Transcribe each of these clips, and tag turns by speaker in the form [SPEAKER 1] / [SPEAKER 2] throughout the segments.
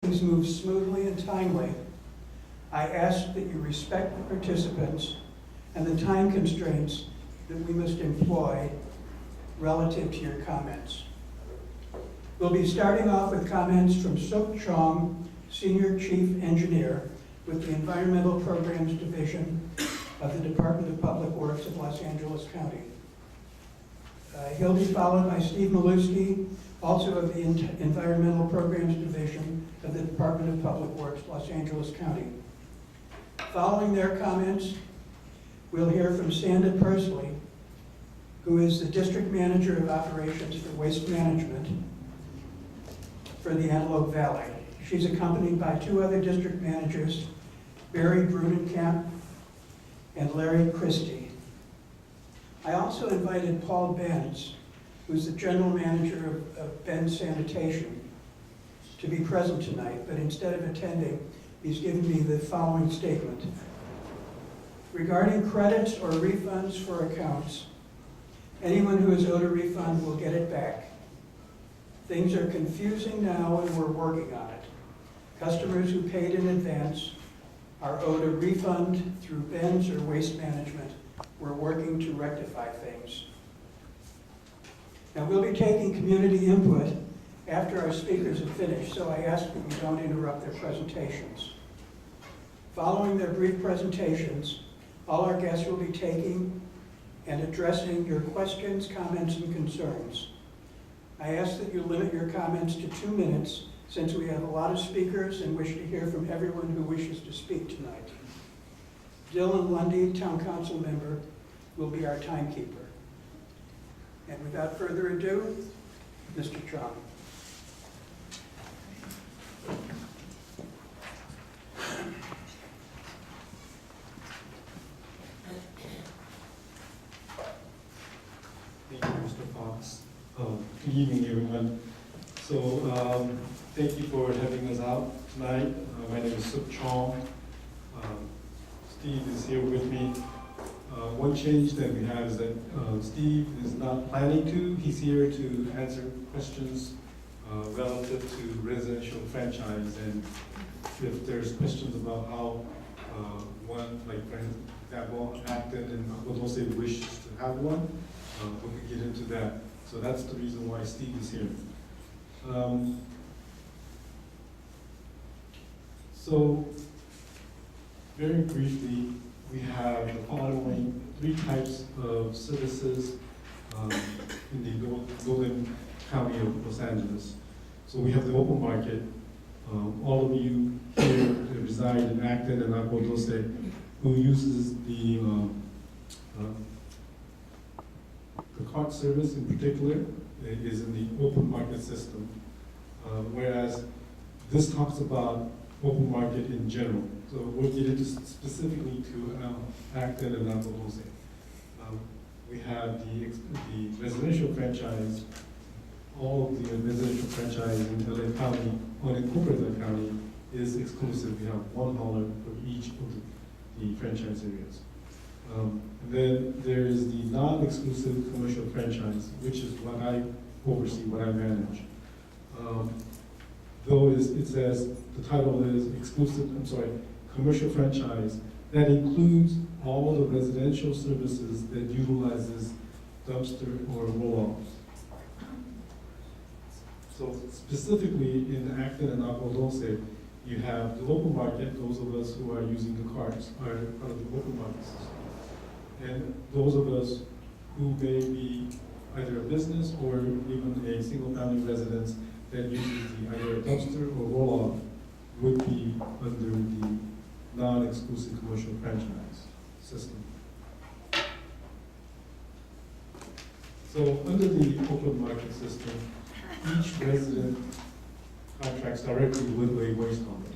[SPEAKER 1] things move smoothly and timely, I ask that you respect the participants and the time constraints that we must employ relative to your comments. We'll be starting off with comments from Suk Chong, Senior Chief Engineer with the Environmental Programs Division of the Department of Public Works of Los Angeles County. He'll be followed by Steve Maluski, also of the Environmental Programs Division of the Department of Public Works, Los Angeles County. Following their comments, we'll hear from Sanda Pursley, who is the District Manager of Operations for Waste Management for the Antelope Valley. She's accompanied by two other district managers, Barry Brudenkamp and Larry Christie. I also invited Paul Benz, who's the General Manager of Benz Sanitation, to be present tonight, but instead of attending, he's given me the following statement. Regarding credits or refunds for accounts, anyone who is owed a refund will get it back. Things are confusing now and we're working on it. Customers who paid in advance are owed a refund through Benz or Waste Management. We're working to rectify things. Now we'll be taking community input after our speakers have finished, so I ask that you don't interrupt their presentations. Following their brief presentations, all our guests will be taking and addressing your questions, comments, and concerns. I ask that you limit your comments to 2 minutes since we have a lot of speakers and wish to hear from everyone who wishes to speak tonight. Dylan Lundy, Town Council member, will be our timekeeper. And without further ado, Mr. Chong.
[SPEAKER 2] Thank you, Mr. Fawkes. Good evening, everyone. So thank you for having us out tonight. My name is Suk Chong. Steve is here with me. One change that we have is that Steve is not planning to. He's here to answer questions relative to residential franchise, and if there's questions about how one, like for example, Acton and Angelos wishes to have one, we can get into that. So that's the reason why Steve is here. So very briefly, we have the following 3 types of services in the Golden County of Los Angeles. So we have the open market. All of you here that reside in Acton and Angelos who uses the cart service in particular is in the open market system, whereas this talks about open market in general. So we'll get into specifically to Acton and Angelos. We have the residential franchise. All of the residential franchise in LA County, unincorporated county, is exclusive. We have one hauler for each of the franchise areas. And then there is the non-exclusive commercial franchise, which is what I oversee, what I manage. Though it says, the title is commercial franchise, that includes all the residential services that utilizes dumpster or roll-offs. So specifically in Acton and Angelos, you have the open market. Those of us who are using the carts are part of the open market system. And those of us who may be either a business or even a single-family residence that uses either a dumpster or roll-off would be under the non-exclusive commercial franchise system. So under the open market system, each resident contracts directly with a waste hauler.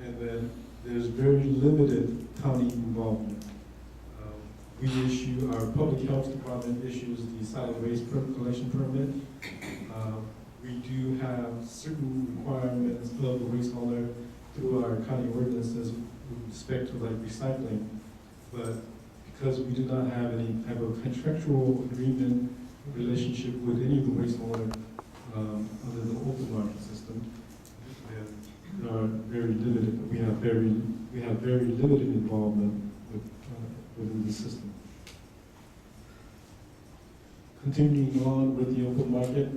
[SPEAKER 2] And then there's very limited county involvement. We issue, our public health department issues the solid waste collection permit. We do have certain requirements of the waste hauler through our county ordinances with respect to like recycling, but because we do not have any type of contractual agreement relationship with any of the waste hauler, under the open market system, and are very limited. We have very limited involvement within the system. Continuing on with the open market,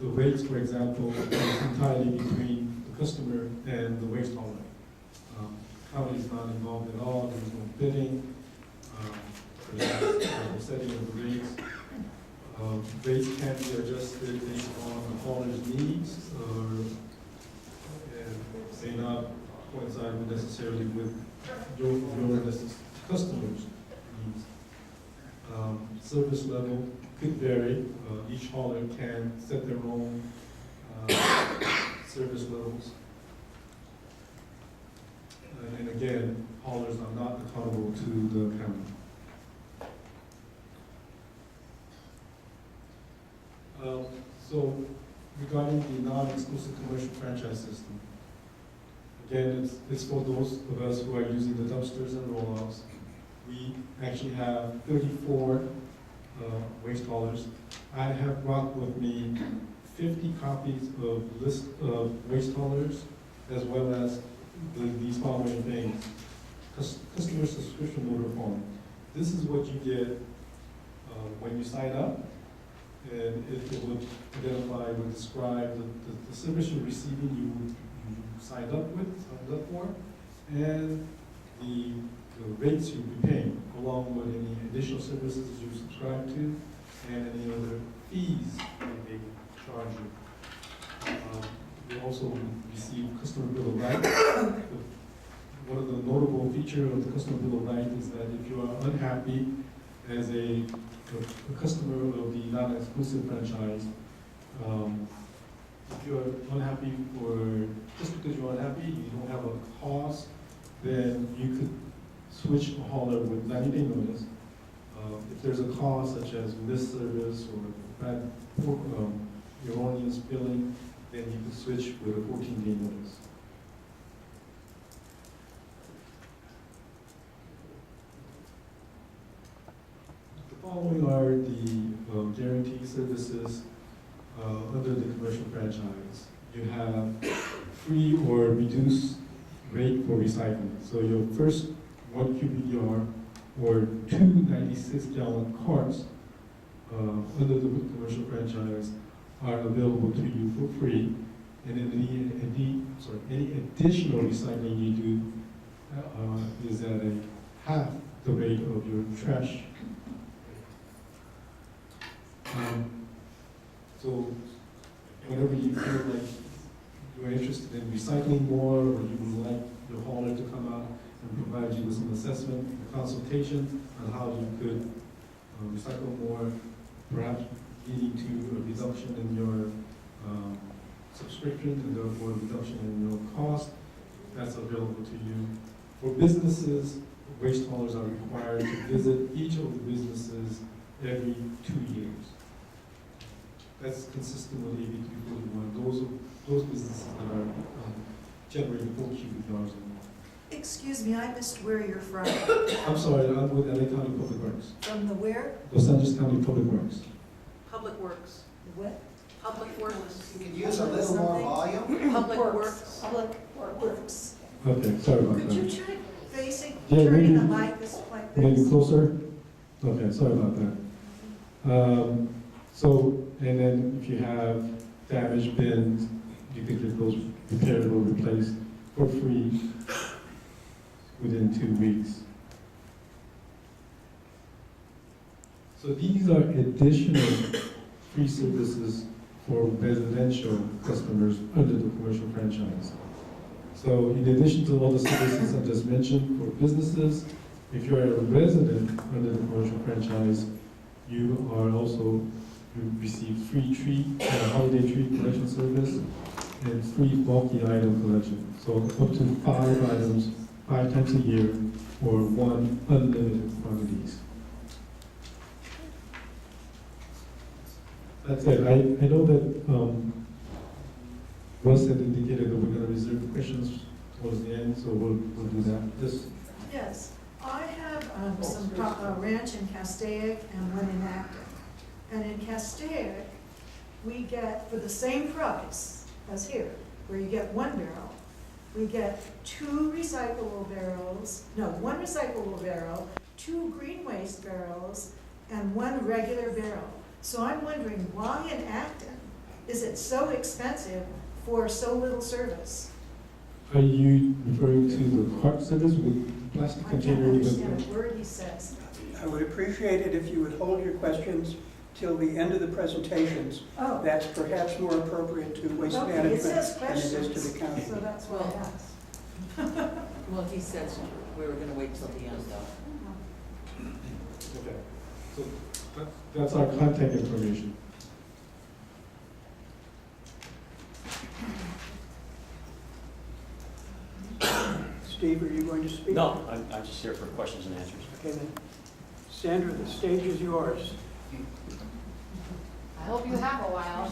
[SPEAKER 2] the rates, for example, is entirely between the customer and the waste hauler. County is not involved at all. There is no bidding. There's no setting of the rates. Rates can be adjusted based on the hauler's needs, and may not coincide necessarily with your customer's needs. Service level could vary. Each hauler can set their own service levels. And again, haulers are not accountable to the county. So regarding the non-exclusive commercial franchise system, again, it's for those of us who are using the dumpsters and roll-offs. We actually have 34 waste haulers. I have brought with me 50 copies of list of waste haulers, as well as these following things. Customer subscription order form. This is what you get when you sign up, and it would identify, would describe the service you're receiving, you signed up for, and the rates you'll be paying, along with any additional services you subscribe to, and any other fees that they charge you. You also receive customer bill of rights. One of the notable features of the customer bill of rights is that if you are unhappy as a customer of the non-exclusive franchise, if you're unhappy just because you're unhappy, you don't have a cause, then you could switch a hauler with 90-day notice. If there's a cause such as missed service or bad erroneous billing, then you could switch with a 14-day notice. The following are the guarantee services under the commercial franchise. You have free or reduced rate for recycling. So your first 1 cubic yard or 2 96-gallon carts under the commercial franchise are available to you for free, and any additional recycling you do is at half the rate of your trash. So whenever you feel like you're interested in recycling more, or you would like your hauler to come out and provide you with some assessment and consultation on how you could recycle more, perhaps leading to a reduction in your subscription and therefore a reduction in your cost, that's available to you. For businesses, waste haulers are required to visit each of the businesses every 2 years. That's consistent with AB 341. Those businesses that are generating 4 cubic yards or more.
[SPEAKER 3] Excuse me, I missed where you're from.
[SPEAKER 2] I'm sorry, I'm with LA County Public Works.
[SPEAKER 3] From the where?
[SPEAKER 2] Los Angeles County Public Works.
[SPEAKER 4] Public Works.
[SPEAKER 3] What?
[SPEAKER 4] Public Works.
[SPEAKER 5] You could use a little more volume.
[SPEAKER 4] Public Works.
[SPEAKER 3] Public Works.
[SPEAKER 2] Okay, sorry about
[SPEAKER 3] Could
[SPEAKER 2] that.
[SPEAKER 3] you try facing,
[SPEAKER 2] Yeah,
[SPEAKER 3] turning the
[SPEAKER 2] maybe-
[SPEAKER 3] mic this like
[SPEAKER 2] Maybe
[SPEAKER 3] this?
[SPEAKER 2] closer? Okay, sorry about that. And then if you have damaged bins, you could get those repaired or replaced for free within 2 weeks. So these are additional free services for residential customers under the commercial franchise. So in addition to all the services I just mentioned for businesses, if you're a resident under the commercial franchise, you receive free holiday tree collection service and free bulky item collection. So up to 5 items, 5 times a year, or 1 unlimited quantities. That's it. I know that Russ had indicated that we're going to reserve questions towards the end, so we'll do that.
[SPEAKER 3] Yes, I have a ranch in Castaic and one in Acton. And in Castaic, we get, for the same price as here, where you get 1 barrel, we get 2 recyclable barrels, no, 1 recyclable barrel, 2 green waste barrels, and 1 regular barrel. So I'm wondering, why in Acton is it so expensive for so little service?
[SPEAKER 2] Are you referring to the cart service with plastic
[SPEAKER 3] I can't
[SPEAKER 2] container?
[SPEAKER 3] understand a word he says.
[SPEAKER 1] I would appreciate it if you would hold your questions till the end of the presentations.
[SPEAKER 3] Oh,
[SPEAKER 1] That's perhaps more appropriate to waste
[SPEAKER 3] okay,
[SPEAKER 1] management
[SPEAKER 3] it says
[SPEAKER 1] than it is to
[SPEAKER 3] questions,
[SPEAKER 1] the county.
[SPEAKER 3] so that's why I asked.
[SPEAKER 4] Well, he said we were gonna wait till the end though.
[SPEAKER 2] Okay, so that's our contact information.
[SPEAKER 1] Steve, are you going to speak?
[SPEAKER 6] No, I'm just here for questions and answers.
[SPEAKER 1] Okay then. Sandra, the stage is yours.
[SPEAKER 7] I hope you have a while.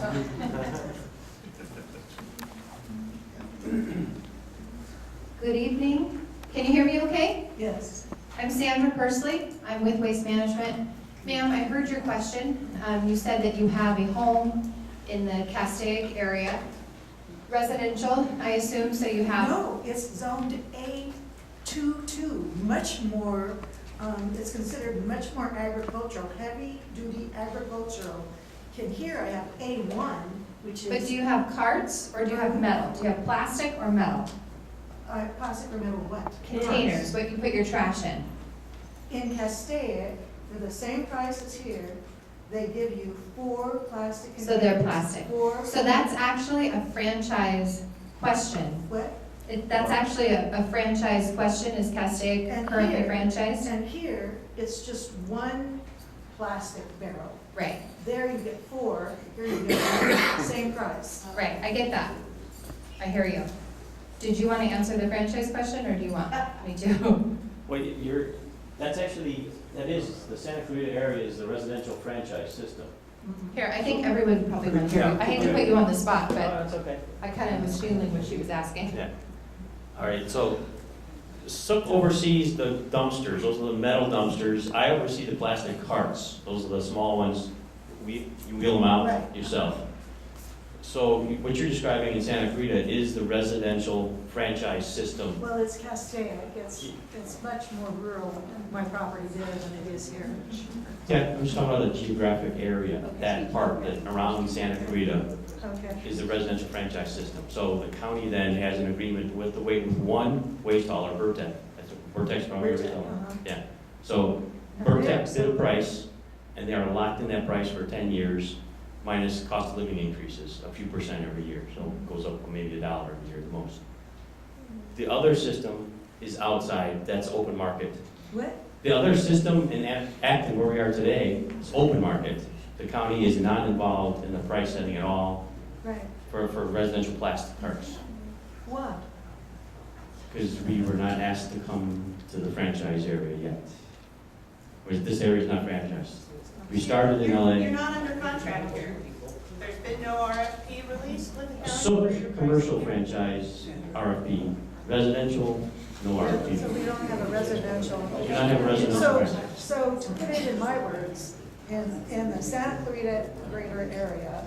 [SPEAKER 7] Good evening. Can you hear me okay?
[SPEAKER 3] Yes.
[SPEAKER 7] I'm Sandra Persley. I'm with Waste Management. Ma'am, I heard your question. You said that you have a home in the Castaic area. Residential, I assume, so you have...
[SPEAKER 3] No, it's zoned A22, much more, it's considered much more agricultural, heavy-duty agricultural. Here I have A1, which is...
[SPEAKER 7] But do you have carts or do you have metal? Do you have plastic or metal?
[SPEAKER 3] Plastic or metal what?
[SPEAKER 7] Containers, what you put your trash in.
[SPEAKER 3] In Castaic, for the same price as here, they give you 4 plastic
[SPEAKER 7] So
[SPEAKER 3] containers.
[SPEAKER 7] they're plastic.
[SPEAKER 3] 4.
[SPEAKER 7] So that's actually a franchise question.
[SPEAKER 3] What?
[SPEAKER 7] That's actually a franchise question. Is Castaic
[SPEAKER 3] And
[SPEAKER 7] currently
[SPEAKER 3] here-
[SPEAKER 7] franchised?
[SPEAKER 3] And here, it's just 1 plastic barrel.
[SPEAKER 7] Right,
[SPEAKER 3] There you get 4, here you get 1, same price.
[SPEAKER 7] right, I get that. I hear you. Did you want to answer the franchise question, or do you want me to?
[SPEAKER 6] Well, that is, the Santa Clarita area is the residential franchise system.
[SPEAKER 7] Here, I think everyone probably want to hear you. I hate to put you on the spot, but
[SPEAKER 6] That's okay.
[SPEAKER 7] I kind of was feeling what she was asking.
[SPEAKER 6] Yeah. All right, so Suk oversees the dumpsters, those are the metal dumpsters. I oversee the plastic carts, those are the small ones. You wheel them out
[SPEAKER 3] Right.
[SPEAKER 6] yourself. So what you're describing in Santa Clarita is the residential franchise system.
[SPEAKER 3] Well, it's Castaic, it's much more rural, my property there than it is here.
[SPEAKER 6] Yeah, I'm just talking about the geographic area, that part that around Santa Clarita
[SPEAKER 3] Okay.
[SPEAKER 6] is the residential franchise system. So the county then has an agreement with one waste hauler, Vertex. That's a Vertex primary waste hauler.
[SPEAKER 3] Uh-huh.
[SPEAKER 6] Yeah. So Vertex did a price, and they are locked in that price for 10 years, minus cost of living increases, a few percent every year. So it goes up maybe $1 a year at the most. The other system is outside, that's open market.
[SPEAKER 3] What?
[SPEAKER 6] The other system in Acton, where we are today, is open market. The county is not involved in the price setting at all
[SPEAKER 3] Right.
[SPEAKER 6] for residential plastic carts,
[SPEAKER 3] What?
[SPEAKER 6] because we were not asked to come to the franchise area yet. This area is not franchised. We started in
[SPEAKER 8] You're
[SPEAKER 6] LA.
[SPEAKER 8] not under contract here. There's been no RFP released with the county?
[SPEAKER 6] So commercial franchise, RFP, residential, no
[SPEAKER 3] So
[SPEAKER 6] RFP.
[SPEAKER 3] we don't have a residential.
[SPEAKER 6] We do not have a residential
[SPEAKER 3] So,
[SPEAKER 6] franchise.
[SPEAKER 3] so to put it in my words, in the Santa Clarita greater area,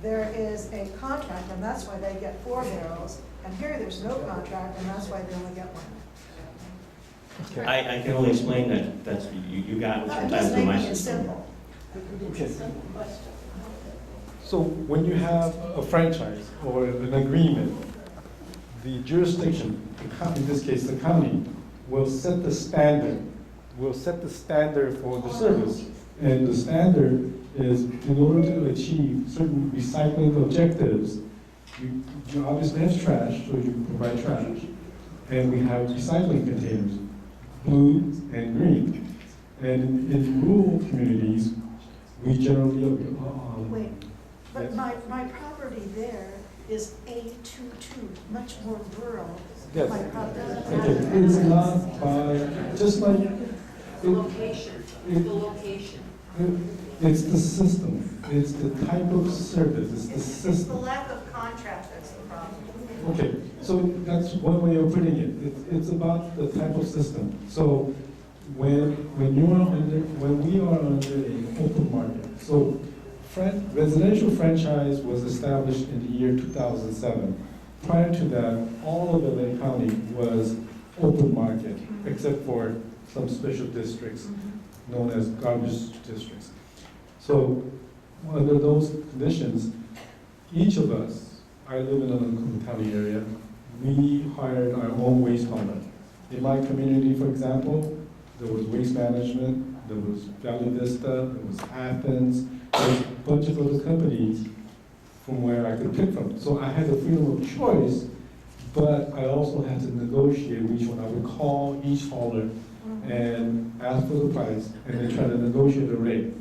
[SPEAKER 3] there is a contract, and that's why they get 4 barrels, and here there's no contract, and that's why they only get 1.
[SPEAKER 6] I can only explain that, that's, you got what
[SPEAKER 3] I'm
[SPEAKER 6] you're
[SPEAKER 3] just
[SPEAKER 6] entitled to my
[SPEAKER 3] making it
[SPEAKER 6] system.
[SPEAKER 3] simple.
[SPEAKER 2] Okay. So when you have a franchise or an agreement, the jurisdiction, in this case the county, will set the standard, for the service. And the standard is, in order to achieve certain recycling objectives, you obviously have trash, so you provide trash. And we have recycling containers, blue and green. And in rural communities, we generally,
[SPEAKER 3] Wait, but
[SPEAKER 2] yes.
[SPEAKER 3] my property there is A22, much more rural.
[SPEAKER 2] Yes.
[SPEAKER 3] My property.
[SPEAKER 2] Okay, it's not by, just like,
[SPEAKER 4] The location, the location.
[SPEAKER 2] it's the system, it's the type of service, it's the
[SPEAKER 8] It's the
[SPEAKER 2] system.
[SPEAKER 8] lack of contract that's the problem.
[SPEAKER 2] Okay, so that's one way of putting it. It's about the type of system. So when we are under an open market, so residential franchise was established in the year 2007. Prior to that, all of LA County was open market, except for some special districts known as garbage districts. So under those conditions, each of us, I live in the Antelope County area, we hired our own waste hauler. In my community, for example, there was Waste Management, there was Valley Vista, there was Athens, there was a bunch of other companies from where I could pick from. So I had the freedom of choice, but I also had to negotiate which one. I would call each hauler and ask for the price, and then try to negotiate a rate.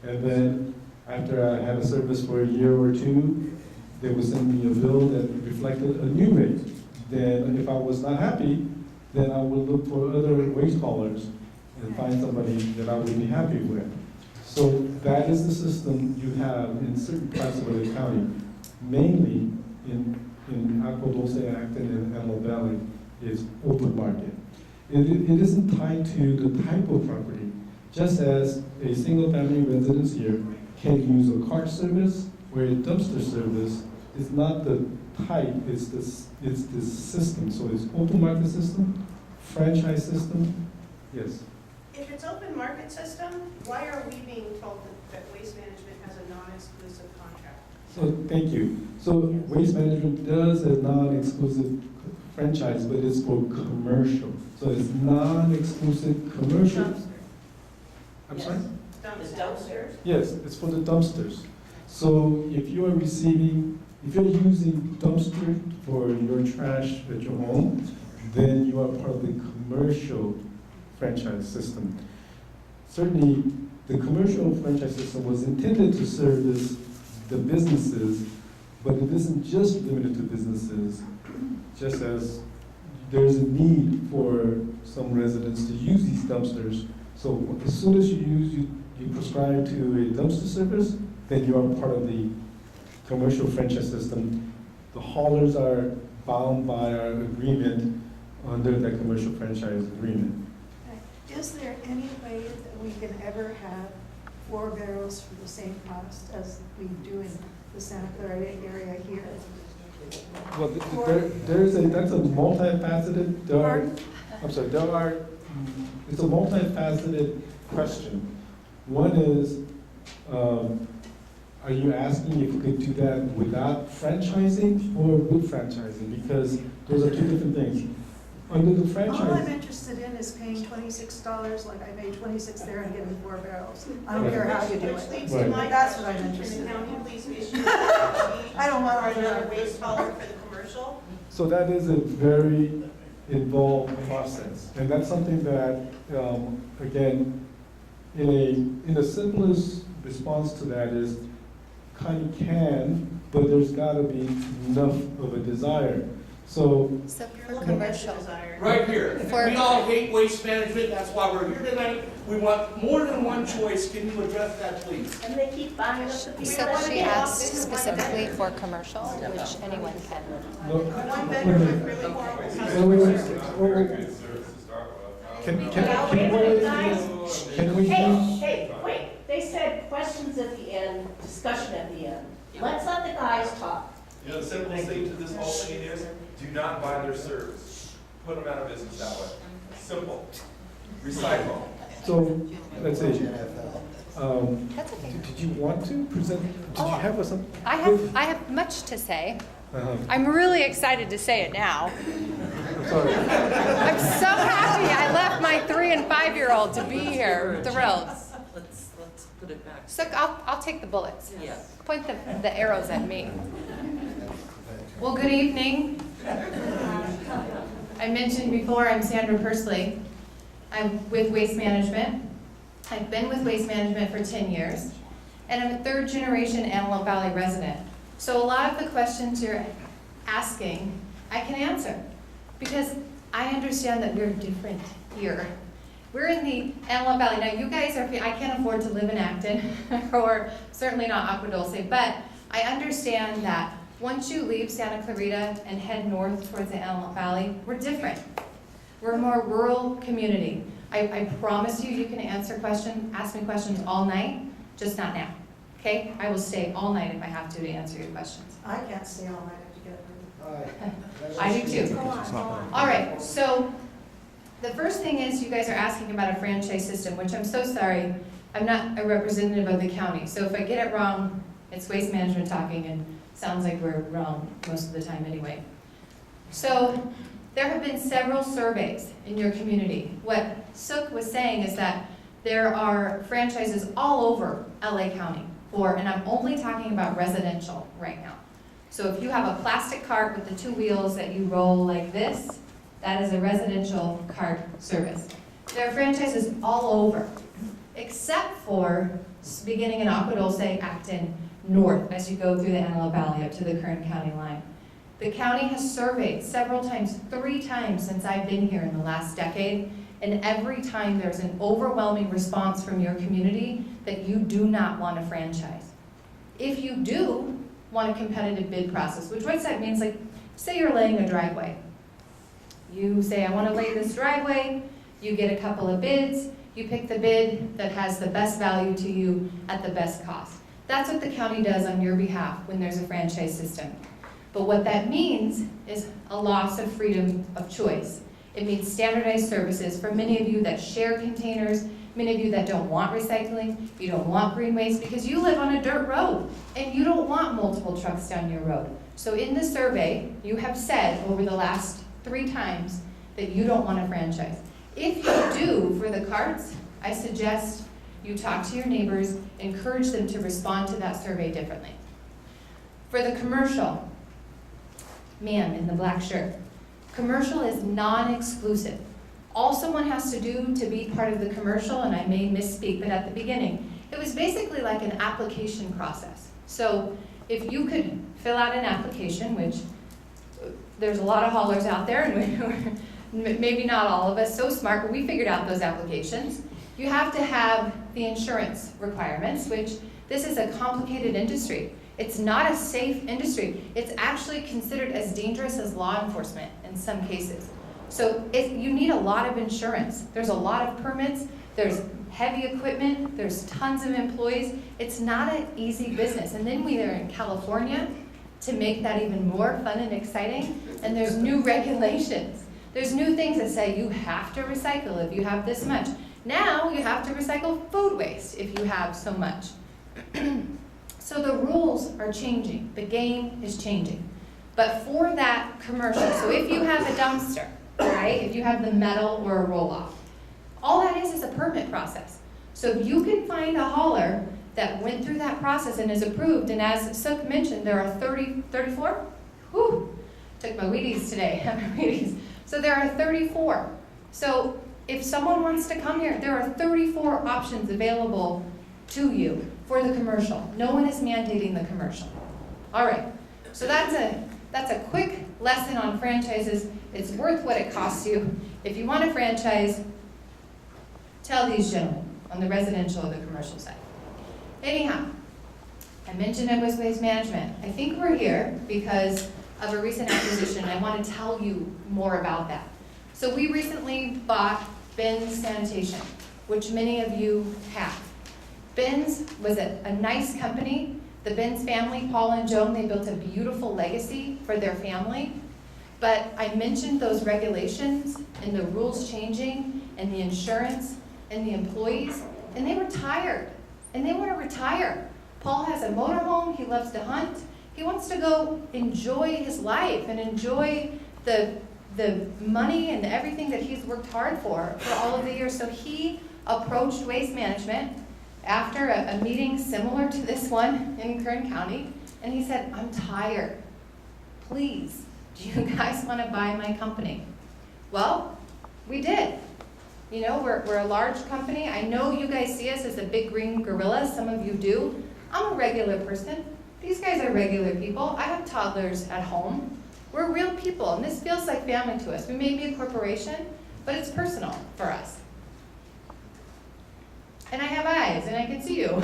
[SPEAKER 2] And then after I had a service for a year or two, they would send me a bill that reflected a new rate. Then if I was not happy, then I would look for other waste haulers and find somebody that I would be happy with. So that is the system you have in certain parts of the county, mainly in Acton, Acton, and Antelope Valley, is open market. It isn't tied to the type of property, just as a single-family residence here can use a cart service or a dumpster service. It's not the type, it's the system. So it's open market system, franchise system, yes.
[SPEAKER 8] If it's open market system, why are we being told that Waste Management has a non-exclusive contract?
[SPEAKER 2] So thank you. So Waste Management does a non-exclusive franchise, but it's for commercial. So it's non-exclusive commercial.
[SPEAKER 8] Dumpster.
[SPEAKER 2] I'm sorry?
[SPEAKER 8] Dumpsters?
[SPEAKER 2] Yes, it's for the dumpsters. So if you are if you're using dumpster for your trash at your home, then you are part of the commercial franchise system. Certainly, the commercial franchise system was intended to service the businesses, but it isn't just limited to businesses, just as there's a need for some residents to use these dumpsters. So as soon as you prescribe to a dumpster service, then you are part of the commercial franchise system. The haulers are bound by our agreement under that commercial franchise agreement.
[SPEAKER 3] Is there any way that we can ever have 4 barrels for the same cost as we do in the Santa Clara area here?
[SPEAKER 2] Well, that's a multifaceted, it's a multifaceted question. One is, are you asking if we could do that without franchising or with franchising? Because those are two different things. Under the
[SPEAKER 3] All I'm
[SPEAKER 2] franchise,
[SPEAKER 3] interested in is paying $26, like I paid 26 there and getting 4 barrels. I don't care how you do
[SPEAKER 8] Which
[SPEAKER 3] it.
[SPEAKER 8] leads to
[SPEAKER 2] Right.
[SPEAKER 8] my
[SPEAKER 3] That's what I'm
[SPEAKER 8] question,
[SPEAKER 3] interested
[SPEAKER 8] can
[SPEAKER 3] in.
[SPEAKER 8] the county please issue
[SPEAKER 3] I don't want
[SPEAKER 8] or
[SPEAKER 3] to
[SPEAKER 8] another waste hauler for the commercial?
[SPEAKER 2] so that is a very involved process. And that's something that, again, in the simplest response to that is kind of can, but there's got to be enough of a desire. So
[SPEAKER 7] So
[SPEAKER 8] You're
[SPEAKER 7] for
[SPEAKER 8] looking at the
[SPEAKER 7] commercial.
[SPEAKER 8] desire.
[SPEAKER 9] Right here.
[SPEAKER 7] For-
[SPEAKER 9] We all hate waste management, that's why we're here tonight. We want more than one choice. Can you address that, please?
[SPEAKER 10] And they keep buying up the people.
[SPEAKER 7] So
[SPEAKER 10] that
[SPEAKER 7] she
[SPEAKER 10] get off
[SPEAKER 7] asked
[SPEAKER 10] this one.
[SPEAKER 7] specifically for commercial, which anyone can.
[SPEAKER 8] One vendor with really horrible customer service.
[SPEAKER 2] Can we
[SPEAKER 10] Hey, wait, they said questions at the end, discussion at the end. Let's let the guys talk.
[SPEAKER 11] You know, the simple thing to this whole thing is, do not buy their service. Put them out of business that way. Simple. Recycle.
[SPEAKER 2] So, let's see.
[SPEAKER 7] That's okay.
[SPEAKER 2] Did you want to present? Did you have some?
[SPEAKER 7] I have much to say.
[SPEAKER 2] Uh-huh.
[SPEAKER 7] I'm really excited to say it now.
[SPEAKER 2] Sorry.
[SPEAKER 7] I'm so happy I left my 3- and 5-year-old to be here. Thrilled.
[SPEAKER 4] Let's put it back.
[SPEAKER 7] Suk, I'll take the bullets.
[SPEAKER 4] Yes.
[SPEAKER 7] Point the arrows at me. Well, good evening. I mentioned before, I'm Sandra Pursley. I'm with Waste Management. I've been with Waste Management for 10 years, and I'm a 3rd-generation Antelope Valley resident. So a lot of the questions you're asking, I can answer, because I understand that we're different here. We're in the Antelope Valley. Now, you guys I can't afford to live in Acton, or certainly not Agua Dulce, but I understand that once you leave Santa Clarita and head north towards the Antelope Valley, we're different. We're a more rural community. I promise you, you can ask me questions all night, just not now. Okay, I will stay all night if I have to answer your questions.
[SPEAKER 3] I can't stay all night to get ready.
[SPEAKER 7] I do too.
[SPEAKER 3] Go on, go on.
[SPEAKER 7] All right, so the first thing is you guys are asking about a franchise system, which I'm so sorry, I'm not a representative of the county. So if I get it wrong, it's Waste Management talking and sounds like we're wrong most of the time anyway. So there have been several surveys in your community. What Suk was saying is that there are franchises all over LA County and I'm only talking about residential right now. So if you have a plastic cart with the 2 wheels that you roll like this, that is a residential cart service. There are franchises all over, except for beginning in Agua Dulce, Acton, north, as you go through the Antelope Valley up to the Kern County line. The county has surveyed several times, 3 times since I've been here in the last decade, and every time there's an overwhelming response from your community that you do not want a franchise. If you do want a competitive bid process, which what that means, like, say you're laying a driveway. You say, I want to lay this driveway, you get a couple of bids, you pick the bid that has the best value to you at the best cost. That's what the county does on your behalf when there's a franchise system. But what that means is a loss of freedom of choice. It means standardized services for many of you that share containers, many of you that don't want recycling, you don't want green waste because you live on a dirt road and you don't want multiple trucks down your road. So in the survey, you have said over the last 3 times that you don't want a franchise. If you do for the carts, I suggest you talk to your neighbors, encourage them to respond to that survey differently. For the commercial, man in the black shirt, commercial is non-exclusive. All someone has to do to be part of the commercial, and I may misspeak, but at the beginning, it was basically like an application process. So if you could fill out an application, which there's a lot of haulers out there, and maybe not all of us so smart, but we figured out those applications. You have to have the insurance requirements, which this is a complicated industry. It's not a safe industry. It's actually considered as dangerous as law enforcement in some cases. So you need a lot of insurance. There's a lot of permits. There's heavy equipment. There's tons of employees. It's not an easy business. And then we are in California to make that even more fun and exciting. And there's new regulations. There's new things that say you have to recycle if you have this much. Now you have to recycle food waste if you have so much. So the rules are changing. The game is changing. But for that commercial, so if you have a dumpster, right, if you have the metal or a roll-off, all that is a permit process. So if you can find a hauler that went through that process and is approved, and as Suk mentioned, there are 34? Whew, took my Wheaties today, Wheaties. So there are 34. So if someone wants to come here, there are 34 options available to you for the commercial. No one is mandating the commercial. All right, so that's a quick lesson on franchises. It's worth what it costs you. If you want a franchise, tell these gentlemen on the residential or the commercial side. Anyhow, I mentioned it was waste management. I think we're here because of a recent acquisition. I want to tell you more about that. So we recently bought Benz Sanitation, which many of you have. Benz was a nice company. The Benz family, Paul and Joan, they built a beautiful legacy for their family. But I mentioned those regulations and the rules changing and the insurance and the employees, and they were tired, and they want to retire. Paul has a motorhome, he loves to hunt. He wants to go enjoy his life and enjoy the money and everything that he's worked hard for all of the years. So he approached Waste Management after a meeting similar to this one in Kern County, and he said, I'm tired. Please, do you guys want to buy my company? Well, we did. You know, we're a large company. I know you guys see us as a big green gorilla. Some of you do. I'm a regular person. These guys are regular people. I have toddlers at home. We're real people, and this feels like family to us. We may be a corporation, but it's personal for us. And I have eyes, and I can see you.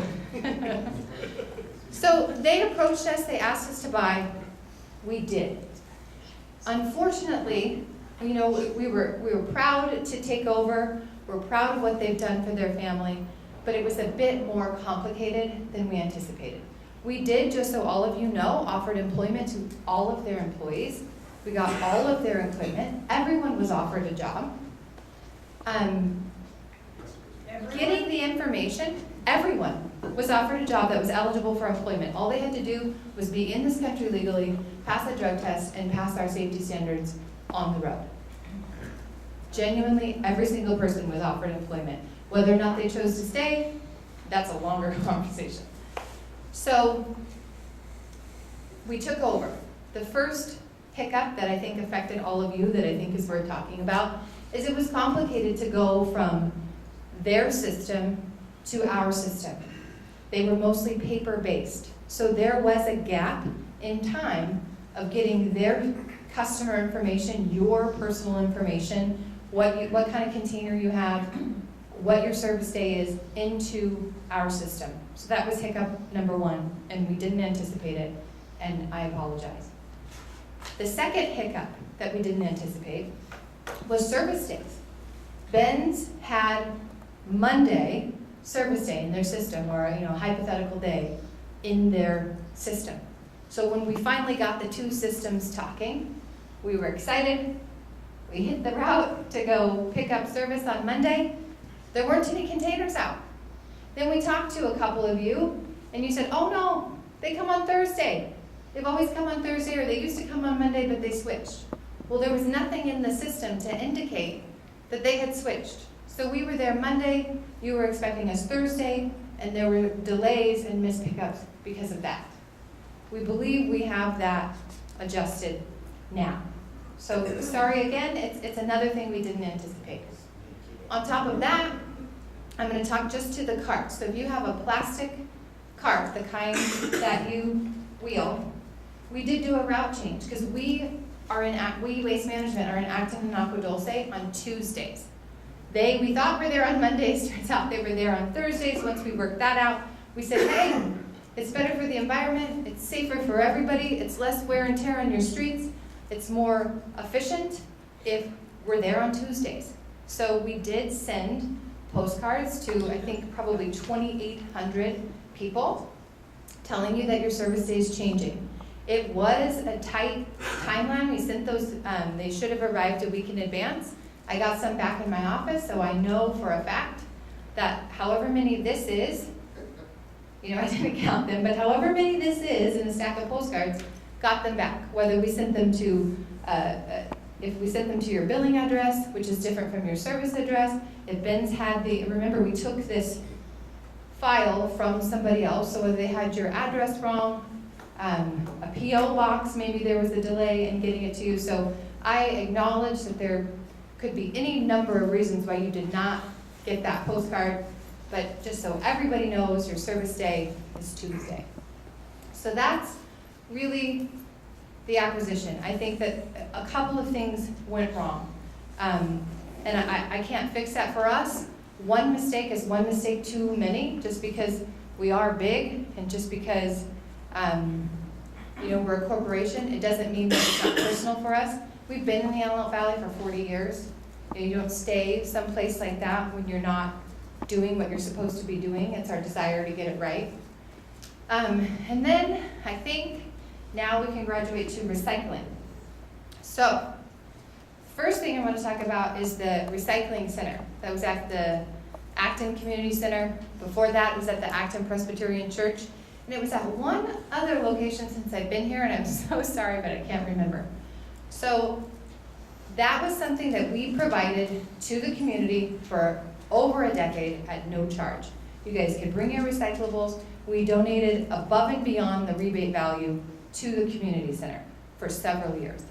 [SPEAKER 7] So they approached us, they asked us to buy. We did. Unfortunately, you know, we were proud to take over. We're proud of what they've done for their family. but it was a bit more complicated than we anticipated. We did, just so all of you know, offered employment to all of their employees. We got all of their equipment. Everyone was offered a job. Getting the information, everyone was offered a job that was eligible for employment. All they had to do was be in this country legally, pass a drug test, and pass our safety standards on the road. Genuinely, every single person was offered employment. Whether or not they chose to stay, that's a longer conversation. So, we took over. The first hiccup that I think affected all of you, that I think is worth talking about, is it was complicated to go from their system to our system. They were mostly paper-based. So there was a gap in time of getting their customer information, your personal information, what kind of container you have, what your service day is, into our system. So that was hiccup number one, and we didn't anticipate it, and I apologize. The second hiccup that we didn't anticipate was service days. Benz had Monday service day in their system, or hypothetical day in their system. So when we finally got the two systems talking, we were excited. We hit the route to go pick up service on Monday. There weren't any containers out. Then we talked to a couple of you, and you said, oh no, they come on Thursday. They've always come on Thursday, or they used to come on Monday, but they switched. Well, there was nothing in the system to indicate that they had switched. So we were there Monday, you were expecting us Thursday, and there were delays and missed pickups because of that. We believe we have that adjusted now. So sorry again, it's another thing we didn't anticipate. On top of that, I'm going to talk just to the cart. So if you have a plastic cart, the kind that you wheel, we did do a route change because we Waste Management are in Acton and Agua Dulce on Tuesdays. We thought were there on Mondays, turns out they were there on Thursdays. Once we worked that out, we said, hey, it's better for the environment, it's safer for everybody, it's less wear and tear on your streets, it's more efficient if we're there on Tuesdays. So we did send postcards to, I think, probably 2,800 people telling you that your service day is changing. It was a tight timeline. We sent those, they should have arrived a week in advance. I got some back in my office, so I know for a fact that however many this is, I didn't count them, but however many this is in a stack of postcards, got them back. Whether we sent them to, if we sent them to your billing address, which is different from your service address, if Ben's had remember we took this file from somebody else, so whether they had your address wrong, a P.O. box, maybe there was a delay in getting it to you. So I acknowledge that there could be any number of reasons why you did not get that postcard, but just so everybody knows, your service day is Tuesday. So that's really the acquisition. I think that a couple of things went wrong. And I can't fix that for us. One mistake is one mistake too many, just because we are big and just because we're a corporation, it doesn't mean that it's not personal for us. We've been in the Antelope Valley for 40 years. You don't stay someplace like that when you're not doing what you're supposed to be doing. It's our desire to get it right. And then I think now we can graduate to recycling. So, first thing I want to talk about is the recycling center. That was at the Acton Community Center. Before that, it was at the Acton Presbyterian Church. And it was at one other location since I've been here, and I'm so sorry, but I can't remember. So that was something that we provided to the community for over a decade at no charge. You guys could bring your recyclables. We donated above and beyond the rebate value to the community center for several years.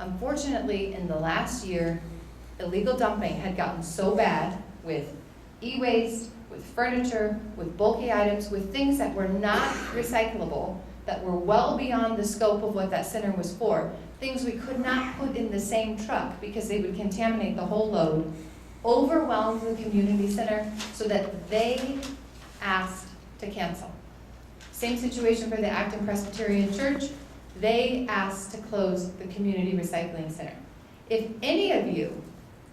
[SPEAKER 7] Unfortunately, in the last year, illegal dumping had gotten so bad with e-waste, with furniture, with bulky items, with things that were not recyclable, that were well beyond the scope of what that center was for, things we could not put in the same truck because they would contaminate the whole load, overwhelmed the community center so that they asked to cancel. Same situation for the Acton Presbyterian Church. They asked to close the community recycling center. If any of you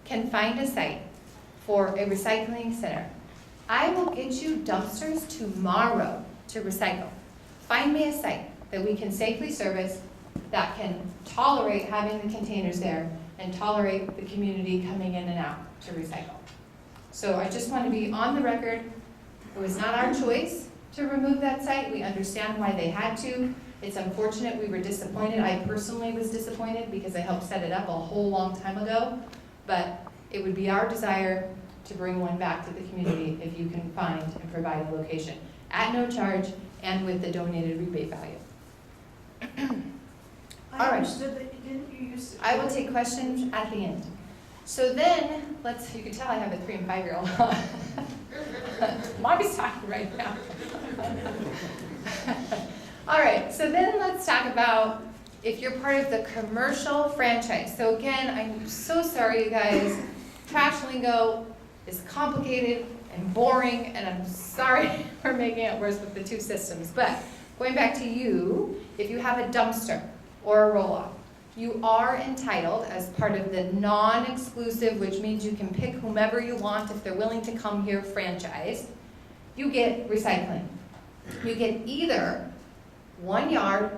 [SPEAKER 7] can find a site for a recycling center I will get you dumpsters tomorrow to recycle. Find me a site that we can safely service, that can tolerate having the containers there and tolerate the community coming in and out to recycle. So I just want to be on the record. It was not our choice to remove that site. We understand why they had to. It's unfortunate, we were disappointed. I personally was disappointed because I helped set it up a whole long time ago. But it would be our desire to bring one back to the community if you can find and provide a location at no charge and with the donated rebate value. All
[SPEAKER 3] I
[SPEAKER 7] right.
[SPEAKER 3] understood that you didn't, you used to.
[SPEAKER 7] I will take questions at the end. So then, you can tell I have a 3- and 5-year-old. Mommy's talking right now. All right, so then let's talk about if you're part of the commercial franchise. So again, I'm so sorry, you guys. Trash lingo is complicated and boring, and I'm sorry for making it worse with the two systems. But going back to you, if you have a dumpster or a roll-off, you are entitled, as part of the non-exclusive, which means you can pick whomever you want if they're willing to come here, franchise, you get recycling. You get either 1 yard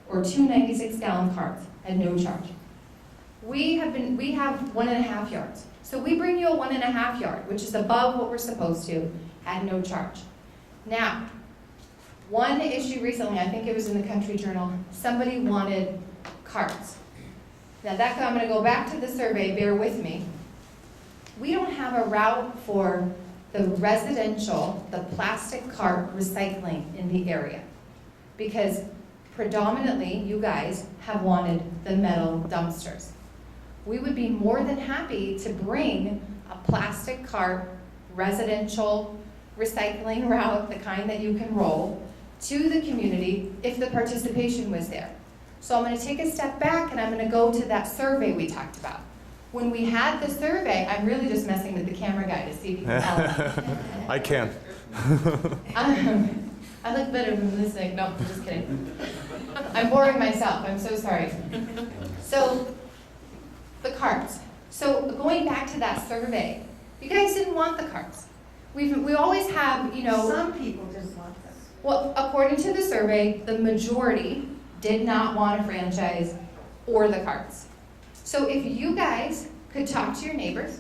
[SPEAKER 7] or 2 96-gallon carts at no charge. We have 1.5 yards. So we bring you a 1.5 yard, which is above what we're supposed to, at no charge. Now, one issue recently, I think it was in the Country Journal, somebody wanted carts. Now I'm going to go back to the survey, bear with me. We don't have a route for the residential, the plastic cart recycling in the area, because predominantly you guys have wanted the metal dumpsters. We would be more than happy to bring a plastic cart residential recycling route, the kind that you can roll, to the community if the participation was there. So I'm going to take a step back and I'm going to go to that survey we talked about. When we had the survey, I'm really just messing with the camera guy to see if he can tell.
[SPEAKER 11] I can.
[SPEAKER 7] I look better than this thing. No, I'm just kidding. I'm boring myself. I'm so sorry. So, the carts. So, going back to that survey, you guys didn't want the carts. We always have,
[SPEAKER 3] Some people didn't want them.
[SPEAKER 7] well, according to the survey, the majority did not want a franchise or the carts. So if you guys could talk to your neighbors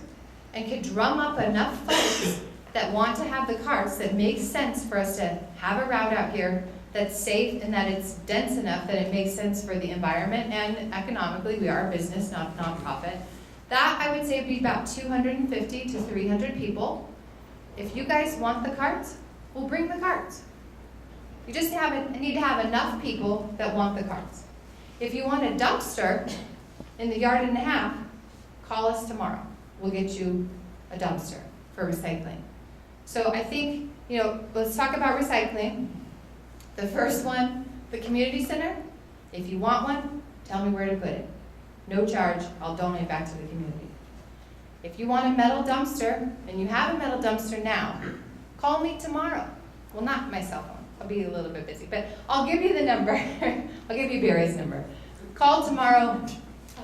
[SPEAKER 7] and could drum up enough folks that want to have the carts, that makes sense for us to have a route out here that's safe and that it's dense enough that it makes sense for the environment and economically, we are a business, not a nonprofit. That, I would say, would be about 250 to 300 people. If you guys want the carts, we'll bring the carts. You just need to have enough people that want the carts. If you want a dumpster in the 1.5 yards, call us tomorrow. We'll get you a dumpster for recycling. So I think, let's talk about recycling. The first one, the community center. If you want one, tell me where to put it. No charge, I'll donate back to the community. If you want a metal dumpster, and you have a metal dumpster now, call me tomorrow. Well, not my cell phone. I'll be a little bit busy, but I'll give you the number. I'll give you Barry's number. Call tomorrow.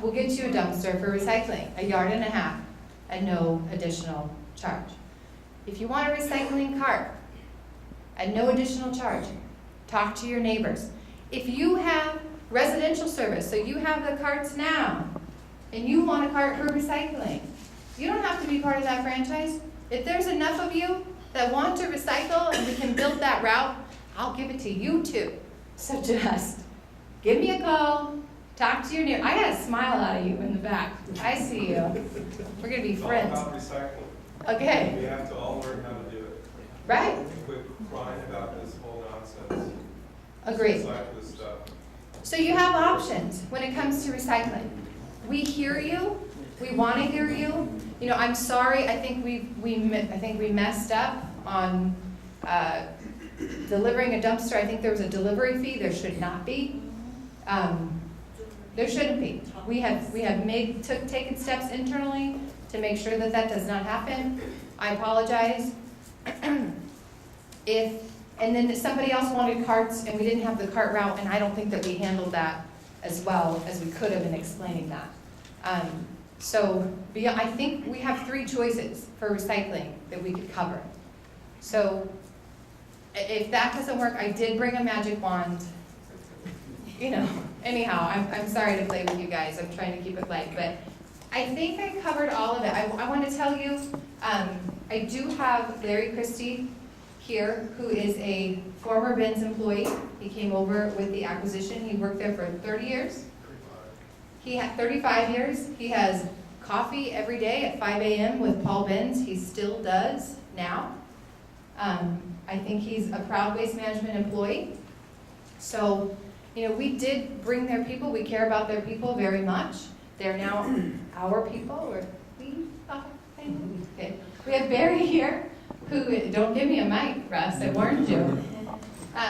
[SPEAKER 7] We'll get you a dumpster for recycling, 1.5 yards at no additional charge. If you want a recycling cart at no additional charge, talk to your neighbors. If you have residential service, so you have the carts now, and you want a cart for recycling, you don't have to be part of that franchise. If there's enough of you that want to recycle and we can build that route, I'll give it to you too. So just give me a call, talk to your neighbor. I got a smile out of you in the back. I see you. We're gonna be friends.
[SPEAKER 11] It's all about recycling.
[SPEAKER 7] Okay.
[SPEAKER 11] We have to all learn how to do it.
[SPEAKER 7] Right.
[SPEAKER 11] Quit crying about this whole nonsense.
[SPEAKER 7] Agreed.
[SPEAKER 11] Recycle this stuff.
[SPEAKER 7] So you have options when it comes to recycling. We hear you. We want to hear you. I'm sorry. I think we messed up on delivering a dumpster. I think there was a delivery fee. There should not be. There shouldn't be. We have taken steps internally to make sure that does not happen. I apologize. And then somebody else wanted carts and we didn't have the cart route, and I don't think that we handled that as well as we could have in explaining that. I think we have 3 choices for recycling that we could cover. So if that doesn't work, I did bring a magic wand. You know, anyhow, I'm sorry to play with you guys. I'm trying to keep it light, but I think I covered all of it. I want to tell you, I do have Larry Christie here, who is a former Benz employee. He came over with the acquisition. He worked there for 30 years. He had 35 years. He has coffee every day at 5 a.m. with Paul Benz. He still does now. I think he's a proud Waste Management employee. So, you know, we did bring their people. We care about their people very much. They're now our people, or we, okay. We have Barry here, who, don't give me a mic, Russ, I warned you.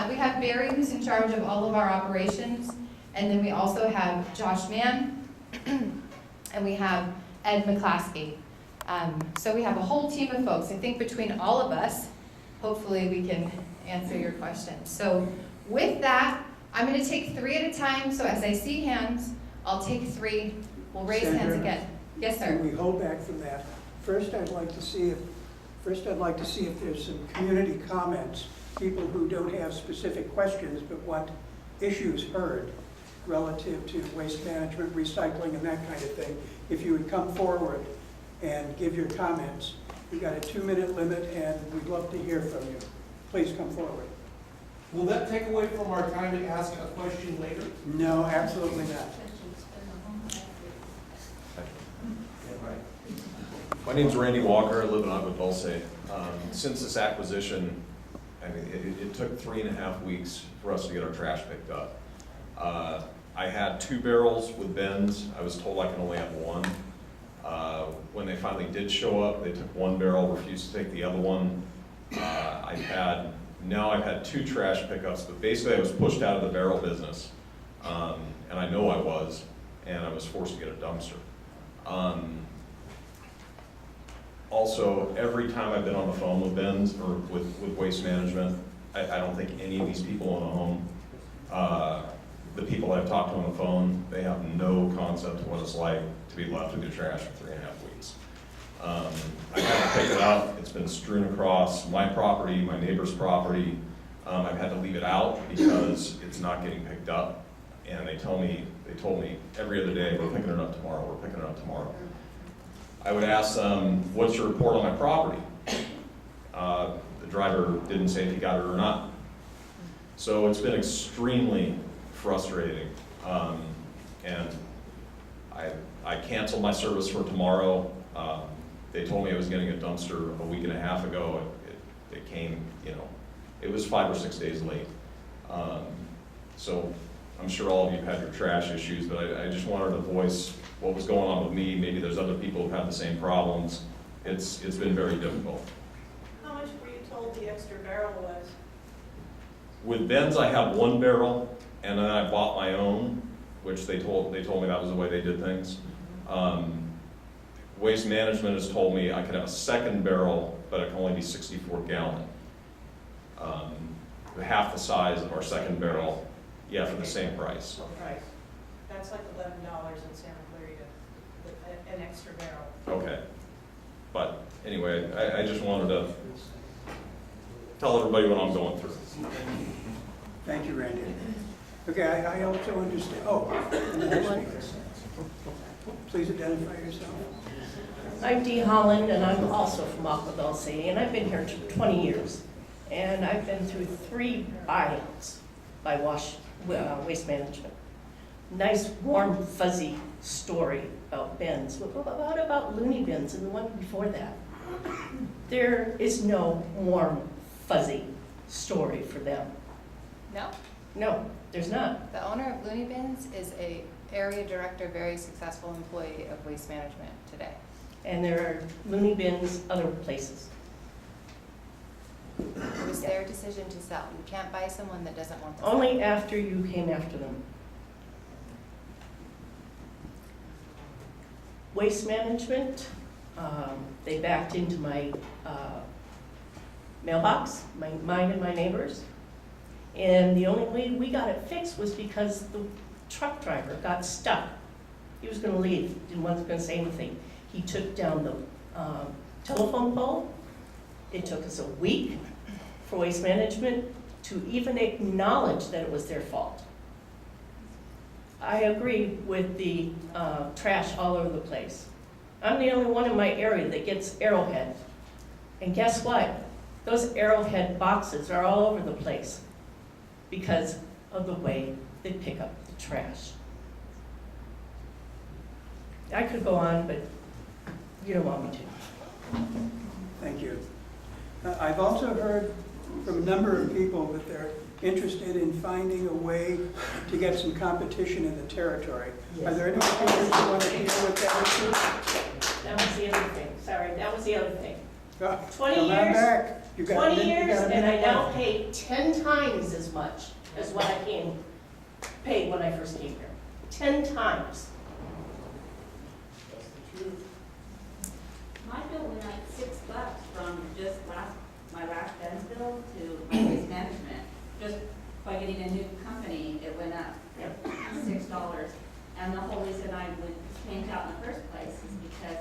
[SPEAKER 7] We have Barry, who's in charge of all of our operations, and then we also have Josh Mann, and we have Ed McClaskey. So we have a whole team of folks. I think between all of us, hopefully we can answer your questions. So with that, I'm going to take 3 at a time, so as I see hands, I'll take 3. We'll raise hands
[SPEAKER 1] Sandra,
[SPEAKER 7] again. Yes, sir.
[SPEAKER 1] Can we hold back from that? First, I'd like to see if there's some community comments, people who don't have specific questions but want issues heard relative to waste management, recycling, and that kind of thing. If you would come forward and give your comments. We've got a 2-minute limit, and we'd love to hear from you. Please come forward.
[SPEAKER 9] Will that take away from our time to ask a question later?
[SPEAKER 1] No, absolutely not.
[SPEAKER 12] My name's Randy Walker. I live in Agua Dulce. Since this acquisition, I mean, it took 3.5 weeks for us to get our trash picked up. I had 2 barrels with Benz. I was told I can only have 1. When they finally did show up, they took 1 barrel, refused to take the other one. I've had 2 trash pickups, but basically I was pushed out of the barrel business. And I know I was, and I was forced to get a dumpster. Also, every time I've been on the phone with Benz or with Waste Management, I don't think any of these people own a home. The people I've talked to on the phone, they have no concept of what it's like to be left with your trash for 3.5 weeks. I had to pick it up. It's been strewn across my property, my neighbor's property. I've had to leave it out because it's not getting picked up. And they told me every other day, we're picking it up tomorrow, we're picking it up tomorrow. I would ask them, what's your report on my property? The driver didn't say if he got it or not. So it's been extremely frustrating. And I canceled my service for tomorrow. They told me I was getting a dumpster a week and a half ago. It came, you know, it was 5 or 6 days late. So I'm sure all of you have had your trash issues, but I just wanted to voice what was going on with me. Maybe there's other people who've had the same problems. It's been very difficult.
[SPEAKER 8] How much were you told the extra barrel was?
[SPEAKER 12] With Benz, I have 1 barrel, and then I bought my own, which they told me that was the way they did things. Waste Management has told me I could have a 2nd barrel, but it can only be 64 gallon. Half the size of our 2nd barrel, yeah, for the same price.
[SPEAKER 8] Right. That's like $11 in Santa Clarita, an extra barrel.
[SPEAKER 12] Okay. But anyway, I just wanted to tell everybody what I'm going through.
[SPEAKER 1] Thank you, Randy. Okay, I also understand, and the next speaker. Please identify yourself.
[SPEAKER 10] I'm Dee Holland, and I'm also from Agua Dulce, and I've been here 20 years. And I've been through 3 buyouts by Waste Management. Nice, warm, fuzzy story about Benz. What about Looney Bins and the one before that? There is no warm, fuzzy story for them.
[SPEAKER 7] No?
[SPEAKER 10] No, there's not.
[SPEAKER 7] The owner of Looney Bins is a area director, very successful employee of Waste Management today.
[SPEAKER 10] And there are Looney Bins other places.
[SPEAKER 7] It was their decision to sell. You can't buy someone that doesn't want to sell.
[SPEAKER 10] Only after you came after them. Waste Management, they backed into my mailbox, mine and my neighbors. And the only way we got it fixed was because the truck driver got stuck. He was gonna leave, wasn't gonna say anything. He took down the telephone pole, It took us a week for Waste Management to even acknowledge that it was their fault. I agree with the trash all over the place. I'm the only one in my area that gets Arrowhead. And guess what? Those Arrowhead boxes are all over the place because of the way they pick up the trash. I could go on, but you don't want me to.
[SPEAKER 1] Thank you. I've also heard from a number of people that they're interested in finding a way to get some competition in the territory. Are there any speakers who want to deal with that issue?
[SPEAKER 10] That was the other thing, sorry, that was the other thing. 20
[SPEAKER 1] Come on
[SPEAKER 10] years,
[SPEAKER 1] back. You got a
[SPEAKER 10] 20
[SPEAKER 1] minute- you
[SPEAKER 10] years,
[SPEAKER 1] got a
[SPEAKER 10] and I
[SPEAKER 1] minute
[SPEAKER 10] now
[SPEAKER 1] left.
[SPEAKER 10] pay 10 times as much as what I paid when I first came here. 10 times.
[SPEAKER 13] My bill went up $6 from just my last Benz bill to my waste management. Just by getting a new company, it went up $6. And the whole reason I would change out in the first place is because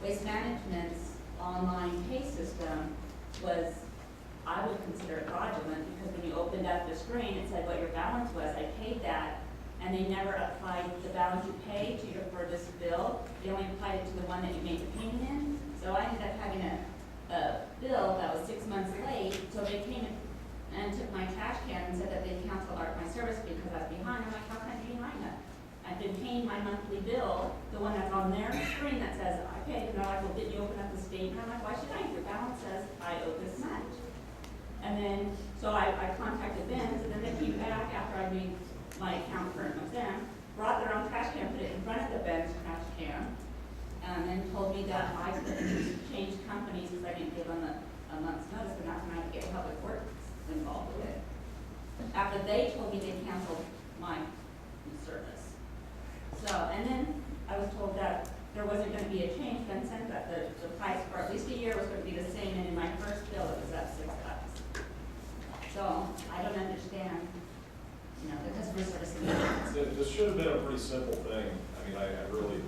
[SPEAKER 13] Waste Management's online pay system was, I would consider it fraudulent, because when you opened up the screen, it said what your balance was. I paid that, and they never applied the balance you paid to your for this bill. They only applied it to the one that you made the payment in. So I ended up having a bill that was 6 months late, so they came and took my trash can and said that they canceled my service because I was behind. I'm like, how can I be behind that? I've been paying my monthly bill, the one that's on their screen that says I paid, and they're like, well, did you open up the statement? I'm like, why should I? Your balance says I owe this much. And then, so I contacted Benz, and then they came back after I made my account current with them, brought their own trash can, put it in front of the Benz trash can, and then told me that I couldn't change companies because I didn't give them a month's notice, and that's when I would get Public Works involved with it. After they told me they canceled my service. So, and then I was told that there wasn't going to be a change, then sent that the price for at least a year was going to be the same, and in my first bill it was up $6. So I don't understand, the customer service.
[SPEAKER 12] This should have been a pretty simple thing. I mean, I really,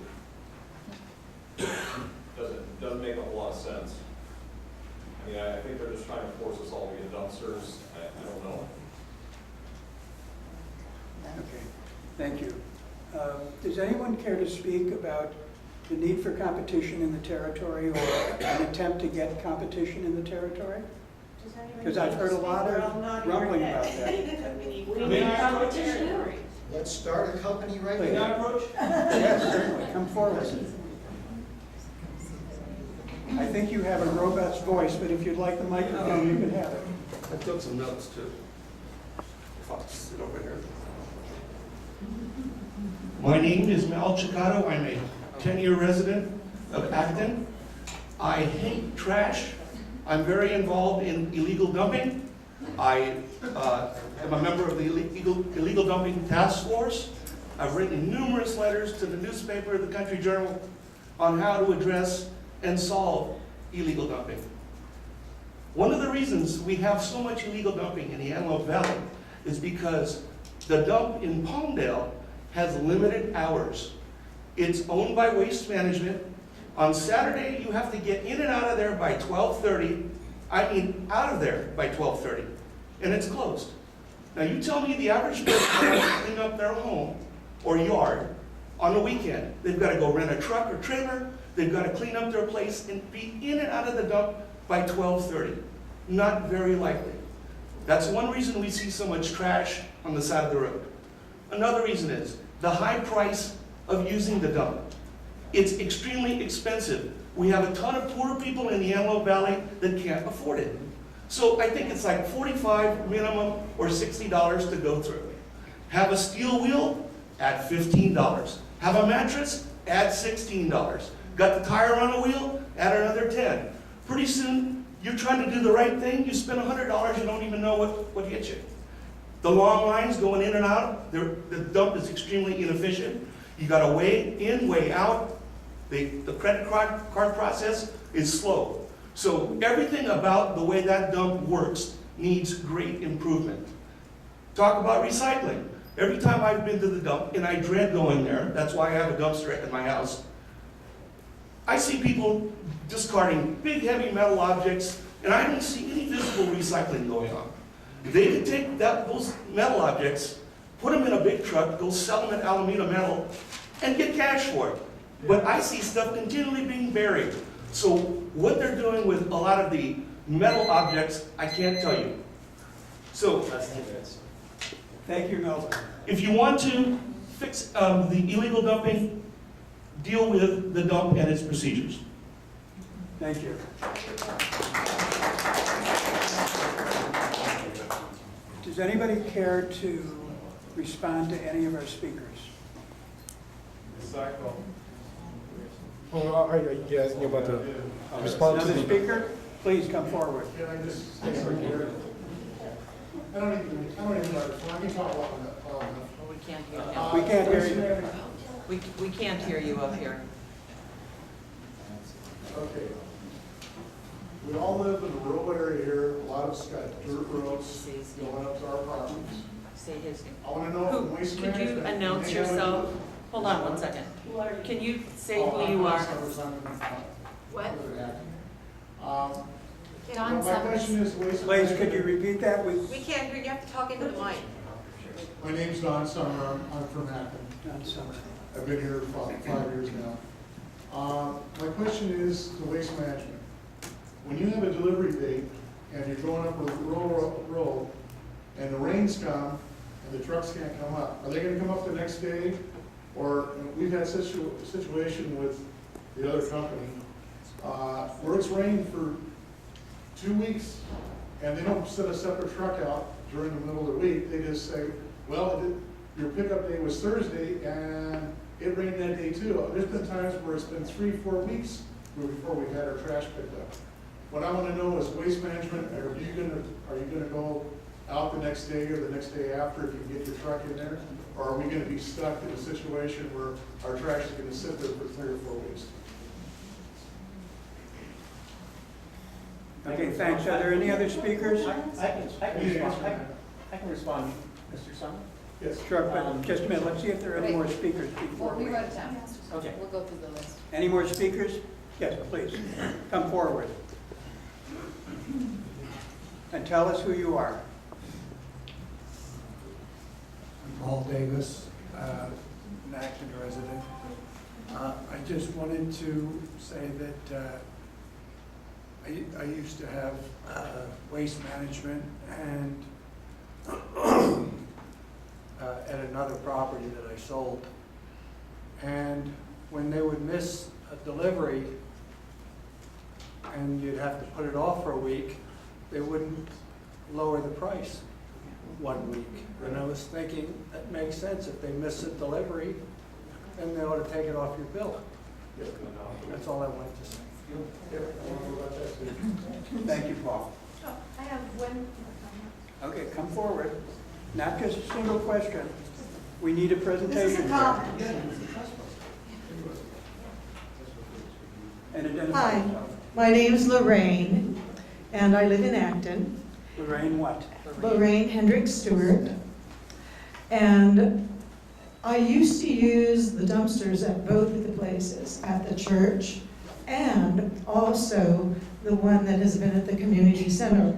[SPEAKER 12] doesn't make a whole lot of sense. I mean, I think they're just trying to force us all to get dumpsters. I don't know.
[SPEAKER 1] Okay, thank you. Does anyone care to speak about the need for competition in the territory or an attempt to get competition in the territory? Because I've heard a lot of rumbling about that.
[SPEAKER 10] We need competition.
[SPEAKER 5] Let's start a company right
[SPEAKER 1] Please.
[SPEAKER 5] now.
[SPEAKER 1] Yes, certainly, come forward. I think you have a robust voice, but if you'd like the microphone, you can have it.
[SPEAKER 14] I took some notes too. If I'll sit over here. My name is Mel Chicato. I'm a 10-year resident of Acton. I hate trash. I'm very involved in illegal dumping. I am a member of the illegal dumping task force. I've written numerous letters to the newspaper, the Country Journal, on how to address and solve illegal dumping. One of the reasons we have so much illegal dumping in the Antelope Valley is because the dump in Palmdale has limited hours. It's owned by Waste Management. On Saturday, you have to get in and out of there by 12:30. I mean, out of there by 12:30, and it's closed. Now, you tell me the average person wants to clean up their home or yard on the weekend. They've got to go rent a truck or trailer. They've got to clean up their place and be in and out of the dump by 12:30. Not very likely. That's one reason we see so much trash on the side of the road. Another reason is the high price of using the dump. It's extremely expensive. We have a ton of poor people in the Antelope Valley that can't afford it. So I think it's like $45 minimum or $60 to go through. Have a steel wheel? Add $15. Have a mattress? Add $16. Got the tire on the wheel? Add another $10. Pretty soon, you're trying to do the right thing, you spend $100, you don't even know what hit you. The long lines going in and out, the dump is extremely inefficient. You got to weigh in, weigh out. The credit card process is slow. So everything about the way that dump works needs great improvement. Talk about recycling. Every time I've been to the dump, and I dread going there, that's why I have a dumpster at my house, I see people discarding big, heavy metal objects, and I don't see any visible recycling going on. They could take those metal objects, put them in a big truck, go sell them at Alameda Metal, and get cash for it. But I see stuff continually being buried. So what they're doing with a lot of the metal objects, I can't tell you. So,
[SPEAKER 1] Thank you, Melvin.
[SPEAKER 14] if you want to fix the illegal dumping, deal with the dump and its procedures.
[SPEAKER 1] Thank you. Does anybody care to respond to any of our speakers?
[SPEAKER 15] Oh, are you asking about the response to
[SPEAKER 1] Another
[SPEAKER 15] the...
[SPEAKER 1] speaker? Please come forward.
[SPEAKER 15] Can I just say something here? I don't even I can talk about that.
[SPEAKER 4] We can't hear you.
[SPEAKER 1] We can't hear you.
[SPEAKER 4] We can't hear you up here.
[SPEAKER 15] Okay. We all live in a rural area here, a lot of us got dirt roads going up to our properties.
[SPEAKER 4] Say his name.
[SPEAKER 15] I want to know from Waste
[SPEAKER 4] Could you
[SPEAKER 15] Management.
[SPEAKER 4] announce yourself? Hold on one second. Can you say who you are?
[SPEAKER 8] What?
[SPEAKER 7] Don
[SPEAKER 15] My
[SPEAKER 7] Summers.
[SPEAKER 15] question is Waste
[SPEAKER 1] Please, could you
[SPEAKER 15] Management.
[SPEAKER 1] repeat that?
[SPEAKER 8] We can't hear, you have to talk into the mic.
[SPEAKER 15] My name's Don Summer, I'm from Acton.
[SPEAKER 1] Don Summer.
[SPEAKER 15] I've been here for 5 years now. My question is to Waste Management. When you have a delivery date and you're going up a rural road and the rains come and the trucks can't come up, are they gonna come up the next day? Or we've had situation with the other company where it's rained for 2 weeks and they don't set a separate truck out during the middle of the week. They just say, well, your pickup day was Thursday and it rained that day too. There's been times where it's been 3-4 weeks before we've had our trash picked up. What I want to know is Waste Management, are you gonna go out the next day or the next day after if you can get your truck in there? Or are we gonna be stuck in a situation where our trash is gonna sit there for 3 or 4 weeks?
[SPEAKER 1] Okay, thanks. Are there any other speakers?
[SPEAKER 16] I can respond, Mr. Summer.
[SPEAKER 15] Yes.
[SPEAKER 1] Sure, but just a minute. Let's see if there are any more speakers before
[SPEAKER 7] We
[SPEAKER 1] we...
[SPEAKER 7] wrote it down.
[SPEAKER 16] Okay.
[SPEAKER 7] We'll go through the list.
[SPEAKER 1] Any more speakers? Yes, please. Come forward. And tell us who you are.
[SPEAKER 17] I'm Paul Davis, an Acton resident. I just wanted to say that I used to have Waste Management and at another property that I sold. And when they would miss a delivery and you'd have to put it off for a week, they wouldn't lower the price 1 week. And I was thinking, that makes sense. If they miss a delivery, then they ought to take it off your bill. That's all I wanted to say.
[SPEAKER 1] Thank you, Paul.
[SPEAKER 3] Oh, I have one.
[SPEAKER 1] Okay, come forward. Not just a single question. We need a presentation.
[SPEAKER 3] This is a
[SPEAKER 1] here.
[SPEAKER 3] comment.
[SPEAKER 1] And identify
[SPEAKER 3] Hi,
[SPEAKER 1] yourself.
[SPEAKER 3] my name is Lorraine, and I live in Acton.
[SPEAKER 1] Lorraine what?
[SPEAKER 3] Lorraine Hendricks Stewart. And I used to use the dumpsters at both of the places, at the church and also the one that has been at the community center.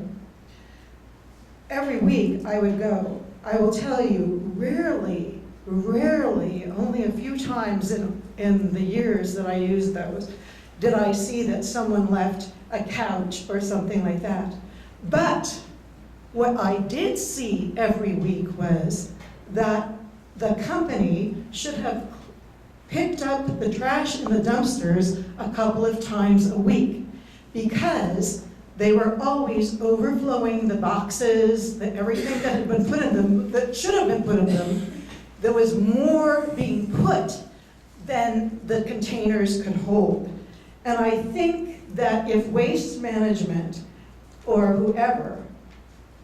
[SPEAKER 3] Every week I would go. I will tell you, rarely, only a few times in the years that I used those, did I see that someone left a couch or something like that. But what I did see every week was that the company should have picked up the trash in the dumpsters a couple of times a week because they were always overflowing the boxes, everything that had been put in them, that should have been put in them. There was more being put than the containers could hold. And I think that if Waste Management or whoever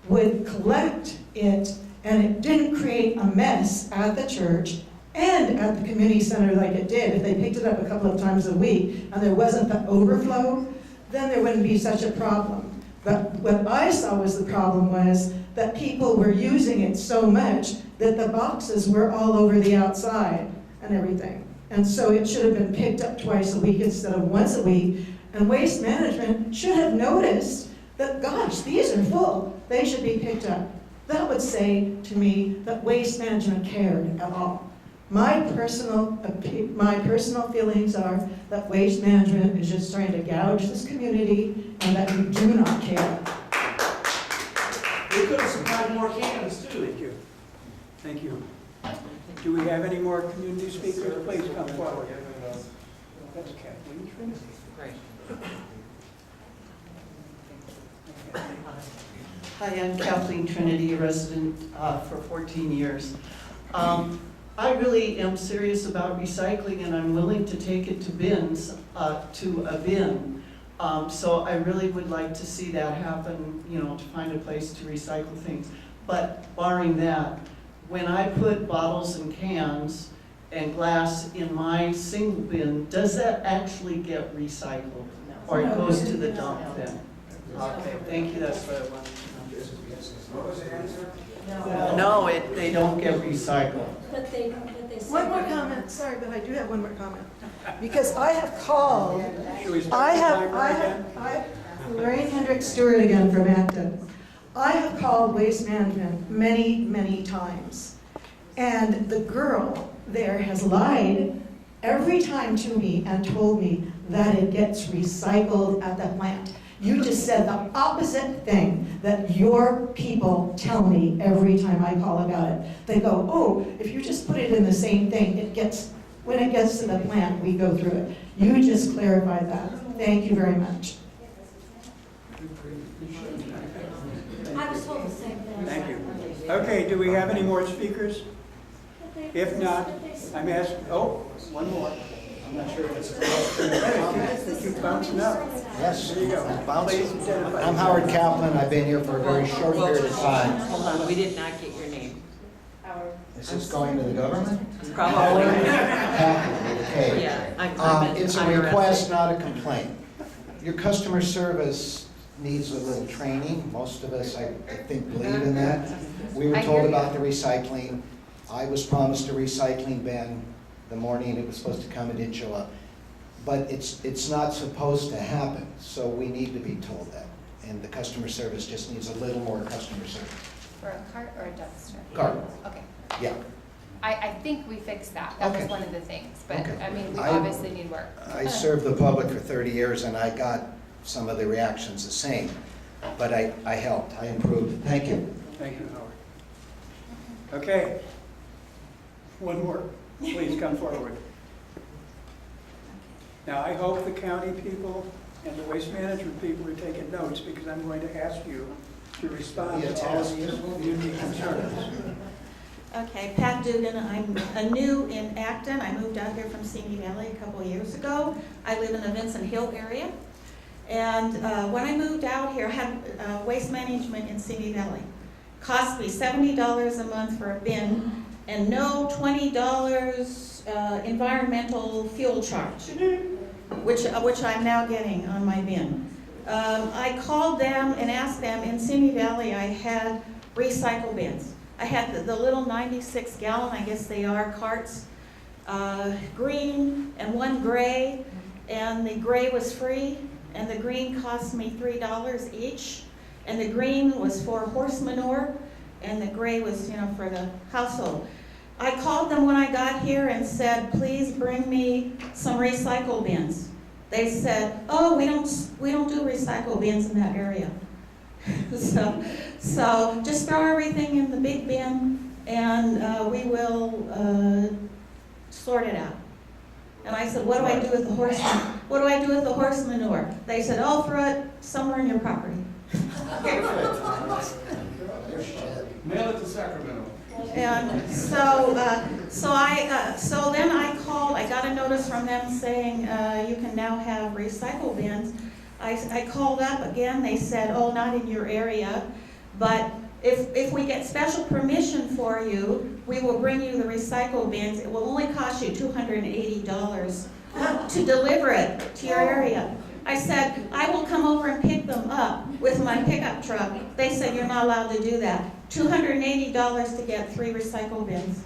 [SPEAKER 3] would collect it and it didn't create a mess at the church and at the community center like it did, if they picked it up a couple of times a week and there wasn't the overflow, then there wouldn't be such a problem. But what I saw was the problem was that people were using it so much that the boxes were all over the outside and everything. And so it should have been picked up twice a week instead of once a week. And Waste Management should have noticed that, gosh, these are full, they should be picked up. That would say to me that Waste Management cared at all. My personal feelings are that Waste Management is just trying to gouge this community and that we do not care.
[SPEAKER 9] We could have supplied more cans too.
[SPEAKER 17] Thank you. Thank you. Do we have any more community speakers? Please come forward. That's Kathleen Trinity.
[SPEAKER 4] Great.
[SPEAKER 18] Hi, I'm Kathleen Trinity, resident for 14 years. I really am serious about recycling, and I'm willing to take it to bins, to a bin. So I really would like to see that happen, you know, to find a place to recycle things. But barring that, when I put bottles and cans and glass in my single bin, does that actually get recycled? Or it goes to the dump then? Okay, thank you, that's what I wanted to know.
[SPEAKER 11] What was the answer?
[SPEAKER 18] No, they don't get recycled.
[SPEAKER 13] But they
[SPEAKER 3] One more comment, sorry, but I do have one more comment. Because I have called,
[SPEAKER 17] Should we start the timer again?
[SPEAKER 3] Lorraine Hendricks Stewart again from Acton. I have called Waste Management many, many times. And the girl there has lied every time to me and told me that it gets recycled at the plant. You just said the opposite thing that your people tell me every time I call about it. They go, oh, if you just put it in the same thing, when it gets to the plant, we go through it. You just clarified that. Thank you very much.
[SPEAKER 13] I was told the same thing.
[SPEAKER 17] Thank you. Okay, do we have any more speakers? If not, I'm asking, oh, one more.
[SPEAKER 5] I'm not sure if it's.
[SPEAKER 17] Keep bouncing up.
[SPEAKER 5] Yes.
[SPEAKER 17] There you go.
[SPEAKER 5] Bouncing.
[SPEAKER 17] Please identify
[SPEAKER 5] I'm
[SPEAKER 17] yourself.
[SPEAKER 5] Howard Kaplan. I've been here for a very short period of time.
[SPEAKER 4] Hold on, we did not get your name.
[SPEAKER 5] Is this going to the government?
[SPEAKER 4] Probably.
[SPEAKER 5] Kaplan, okay.
[SPEAKER 4] Yeah,
[SPEAKER 5] It's a
[SPEAKER 4] I'm
[SPEAKER 5] request, not a complaint. Your customer service needs a little training. Most of us, I think, believe in that. We were told about the recycling. I was promised a recycling bin the morning it was supposed to come, it didn't show up. But it's not supposed to happen, so we need to be told that. And the customer service just needs a little more customer service.
[SPEAKER 7] For a cart or a dumpster?
[SPEAKER 5] Cart.
[SPEAKER 7] Okay.
[SPEAKER 5] Yeah.
[SPEAKER 7] I think we fixed that. That was
[SPEAKER 5] Okay.
[SPEAKER 7] one of the things. But,
[SPEAKER 5] Okay.
[SPEAKER 7] I mean, we
[SPEAKER 5] I-
[SPEAKER 7] obviously need work.
[SPEAKER 5] I served the public for 30 years and I got some of the reactions the same. But I helped, I improved. Thank you.
[SPEAKER 17] Thank you, Howard. Okay. One more. Please come forward. Now, I hope the county people and the waste management people are taking notes because I'm going to ask you to respond to all these community concerns.
[SPEAKER 19] Okay, Pat Dugan, I'm new in Acton. I moved out here from Simi Valley a couple of years ago. I live in the Vincent Hill area. And when I moved out here, I had waste management in Simi Valley. Cost me $70 a month for a bin and no $20 environmental fuel charge, which I'm now getting on my bin. I called them and asked them, in Simi Valley I had recycle bins. I had the little 96-gallon, I guess they are, carts, green and one gray, and the gray was free, and the green cost me $3 each, and the green was for horse manure, and the gray was, you know, for the household. I called them when I got here and said, please bring me some recycle bins. They said, oh, we don't do recycle bins in that area. So just throw everything in the big bin and we will sort it out. And I said, what do I do with the horse manure? What do I do with the horse manure? They said, oh, throw it somewhere in your property.
[SPEAKER 9] Mail it to Sacramento.
[SPEAKER 19] And so then I called, I got a notice from them saying you can now have recycle bins. I called up again, they said, oh, not in your area, but if we get special permission for you, we will bring you the recycle bins. It will only cost you $280 to deliver it to your area. I said, I will come over and pick them up with my pickup truck. They said, you're not allowed to do that. $280 to get 3 recycle bins.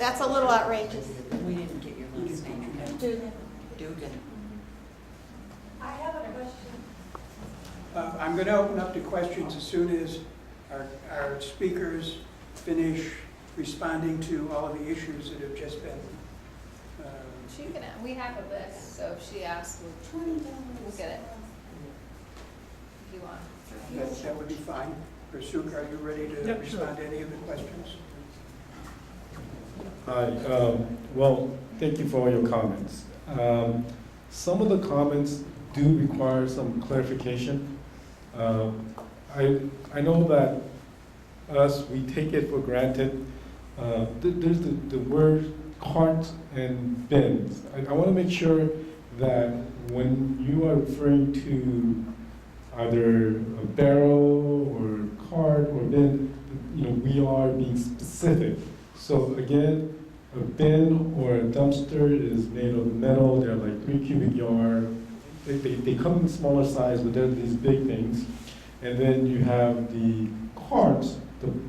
[SPEAKER 19] That's a little outrageous.
[SPEAKER 4] We didn't get your last name. Dugan.
[SPEAKER 8] I have a question.
[SPEAKER 1] I'm going to open up to questions as soon as our speakers finish responding to all of the issues that have just been.
[SPEAKER 7] She can, we have a list, so if she asks, we'll get it. If you want.
[SPEAKER 1] That would be fine. Or Suk, are you ready to respond to any of the questions?
[SPEAKER 2] Hi. Well, thank you for all your comments. Some of the comments do require some clarification. I know that we take it for granted. There's the word cart and bins. I want to make sure that when you are referring to either a barrel or cart or bin, we are being specific. So again, a bin or a dumpster is made of metal. They're like 3 cubic yard. They come in smaller size, but they're these big things. And then you have the carts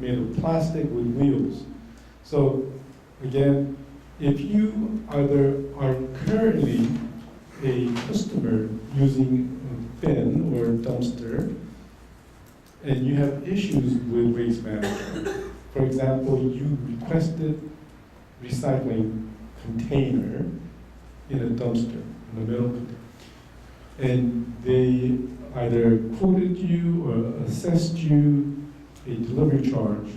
[SPEAKER 2] made of plastic with wheels. So again, if you either are currently a customer using a bin or a dumpster, and you have issues with waste management, for example, you requested recycling container in a dumpster, in the middle, and they either quoted you or assessed you a delivery charge,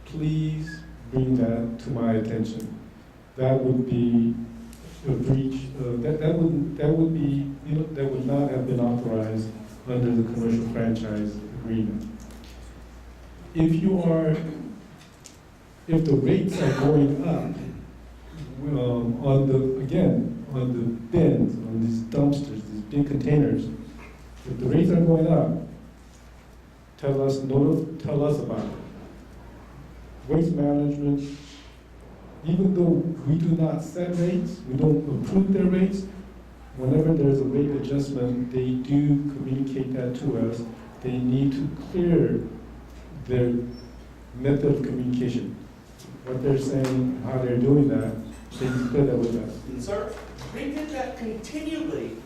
[SPEAKER 2] please bring that to my attention. That would be a breach. That would not have been authorized under the commercial franchise agreement. If the rates are going up on the bins, on these dumpsters, these big containers, if the rates are going up, tell us about it. Waste management, even though we do not set rates, we don't approve their rates, whenever there's a rate adjustment, they do communicate that to us. They need to clear their method of communication. What they're saying, how they're doing that, they can clear that with us.
[SPEAKER 9] Sir, they did that continually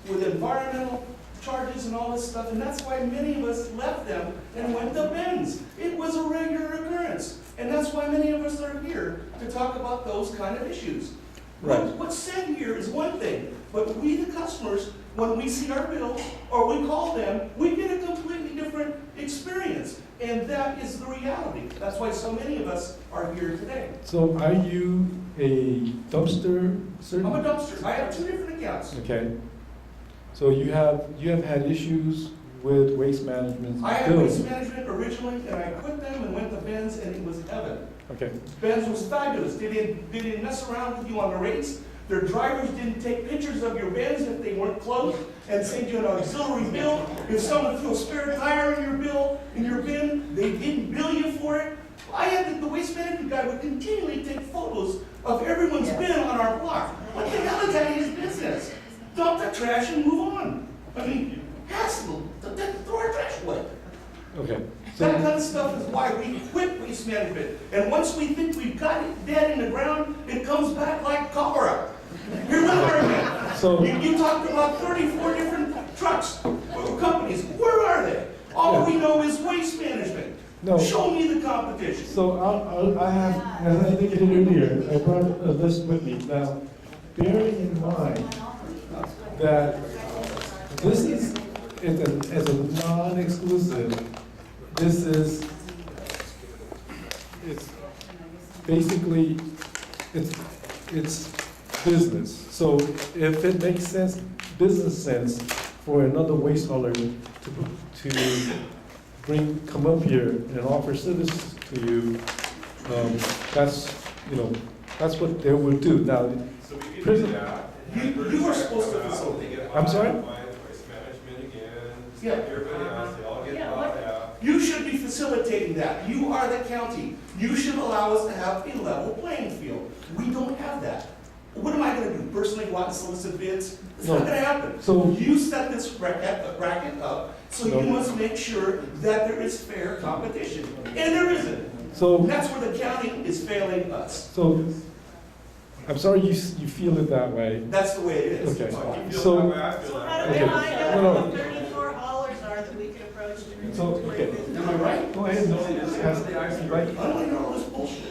[SPEAKER 9] with environmental charges and all this stuff, and that's why many of us left them and went to Benz. It was a regular occurrence, and that's why many of us are here to talk about those kind of issues.
[SPEAKER 2] Right.
[SPEAKER 9] What's said here is one thing, but we, the customers, when we see our bill or we call them, we get a completely different experience, and that is the reality. That's why so many of us are here today.
[SPEAKER 2] So are you a dumpster, sir?
[SPEAKER 9] I'm a dumpster. I have 2 different accounts.
[SPEAKER 2] Okay. So you have had issues with waste management.
[SPEAKER 9] I had waste management originally, and I quit them and went to Benz, and it was heaven.
[SPEAKER 2] Okay.
[SPEAKER 9] Benz was fabulous. They didn't mess around with you on the rates. Their drivers didn't take pictures of your bins if they weren't closed and send you an auxiliary bill. If someone threw a spare tire in your bin, they didn't bill you for it. I had the waste management guy would continually take photos of everyone's bin on our block. What the hell is that in his business? Dump the trash and move on. I mean, hassle, throw our trash away.
[SPEAKER 2] Okay.
[SPEAKER 9] That kind of stuff is why we quit waste management. And once we think we've got it dead in the ground, it comes back like cholera. Here we are again.
[SPEAKER 2] So
[SPEAKER 9] you talked about 34 different trucks or companies. Where are they? All we know is waste management.
[SPEAKER 2] No.
[SPEAKER 9] Show me the competition.
[SPEAKER 2] So I have, as I indicated earlier, I brought a list with me. Now, bearing in mind that this is as a non-exclusive, it's basically, it's business. So if it makes sense, business sense for another waste hauler to come up here and offer services to you, that's what they will do. Now,
[SPEAKER 11] So we can
[SPEAKER 2] prison.
[SPEAKER 11] do that.
[SPEAKER 9] You were supposed to facilitate.
[SPEAKER 2] I'm sorry?
[SPEAKER 11] Waste management again, just
[SPEAKER 9] Yeah.
[SPEAKER 11] like everybody else, they all get bought out.
[SPEAKER 9] You should be facilitating that. You are the county. You should allow us to have a level playing field. We don't have that. What am I going to do? Personally go out and solicit bids? It's not going to happen.
[SPEAKER 2] So
[SPEAKER 9] you set this bracket up, so
[SPEAKER 2] No.
[SPEAKER 9] you must make sure that there is fair competition. And there isn't.
[SPEAKER 2] So,
[SPEAKER 9] And that's where the county is failing us.
[SPEAKER 2] so, I'm sorry you feel it that way.
[SPEAKER 9] That's the way it is.
[SPEAKER 2] Okay,
[SPEAKER 11] So,
[SPEAKER 2] so,
[SPEAKER 11] how do
[SPEAKER 2] okay,
[SPEAKER 11] we
[SPEAKER 8] find out
[SPEAKER 2] no,
[SPEAKER 8] what
[SPEAKER 2] no.
[SPEAKER 8] the 34 haulers are that we can approach to?
[SPEAKER 2] So, okay,
[SPEAKER 9] Am I right?
[SPEAKER 2] go ahead and ask the ice, right?
[SPEAKER 9] I don't know all this bullshit.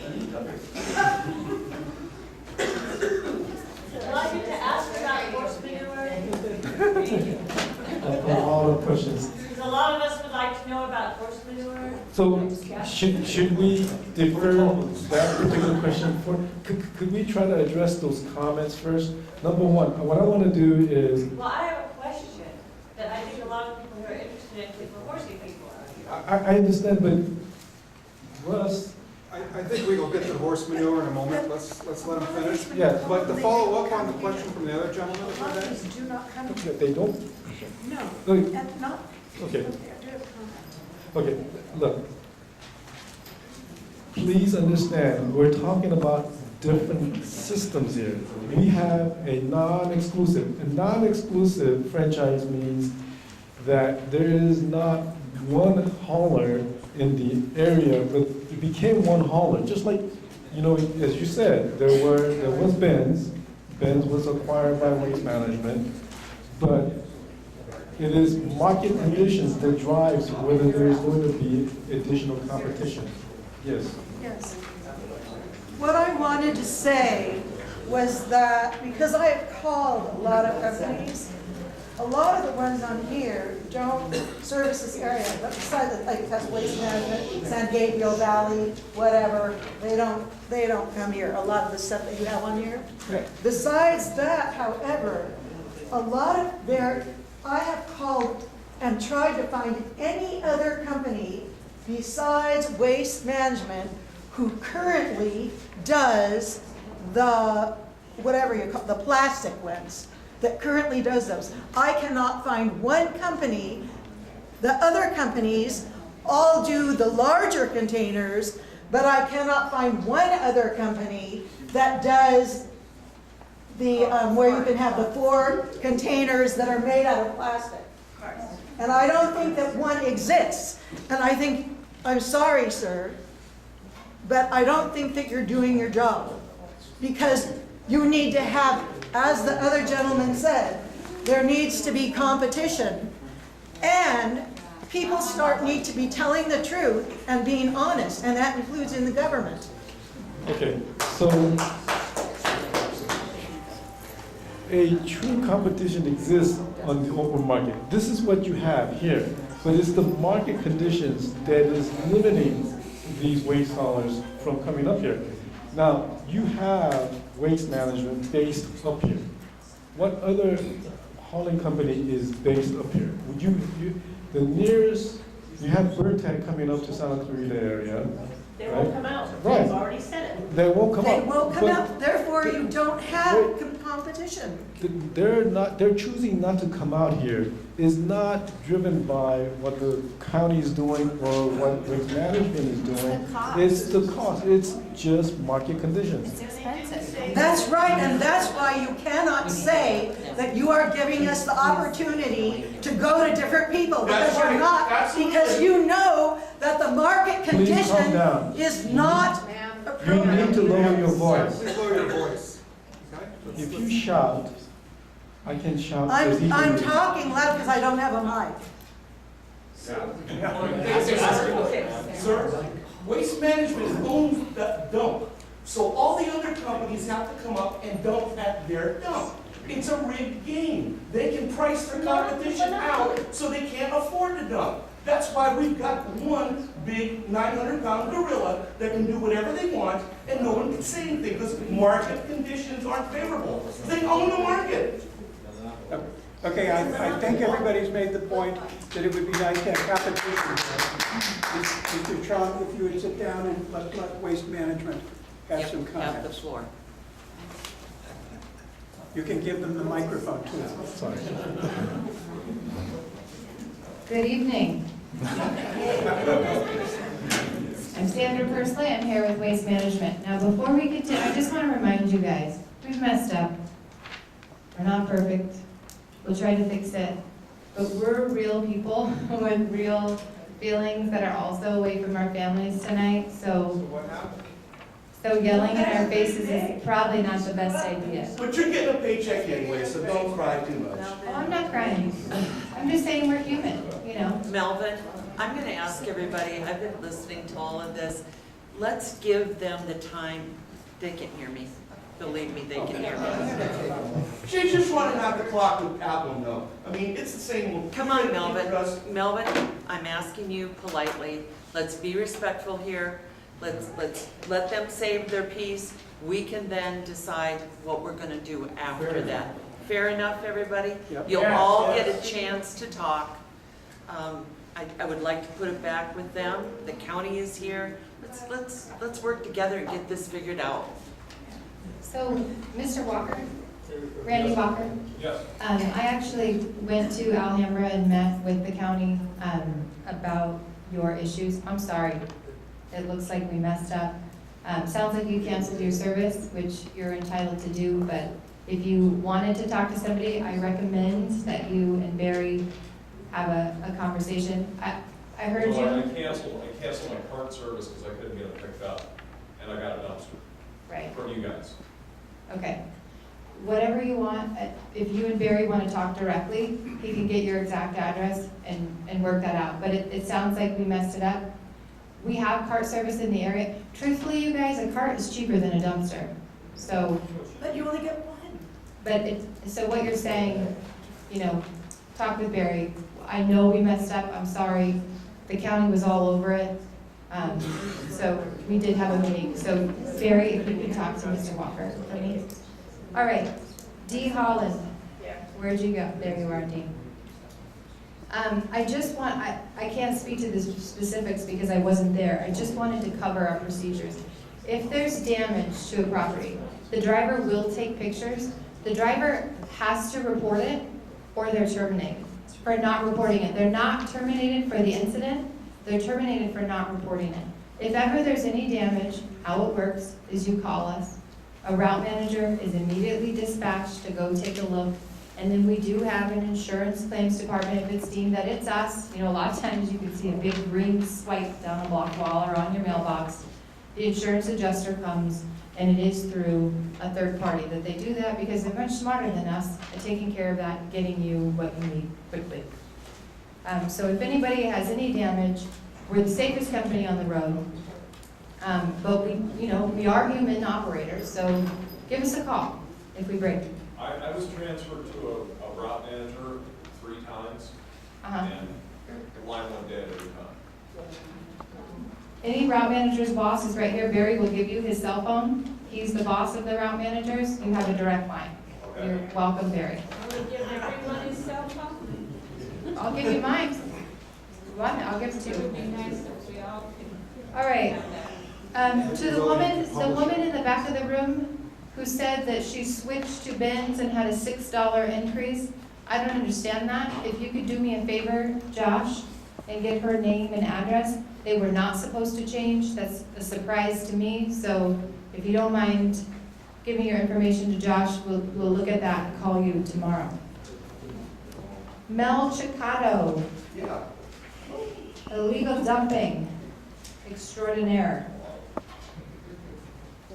[SPEAKER 8] Would I get to ask about horse manure?
[SPEAKER 2] All the questions.
[SPEAKER 8] Because a lot of us would like to know about horse manure.
[SPEAKER 2] So, should we defer that particular question for, could we try to address those comments first? Number one, what I want to do is,
[SPEAKER 8] Well, I have a question that I think a lot of people who are interested in for horsey people.
[SPEAKER 2] I understand, but Russ,
[SPEAKER 17] I think we will get to horse manure in a moment. Let's let him finish.
[SPEAKER 2] yeah,
[SPEAKER 17] But to follow up on the question from the other gentleman, if I may.
[SPEAKER 3] Companies do not come,
[SPEAKER 2] they don't,
[SPEAKER 3] no,
[SPEAKER 2] Look,
[SPEAKER 3] and not,
[SPEAKER 2] okay,
[SPEAKER 3] okay, I do have a comment.
[SPEAKER 2] okay, look. Please understand, we're talking about different systems here. We have a non-exclusive. A non-exclusive franchise means that there is not one hauler in the area, but it became one hauler, just like, you know, as you said, there was Benz. Benz was acquired by Waste Management, but it is market conditions that drives whether there is going to be additional competition. Yes.
[SPEAKER 3] Yes. What I wanted to say was that, because I have called a lot of companies, a lot of the ones on here don't service this area, but besides, like, that's Waste Management, San Gabriel Valley, whatever, they don't come here, a lot of the stuff that you have on here.
[SPEAKER 2] Yeah.
[SPEAKER 3] Besides that, however, a lot of I have called and tried to find any other company besides Waste Management who currently does the, whatever you call, the plastic ones, that currently does those. I cannot find one company. The other companies all do the larger containers, but I cannot find one other company that does the, where you can have the 4 containers that are made out of plastic. And I don't think that one exists. And I think, I'm sorry, sir, but I don't think that you're doing your job. Because you need to have, as the other gentleman said, there needs to be competition. And people need to be telling the truth and being honest, and that includes in the government.
[SPEAKER 2] Okay, so a true competition exists on the open market. This is what you have here, but it's the market conditions that is limiting these waste haulers from coming up here. Now, you have Waste Management based up here. What other hauling company is based up here? The nearest, you have Burtec coming up to Santa Clarita area.
[SPEAKER 10] They
[SPEAKER 2] right?
[SPEAKER 10] won't come out.
[SPEAKER 2] Right.
[SPEAKER 10] They've already said it.
[SPEAKER 2] They won't come
[SPEAKER 3] They
[SPEAKER 2] up.
[SPEAKER 3] won't come
[SPEAKER 2] but
[SPEAKER 3] out, therefore you don't have competition.
[SPEAKER 2] They're choosing not to come out here is not driven by what the county is doing or what Waste Management is doing. It's the cost. It's just market conditions.
[SPEAKER 3] That's right, and that's why you cannot say that you are giving us the opportunity to go to different people, because you're not, because you know that the market
[SPEAKER 2] Please calm
[SPEAKER 3] condition
[SPEAKER 2] down.
[SPEAKER 3] is not
[SPEAKER 2] You
[SPEAKER 3] appropriate.
[SPEAKER 2] need to lower your voice.
[SPEAKER 17] Please lower your voice. Okay?
[SPEAKER 2] If you shout, I can shout as easily.
[SPEAKER 3] I'm talking loud because I don't have a mic.
[SPEAKER 9] Sir, Waste Management owns that dump. So all the other companies have to come up and dump at their dump. It's a rigged game. They can price their competition out so they can't afford to dump. That's why we've got one big 900-pound gorilla that can do whatever they want and no one can say anything because market conditions aren't favorable. They own the market.
[SPEAKER 17] Okay, I think everybody's made the point that it would be nice to have competition. Mr. Chong, if you would sit down and let Waste Management have some comments.
[SPEAKER 4] Have the floor.
[SPEAKER 17] You can give them the microphone too.
[SPEAKER 2] Sorry.
[SPEAKER 7] Good evening. I'm Sandra Pursley. I'm here with Waste Management. Now, before we get to, I just want to remind you guys, we've messed up. We're not perfect. We'll try to fix it. But we're real people with real feelings that are also away from our families tonight, so
[SPEAKER 9] What happened?
[SPEAKER 7] yelling in our faces is probably not the best idea.
[SPEAKER 9] But you're getting a paycheck anyway, so don't cry too much.
[SPEAKER 7] Oh, I'm not crying. I'm just saying we're human, you know?
[SPEAKER 4] Melvin, I'm gonna ask everybody, I've been listening to all of this, let's give them the time, they can hear me, believe me, they can hear me.
[SPEAKER 9] She's just running out the clock with Appleton though. I mean, it's the same.
[SPEAKER 4] Come on, Melvin, Melvin, I'm asking you politely, let's be respectful here, let's let them say their piece, we can then decide what we're gonna do after that. Fair enough, everybody?
[SPEAKER 17] Yep.
[SPEAKER 4] You'll
[SPEAKER 9] Yes,
[SPEAKER 4] all
[SPEAKER 9] yes.
[SPEAKER 4] get a chance to talk. I would like to put it back with them. The county is here. Let's work together and get this figured out.
[SPEAKER 7] So, Mr. Walker, Randy Walker,
[SPEAKER 11] Yes.
[SPEAKER 7] I actually went to Alhambra and met with the county about your issues. I'm sorry, it looks like we messed up. Sounds like you canceled your service, which you're entitled to do, but if you wanted to talk to somebody, I recommend that you and Barry have a conversation. I heard you.
[SPEAKER 11] Well, I canceled my cart service because I couldn't get it picked up, and I got a dumpster.
[SPEAKER 7] Right.
[SPEAKER 11] From you guys.
[SPEAKER 7] Okay. Whatever you want, if you and Barry want to talk directly, he can get your exact address and work that out. But it sounds like we messed it up. We have cart service in the area. Truthfully, you guys, a cart is cheaper than a dumpster. So.
[SPEAKER 3] But you only get one.
[SPEAKER 7] But so what you're saying, you know, talk with Barry. I know we messed up, I'm sorry. The county was all over it. So we did have a meeting. So Barry, if you can talk to Mr. Walker, please. All right, D. Holland. Where'd you go? There you are, D. I just want, I can't speak to the specifics because I wasn't there. I just wanted to cover our procedures. If there's damage to a property, the driver will take pictures. The driver has to report it or they're terminated for not reporting it. They're not terminated for the incident, they're terminated for not reporting it. If ever there's any damage, how it works is you call us. A route manager is immediately dispatched to go take a look. And then we do have an insurance claims department if it's deemed that it's us. You know, a lot of times you can see a big green swipe down a block wall or on your mailbox. The insurance adjuster comes, and it is through a third party that they do that because they're much smarter than us at taking care of that and getting you what you need quickly. So if anybody has any damage, we're the safest company on the road. But we are human operators, so give us a call if we break.
[SPEAKER 11] I was transferred to a route manager 3 times, and the line went dead every time.
[SPEAKER 7] Any route manager's boss is right here. Barry will give you his cell phone. He's the boss of the route managers. You have a direct line.
[SPEAKER 11] Okay.
[SPEAKER 7] You're welcome, Barry.
[SPEAKER 13] Will we give everyone his cell phone?
[SPEAKER 7] I'll give you mine. One, I'll give it to
[SPEAKER 13] It would
[SPEAKER 7] you.
[SPEAKER 13] be nice if we all could.
[SPEAKER 7] All right. To the woman in the back of the room who said that she switched to Benz and had a $6 increase. I don't understand that. If you could do me a favor, Josh, and get her name and address. They were not supposed to change. That's a surprise to me. So if you don't mind giving your information to Josh, we'll look at that and call you tomorrow. Mel Chicotto.
[SPEAKER 9] Yeah.
[SPEAKER 7] Illegal dumping extraordinaire.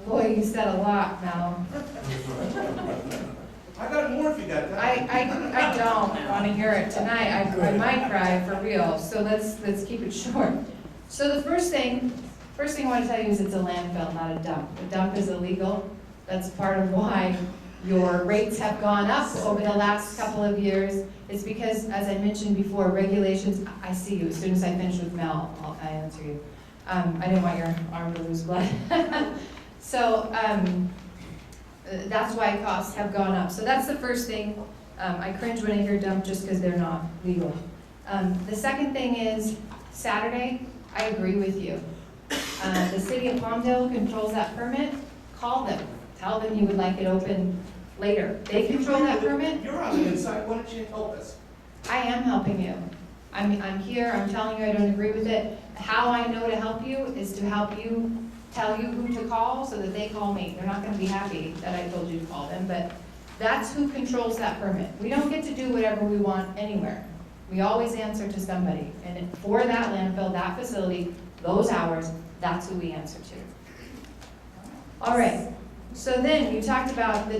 [SPEAKER 7] Boy, you said a lot, Mel.
[SPEAKER 9] I got more if you got time.
[SPEAKER 7] I don't want to hear it tonight. I might cry for real. So let's keep it short. So the first thing I want to tell you is it's a landfill, not a dump. A dump is illegal. That's part of why your rates have gone up over the last couple of years. It's because, as I mentioned before, regulations. I see you. As soon as I finish with Mel, I answer you. I didn't want your arm to lose blood. So that's why costs have gone up. So that's the first thing. I cringe when I hear dump just because they're not legal. The second thing is Saturday, I agree with you. The city of Palmdale controls that permit. Call them. Tell them you would like it open later. They control that permit.
[SPEAKER 9] You're on the inside, why don't you help us?
[SPEAKER 7] I am helping you. I'm here, I'm telling you I don't agree with it. How I know to help you is to help you, tell you who to call so that they call me. They're not gonna be happy that I told you to call them, but that's who controls that permit. We don't get to do whatever we want anywhere. We always answer to somebody, and for that landfill, that facility, those hours, that's who we answer to. All right, so then you talked about the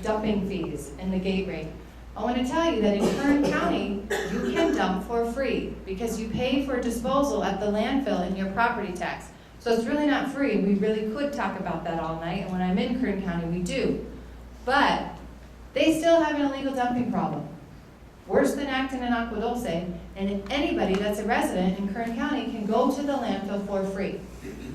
[SPEAKER 7] dumping fees and the gate rate. I want to tell you that in Kern County, you can dump for free because you pay for disposal at the landfill in your property tax. So it's really not free. We really could talk about that all night, and when I'm in Kern County, we do. But they still have an illegal dumping problem. Worse than Acton and Agua Dulce, and anybody that's a resident in Kern County can go to the landfill for free.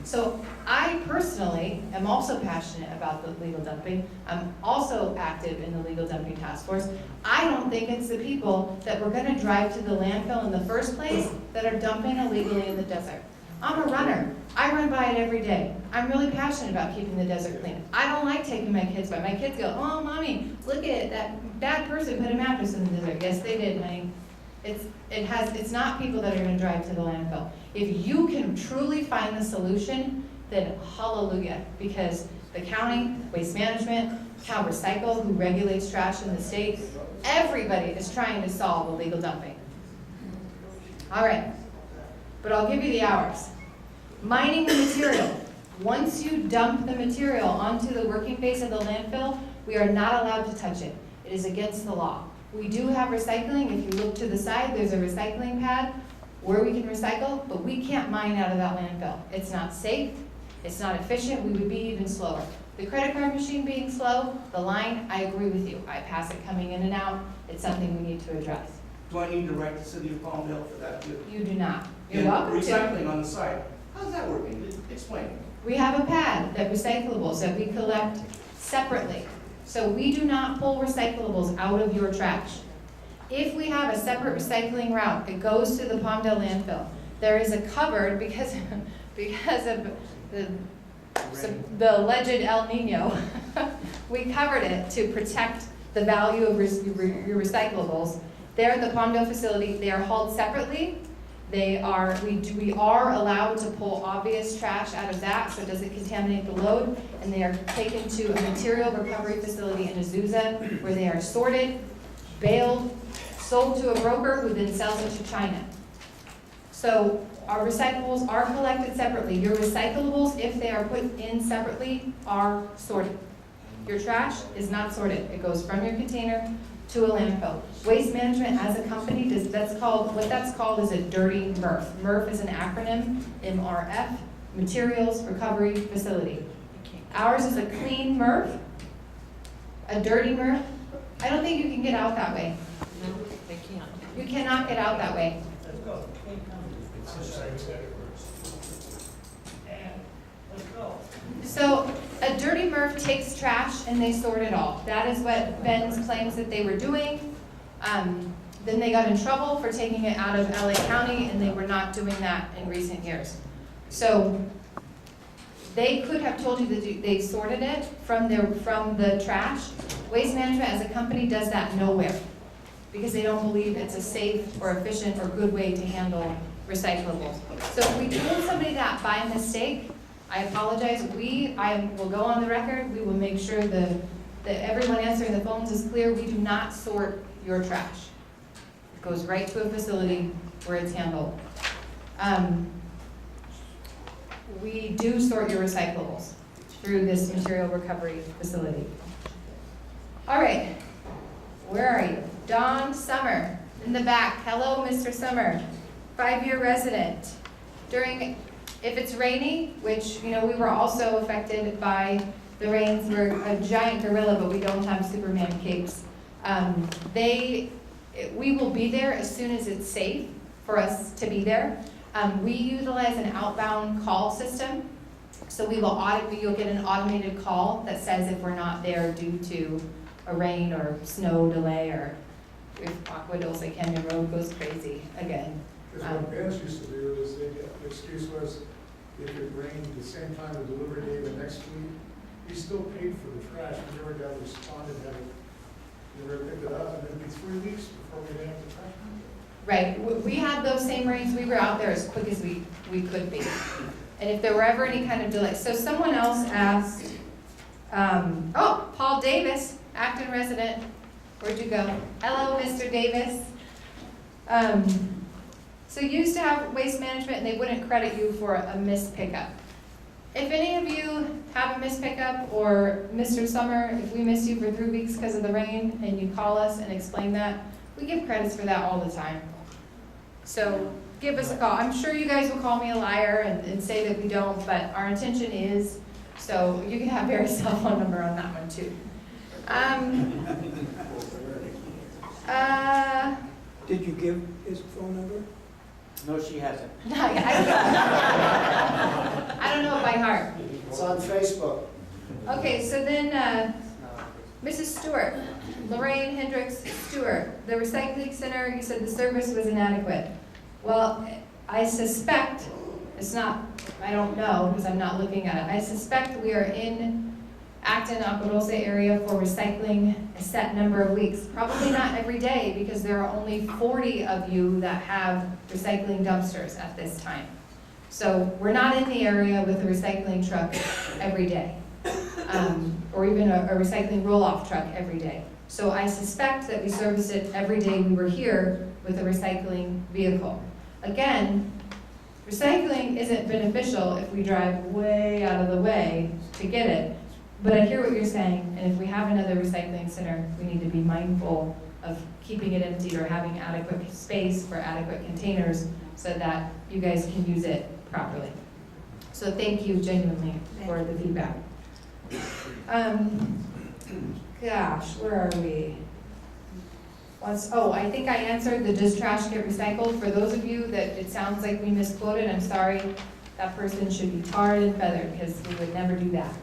[SPEAKER 7] So I personally am also passionate about the legal dumping. I'm also active in the legal dumping task force. I don't think it's the people that were gonna drive to the landfill in the first place that are dumping illegally in the desert. I'm a runner. I run by it every day. I'm really passionate about keeping the desert clean. I don't like taking my kids by. My kids go, oh, mommy, look at it. That bad person put a mattress in the desert. Yes, they did, honey. It's not people that are going to drive to the landfill. If you can truly find the solution, then hallelujah, because the county, waste management, Cal Recycle, who regulates trash in the state, everybody is trying to solve illegal dumping. All right, but I'll give you the hours. Mining the material. Once you dump the material onto the working face of the landfill, we are not allowed to touch it. It is against the law. We do have recycling. If you look to the side, there's a recycling pad where we can recycle, but we can't mine out of that landfill. It's not safe, it's not efficient, we would be even slower. The credit card machine being slow, the line, I agree with you. I pass it coming in and out. It's something we need to address.
[SPEAKER 14] Do I need to write the city of Palmdale for that too?
[SPEAKER 7] You do not. You're
[SPEAKER 14] And
[SPEAKER 7] welcome to.
[SPEAKER 14] recycling on the side. How's that working? Explain.
[SPEAKER 7] We have a pad that recyclables that we collect separately. So we do not pull recyclables out of your trash. If we have a separate recycling route, it goes to the Palmdale landfill. There is a cupboard because of the alleged El Nino. We covered it to protect the value of your recyclables. They're at the Palmdale facility. They are hauled separately. We are allowed to pull obvious trash out of that so it doesn't contaminate the load, and they are taken to a material recovery facility in Azusa where they are sorted, baled, sold to a broker who then sells it to China. So our recyclables are collected separately. Your recyclables, if they are put in separately, are sorted. Your trash is not sorted. It goes from your container to a landfill. Waste Management as a company, what that's called is a dirty MRF. MRF is an acronym, MRF, Materials Recovery Facility. Ours is a clean MRF, a dirty MRF. I don't think you can get out that way.
[SPEAKER 4] No, they can't.
[SPEAKER 7] You cannot get out that way.
[SPEAKER 16] Let's go.
[SPEAKER 7] So a dirty MRF takes trash and they sort it all. That is what Benz claims that they were doing. Then they got in trouble for taking it out of LA County, and they were not doing that in recent years. So they could have told you that they sorted it from the trash. Waste Management as a company does that nowhere because they don't believe it's a safe or efficient or good way to handle recyclables. So if we told somebody that by mistake, I apologize. I will go on the record. We will make sure that everyone answering the phones is clear. We do not sort your trash. It goes right to a facility where it's handled. We do sort your recyclables through this material recovery facility. All right, where are you? Don Summer in the back. Hello, Mr. Summer, 5-year resident. If it's rainy, which, we were also affected by the rains. We're a giant gorilla, but we don't have Superman capes. We will be there as soon as it's safe for us to be there. We utilize an outbound call system. So you'll get an automated call that says if we're not there due to a rain or snow delay, or if Agua Dulce Canyon Road goes crazy again.
[SPEAKER 15] Because what Benz used to do is the excuse was if it rained the same time the delivery day the next week, he still paid for the trash. We never got responded, never picked it up, and it'd be 3 weeks before we didn't have the trash.
[SPEAKER 7] Right, we had those same rains. We were out there as quick as we could be. And if there were ever any kind of delay. So someone else asked, Paul Davis, Acton resident. Where'd you go? Hello, Mr. Davis. So you used to have waste management and they wouldn't credit you for a missed pickup. If any of you have a missed pickup, or Mr. Summer, if we miss you for 3 weeks because of the rain and you call us and explain that, we give credits for that all the time. So give us a call. I'm sure you guys will call me a liar and say that we don't, but our intention is, so you can have Barry's cell phone number on that one too.
[SPEAKER 1] Did you give his phone number?
[SPEAKER 16] No, she hasn't.
[SPEAKER 7] I don't know it by heart.
[SPEAKER 5] It's on Facebook.
[SPEAKER 7] Okay, so then, Mrs. Stewart, Lorraine Hendricks Stewart, the recycling center, you said the service was inadequate. Well, I suspect, it's not, I don't know because I'm not looking at it. I suspect we are in Acton, Angelos area for recycling a set number of weeks. Probably not every day because there are only 40 of you that have recycling dumpsters at this time. So we're not in the area with a recycling truck every day, or even a recycling roll-off truck every day. So I suspect that we service it every day we were here with a recycling vehicle. Again, recycling isn't beneficial if we drive way out of the way to get it. But I hear what you're saying, and if we have another recycling center, we need to be mindful of keeping it emptied or having adequate space for adequate containers so that you guys can use it properly. So thank you genuinely for the feedback. Gosh, where are we? I think I answered the does trash get recycled? For those of you that it sounds like we misquoted, I'm sorry. That person should be tarred and feathered because we would never do that.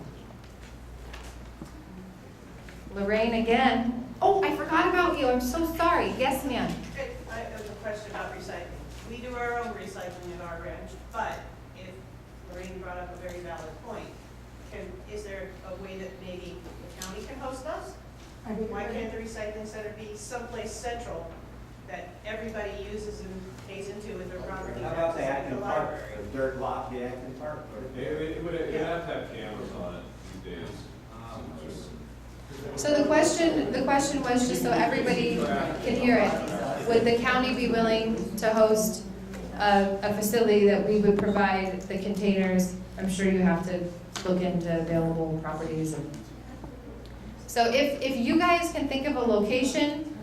[SPEAKER 7] Lorraine again. Oh, I forgot about you. I'm so sorry. Yes, ma'am.
[SPEAKER 8] I have a question about recycling. We do our own recycling at our ranch, but if Lorraine brought up a very valid point, is there a way that maybe the county can host us? Why can't the recycling center be someplace central that everybody uses and pays into with their property?
[SPEAKER 16] How about the Acton Park,
[SPEAKER 8] library?
[SPEAKER 16] the dirt lot, the Acton Park?
[SPEAKER 11] It would have to have cameras on it these days.
[SPEAKER 7] So the question was, just so everybody can hear it, would the county be willing to host a facility that we would provide the containers? I'm sure you have to look into available properties. So if you guys can think of a location,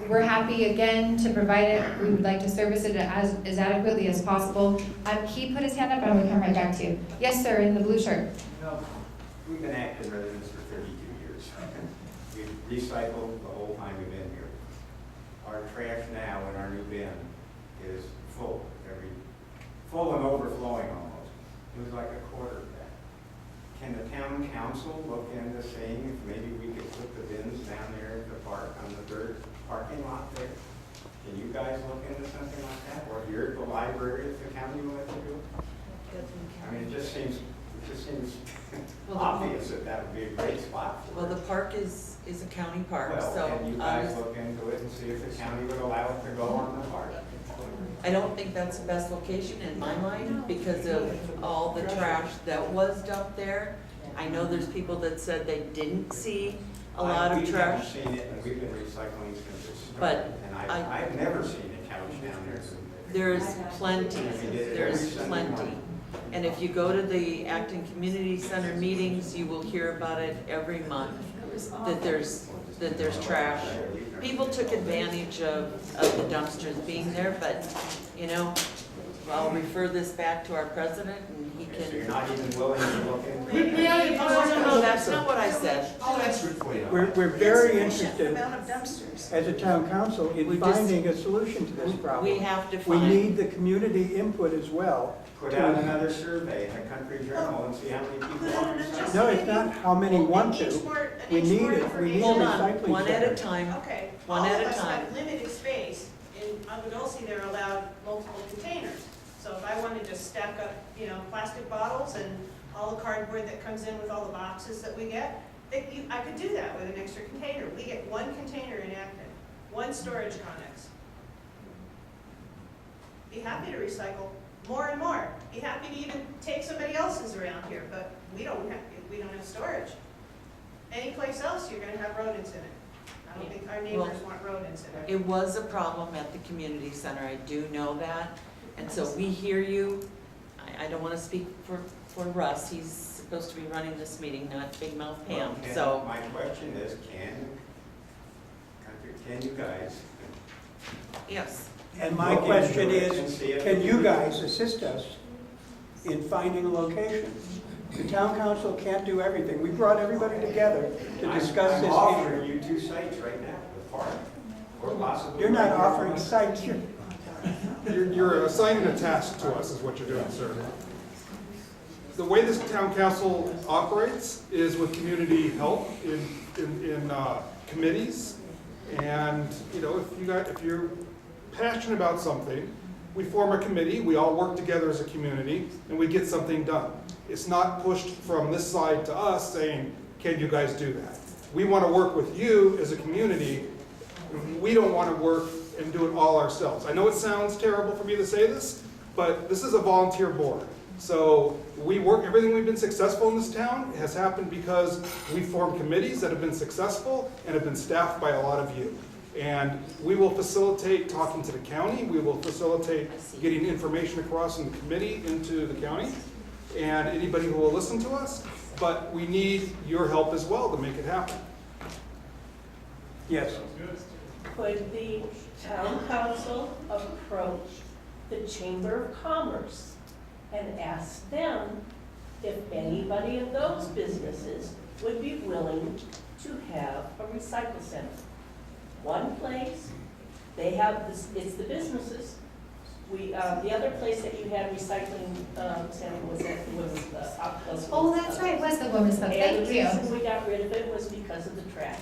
[SPEAKER 7] we're happy again to provide it. We would like to service it as adequately as possible. He put his hand up, and I'm going to come right back to you. Yes, sir, in the blue shirt.
[SPEAKER 16] No, we've been Acton residents for 32 years. We've recycled the whole time we've been here. Our trash now in our new bin is full and overflowing almost. It was like a quarter of that. Can the town council look into seeing if maybe we could put the bins down there at the park on the dirt parking lot there? Can you guys look into something like that? Or here at the library, if the county will let you do it? I mean, it just seems obvious that would be a great spot for
[SPEAKER 4] Well,
[SPEAKER 16] it.
[SPEAKER 4] the park is a county park,
[SPEAKER 16] Well,
[SPEAKER 4] so.
[SPEAKER 16] can you guys look into it and see if the county would allow it to go on the park?
[SPEAKER 4] I don't think that's the best location in my mind because of all the trash that was dumped there. I know there's people that said they didn't see a lot of
[SPEAKER 16] We
[SPEAKER 4] trash.
[SPEAKER 16] haven't seen it, and we've been recycling since it
[SPEAKER 4] But
[SPEAKER 16] started, and I've never seen a couch down there.
[SPEAKER 4] There's plenty. And if you go to the Acton Community Center meetings, you will hear about it every month, that there's trash. People took advantage of the dumpsters being there, but, I'll refer this back to our president and he
[SPEAKER 16] So you're
[SPEAKER 4] can.
[SPEAKER 16] not even willing to look into it?
[SPEAKER 4] No, that's not what I said.
[SPEAKER 9] I'll answer it for you.
[SPEAKER 1] We're very interested,
[SPEAKER 3] Amount of dumpsters.
[SPEAKER 1] as a town council,
[SPEAKER 4] We
[SPEAKER 1] in
[SPEAKER 4] just-
[SPEAKER 1] finding a solution to this problem.
[SPEAKER 4] We have to
[SPEAKER 1] We
[SPEAKER 4] find.
[SPEAKER 1] need the community input as well.
[SPEAKER 16] Put out another survey in the country journal and see how many people want to recycle.
[SPEAKER 1] No, it's not how many want to. We need it. We need a
[SPEAKER 4] Hold on,
[SPEAKER 1] recycling
[SPEAKER 4] one at a
[SPEAKER 1] center.
[SPEAKER 4] time.
[SPEAKER 8] Okay,
[SPEAKER 4] One
[SPEAKER 8] all
[SPEAKER 4] at
[SPEAKER 8] of
[SPEAKER 4] a
[SPEAKER 8] us
[SPEAKER 4] time.
[SPEAKER 8] have limited space. In Angelos, they're allowed multiple containers. So if I wanted to stack up, plastic bottles and all the cardboard that comes in with all the boxes that we get, I could do that with an extra container. We get one container in Acton, one storage connex. Be happy to recycle more and more. Be happy to even take somebody else's around here, but we don't have storage. Any place else, you're gonna have rodents in it. I don't think our neighbors want rodents in it.
[SPEAKER 4] It was a problem at the community center, I do know that, and so we hear you. I don't wanna speak for Russ, he's supposed to be running this meeting, not Big Mouth Pam,
[SPEAKER 16] Well,
[SPEAKER 4] so.
[SPEAKER 16] my question is, can you guys?
[SPEAKER 4] Yes.
[SPEAKER 1] And my
[SPEAKER 16] look
[SPEAKER 1] question
[SPEAKER 16] into it and
[SPEAKER 1] is,
[SPEAKER 16] see if
[SPEAKER 1] can
[SPEAKER 16] we
[SPEAKER 1] you guys assist us in finding a location? The town council can't do everything. We brought everybody together to discuss
[SPEAKER 16] I'm
[SPEAKER 1] this
[SPEAKER 16] offering
[SPEAKER 1] issue.
[SPEAKER 16] you 2 sites right now, the park, or possibly.
[SPEAKER 1] You're not
[SPEAKER 16] right here.
[SPEAKER 1] offering sites.
[SPEAKER 20] You're assigning a task to us, is what you're doing, sir. The way this town council operates is with community help in committees. And, you know, if you're passionate about something, we form a committee, we all work together as a community, and we get something done. It's not pushed from this side to us saying, can you guys do that? We want to work with you as a community. We don't want to work and do it all ourselves. I know it sounds terrible for me to say this, but this is a volunteer board. So we work, everything we've been successful in this town has happened because we formed committees that have been successful and have been staffed by a lot of you. And we will facilitate talking to the county, we will facilitate getting information across in the committee into the county, and anybody who will listen to us, but we need your help as well to make it happen.
[SPEAKER 1] Yes.
[SPEAKER 10] Could the town council approach the Chamber of Commerce and ask them if anybody in those businesses would be willing to have a recycle center? One place, they have, it's the businesses. The other place that you had recycling, center was the
[SPEAKER 7] Oh, that's right, it was the women's club,
[SPEAKER 10] And
[SPEAKER 7] thank
[SPEAKER 10] the
[SPEAKER 7] you.
[SPEAKER 10] reason we got rid of it was because of the trash.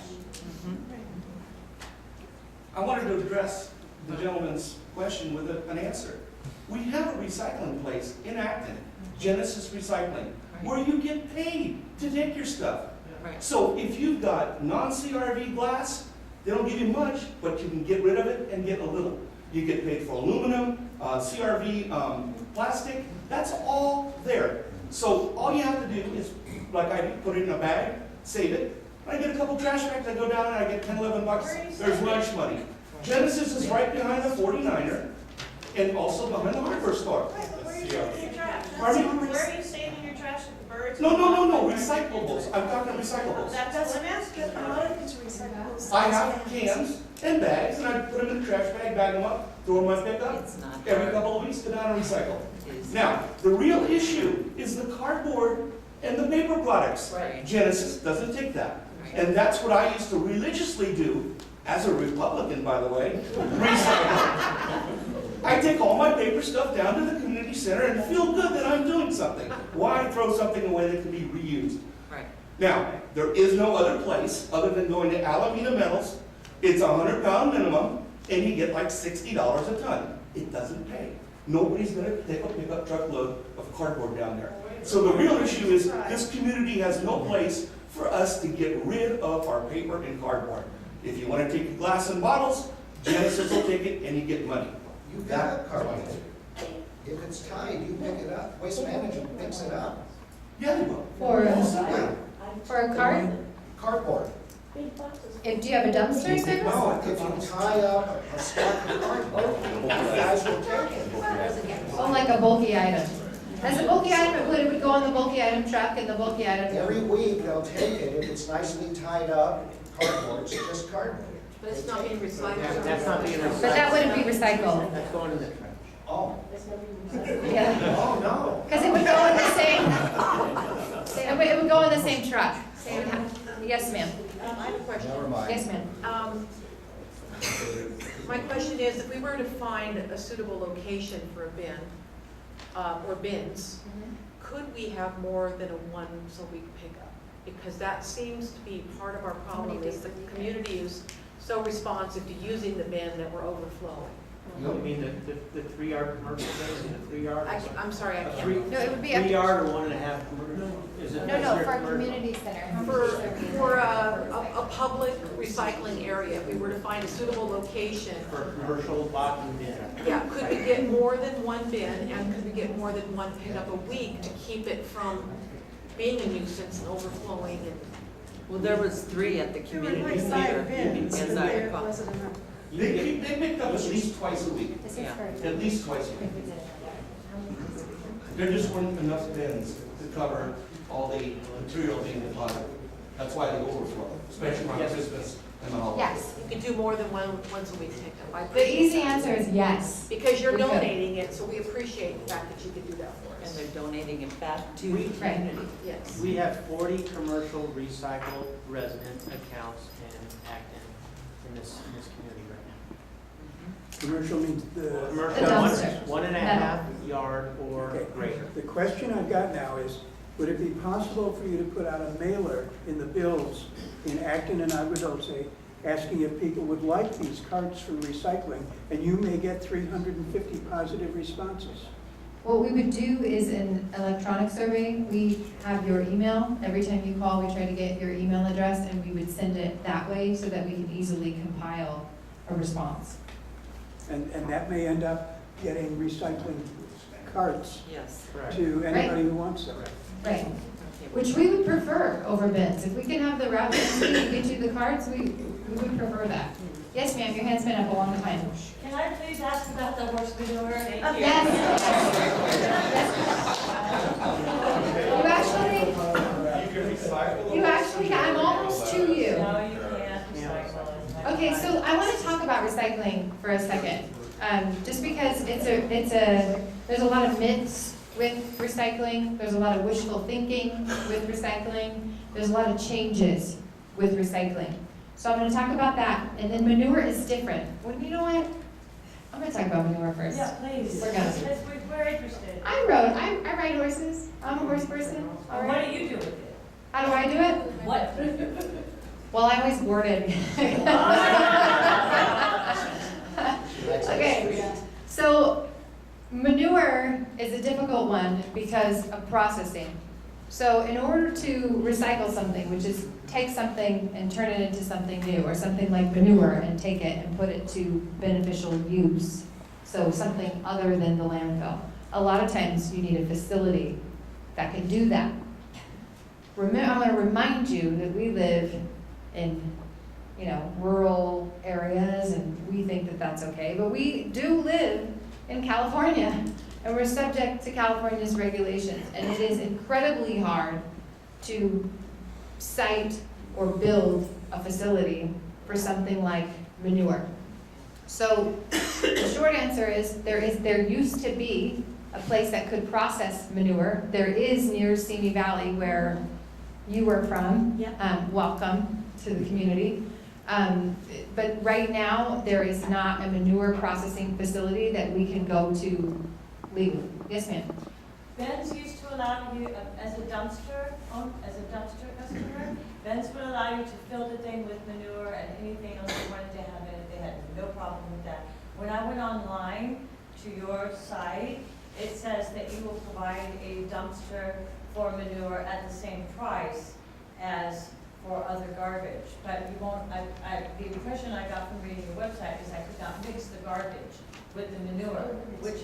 [SPEAKER 14] I wanted to address the gentleman's question with an answer. We have a recycling place in Acton, Genesis Recycling, where you get paid to take your stuff.
[SPEAKER 4] Right.
[SPEAKER 14] So if you've got non-CRV glass, they don't give you much, but you can get rid of it and get a little. You get paid for aluminum, CRV plastic, that's all there. So all you have to do is, like I put it in a bag, save it. I get a couple trash bags, I go down and I get 10, 11 bucks. There's lunch money. Genesis is right behind the 49er and also behind the hardware store.
[SPEAKER 8] Right, but where are you saving your trash?
[SPEAKER 14] Pardon me?
[SPEAKER 8] Where are you saving your trash at the birds?
[SPEAKER 14] No, recyclables. I'm talking recyclables.
[SPEAKER 8] That's what I'm asking.
[SPEAKER 3] A lot of it's recyclables.
[SPEAKER 14] I have cans and bags, and I put them in the trash bag, bag them up, throw them in my pickup.
[SPEAKER 4] It's not
[SPEAKER 14] Every
[SPEAKER 4] hard.
[SPEAKER 14] couple of weeks, go down and recycle.
[SPEAKER 4] Is-
[SPEAKER 14] Now, the real issue is the cardboard and the paper products.
[SPEAKER 4] Right.
[SPEAKER 14] Genesis doesn't take that.
[SPEAKER 4] Right.
[SPEAKER 14] And that's what I used to religiously do, as a Republican, by the way, recycle. I take all my paper stuff down to the community center and feel good that I'm doing something. Why throw something away that can be reused?
[SPEAKER 4] Right.
[SPEAKER 14] Now, there is no other place other than going to Alameda Metals. It's a 100-pound minimum, and you get like $60 a ton. It doesn't pay. Nobody's gonna take a pickup truckload of cardboard down there. So the real issue is this community has no place for us to get rid of our paper and cardboard. If you wanna take your glass and bottles, Genesis will take it and you get money.
[SPEAKER 5] You pick up cardboard. If it's tied, you pick it up. Waste Management picks it up.
[SPEAKER 14] Yeah, they will.
[SPEAKER 7] For a cart?
[SPEAKER 5] Cardboard.
[SPEAKER 7] Do you have a dumpster service?
[SPEAKER 5] No, if you tie up a stack of cardboard, you guys will take it.
[SPEAKER 7] Oh, like a bulky item. As a bulky item, it would go on the bulky item truck and the bulky item.
[SPEAKER 5] Every week, they'll take it. If it's nicely tied up, cardboard, it's just cardboard.
[SPEAKER 8] But it's not being recycled.
[SPEAKER 17] That's not being recycled.
[SPEAKER 7] But that wouldn't be recycled.
[SPEAKER 17] That's going in the trash.
[SPEAKER 5] Oh,
[SPEAKER 7] Yeah.
[SPEAKER 5] oh, no.
[SPEAKER 7] Because it would go in the same, it would go in the same truck. Yes, ma'am.
[SPEAKER 8] I have a question.
[SPEAKER 5] Never mind.
[SPEAKER 7] Yes, ma'am.
[SPEAKER 21] My question is, if we were to find a suitable location for a bin, or bins, could we have more than a once-a-week pickup? Because that seems to be part of our problem, is the community is so responsive to using the bin that we're overflowing.
[SPEAKER 17] You mean the 3-yard commercial bins and the 3-yard?
[SPEAKER 21] I'm sorry, I
[SPEAKER 17] A
[SPEAKER 21] can't.
[SPEAKER 7] No, it would be up to-
[SPEAKER 17] 3-yard or 1.5 commercial? Is it
[SPEAKER 7] No,
[SPEAKER 17] considered
[SPEAKER 7] for a
[SPEAKER 17] commercial?
[SPEAKER 7] community center.
[SPEAKER 21] For a public recycling area, if we were to find a suitable location,
[SPEAKER 17] For a commercial box bin?
[SPEAKER 21] yeah, could we get more than one bin, and could we get more than one pickup a week to keep it from being a nuisance and overflowing? And
[SPEAKER 4] Well, there was 3 at the
[SPEAKER 3] There were
[SPEAKER 4] community
[SPEAKER 3] like 5
[SPEAKER 4] theater,
[SPEAKER 3] bins,
[SPEAKER 4] as
[SPEAKER 3] but
[SPEAKER 4] I
[SPEAKER 3] there
[SPEAKER 4] recall.
[SPEAKER 3] wasn't enough.
[SPEAKER 14] They picked up at least twice a week,
[SPEAKER 4] Yeah.
[SPEAKER 14] at least twice a week. There just weren't enough bins to cover all the material being deposited. That's why they overflow, especially around Christmas and the holidays.
[SPEAKER 21] Yes, you can do more than once a week pickup. I
[SPEAKER 7] The
[SPEAKER 21] appreciate
[SPEAKER 7] easy
[SPEAKER 21] that.
[SPEAKER 7] answer is yes.
[SPEAKER 21] Because you're
[SPEAKER 7] We could.
[SPEAKER 21] donating it, so we appreciate the fact that you can do that for
[SPEAKER 4] And
[SPEAKER 21] us.
[SPEAKER 4] they're donating it back to the
[SPEAKER 7] Right.
[SPEAKER 4] community.
[SPEAKER 21] Yes.
[SPEAKER 6] We have 40 commercial recycle resident accounts in Acton, in this community right now.
[SPEAKER 1] Commercial means the.
[SPEAKER 6] Commercial,
[SPEAKER 7] The dumpster.
[SPEAKER 6] 1.5 yard or
[SPEAKER 1] Okay.
[SPEAKER 6] greater.
[SPEAKER 1] The question I've got now is, would it be possible for you to put out a mailer in the bills in Acton and Agua Dulce asking if people would like these carts for recycling, and you may get 350 positive responses?
[SPEAKER 7] What we would do is an electronic survey. We have your email. Every time you call, we try to get your email address, and we would send it that way so that we can easily compile a response.
[SPEAKER 1] And that may end up getting recycling carts
[SPEAKER 4] Yes.
[SPEAKER 6] Correct.
[SPEAKER 1] to anybody who wants them.
[SPEAKER 7] Right. Which we would prefer over bins. If we can have the route density to get you the carts, we would prefer that. Yes, ma'am, your hand's been up a long time.
[SPEAKER 13] Can I please ask about the horse manure?
[SPEAKER 7] Yes. You actually, I'm almost to you.
[SPEAKER 13] No, you can't recycle.
[SPEAKER 7] Okay, so I want to talk about recycling for a second. Just because there's a lot of myths with recycling, there's a lot of wishful thinking with recycling, there's a lot of changes with recycling. So I'm going to talk about that, and then manure is different. Well, you know what? I'm going to talk about manure first.
[SPEAKER 13] Yeah, please.
[SPEAKER 7] We're gonna.
[SPEAKER 13] Yes, we're interested.
[SPEAKER 7] I ride horses. I'm a horse person. All
[SPEAKER 13] What
[SPEAKER 7] right.
[SPEAKER 13] do you do with it?
[SPEAKER 7] How do I do it?
[SPEAKER 13] What?
[SPEAKER 7] Well, I always boarded. Okay, so manure is a difficult one because of processing. So in order to recycle something, which is take something and turn it into something new, or something like manure and take it and put it to beneficial use, so something other than the landfill, a lot of times you need a facility that can do that. I want to remind you that we live in, rural areas, and we think that that's okay, but we do live in California, and we're subject to California's regulations, and it is incredibly hard to site or build a facility for something like manure. So the short answer is there used to be a place that could process manure. There is near Simi Valley, where you were from. Welcome to the community. But right now, there is not a manure processing facility that we can go to legally. Yes, ma'am.
[SPEAKER 13] Benz used to allow you, as a dumpster customer, Benz would allow you to fill the thing with manure and anything else you wanted to have in it. They had no problem with that. When I went online to your site, it says that you will provide a dumpster for manure at the same price as for other garbage. But you won't, the impression I got from reading your website is I could not mix the garbage with the manure, which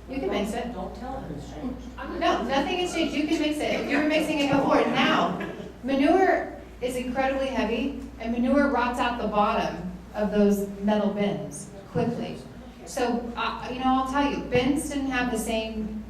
[SPEAKER 7] You can mix it.
[SPEAKER 13] Don't tell them it's changed.
[SPEAKER 7] No, nothing has changed. You can mix it. You were mixing it before. Now, manure is incredibly heavy, and manure rots out the bottom of those metal bins quickly. So, I'll tell you, bins didn't have the same.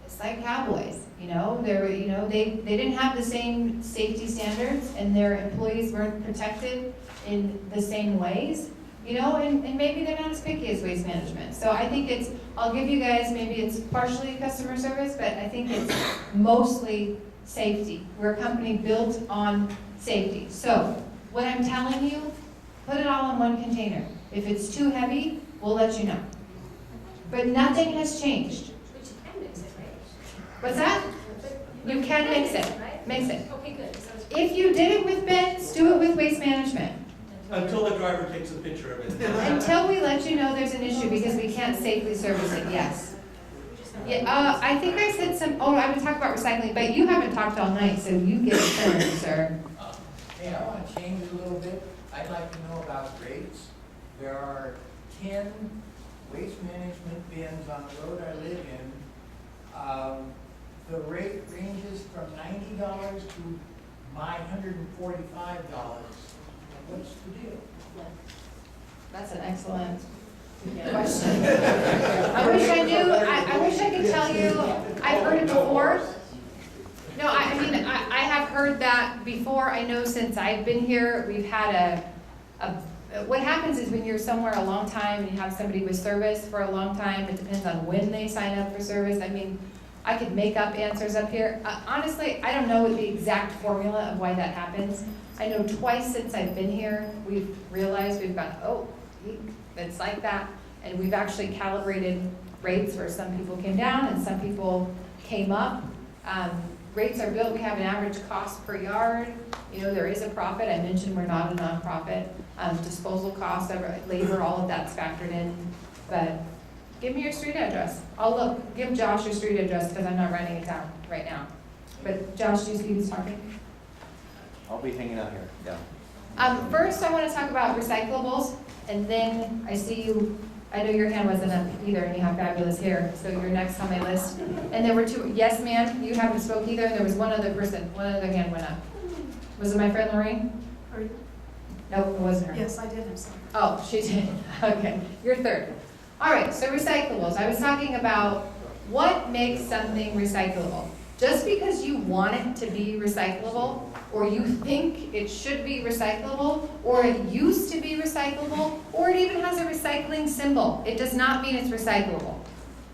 [SPEAKER 7] It's like cowboys. They didn't have the same safety standards, and their employees weren't protected in the same ways. And maybe they're not as picky as Waste Management. So I think I'll give you guys, maybe it's partially customer service, but I think it's mostly safety. We're a company built on safety. So what I'm telling you, put it all in one container. If it's too heavy, we'll let you know. But nothing has changed.
[SPEAKER 22] But you can mix it, right?
[SPEAKER 7] What's that? You can mix it. Mix it.
[SPEAKER 22] Okay, good.
[SPEAKER 7] If you did it with Benz, do it with Waste Management.
[SPEAKER 14] Until the driver takes a picture of it.
[SPEAKER 7] Until we let you know there's an issue, because we can't safely service it, yes. Yeah, I think I said I would talk about recycling, but you haven't talked all night, so you get a turn, sir.
[SPEAKER 23] Hey, I want to change it a little bit. I'd like to know about rates. There are 10 waste management bins on the road I live in. The rate ranges from $90 to my $145. What's the deal?
[SPEAKER 7] That's an excellent question. I wish I knew, I wish I could tell you, I've heard it before. No, I mean, I have heard that before. I know since I've been here, we've had what happens is when you're somewhere a long time and you have somebody with service for a long time, it depends on when they sign up for service. I mean, I could make up answers up here. Honestly, I don't know the exact formula of why that happens. I know twice since I've been here, we've realized we've gone, oh, it's like that. And we've actually calibrated rates where some people came down and some people came up. Rates are built, we have an average cost per yard. You know, there is a profit. I mentioned we're not a nonprofit. Disposal costs, labor, all of that's factored in. But give me your street address. I'll give Josh your street address because I'm not writing it down right now. But Josh, do you see who's talking?
[SPEAKER 12] I'll be hanging out here, yeah.
[SPEAKER 7] First, I want to talk about recyclables, and then I see you, I know your hand wasn't up either, and you have fabulous hair, so you're next on my list. And there were two, yes ma'am, you haven't spoke either, and there was one other person, one other hand went up. Was it my friend Lorraine? Nope, it wasn't her.
[SPEAKER 3] Yes, I did have some.
[SPEAKER 7] Oh, she did, okay, you're third. All right, so recyclables, I was talking about what makes something recyclable. Just because you want it to be recyclable, or you think it should be recyclable, or it used to be recyclable, or it even has a recycling symbol, it does not mean it's recyclable.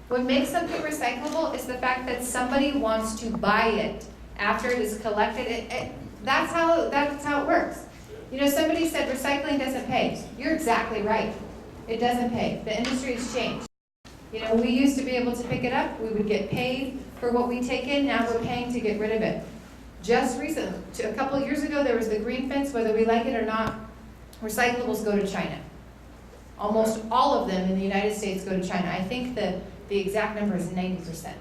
[SPEAKER 7] What makes something recyclable is the fact that somebody wants to buy it after it is collected. That's how it works. You know, somebody said recycling doesn't pay. You're exactly right. It doesn't pay. The industry has changed. You know, we used to be able to pick it up, we would get paid for what we take in, now we're paying to get rid of it. Just recently, a couple of years ago, there was the green fence, whether we like it or not, recyclables go to China. Almost all of them in the United States go to China. I think the exact number is 90%.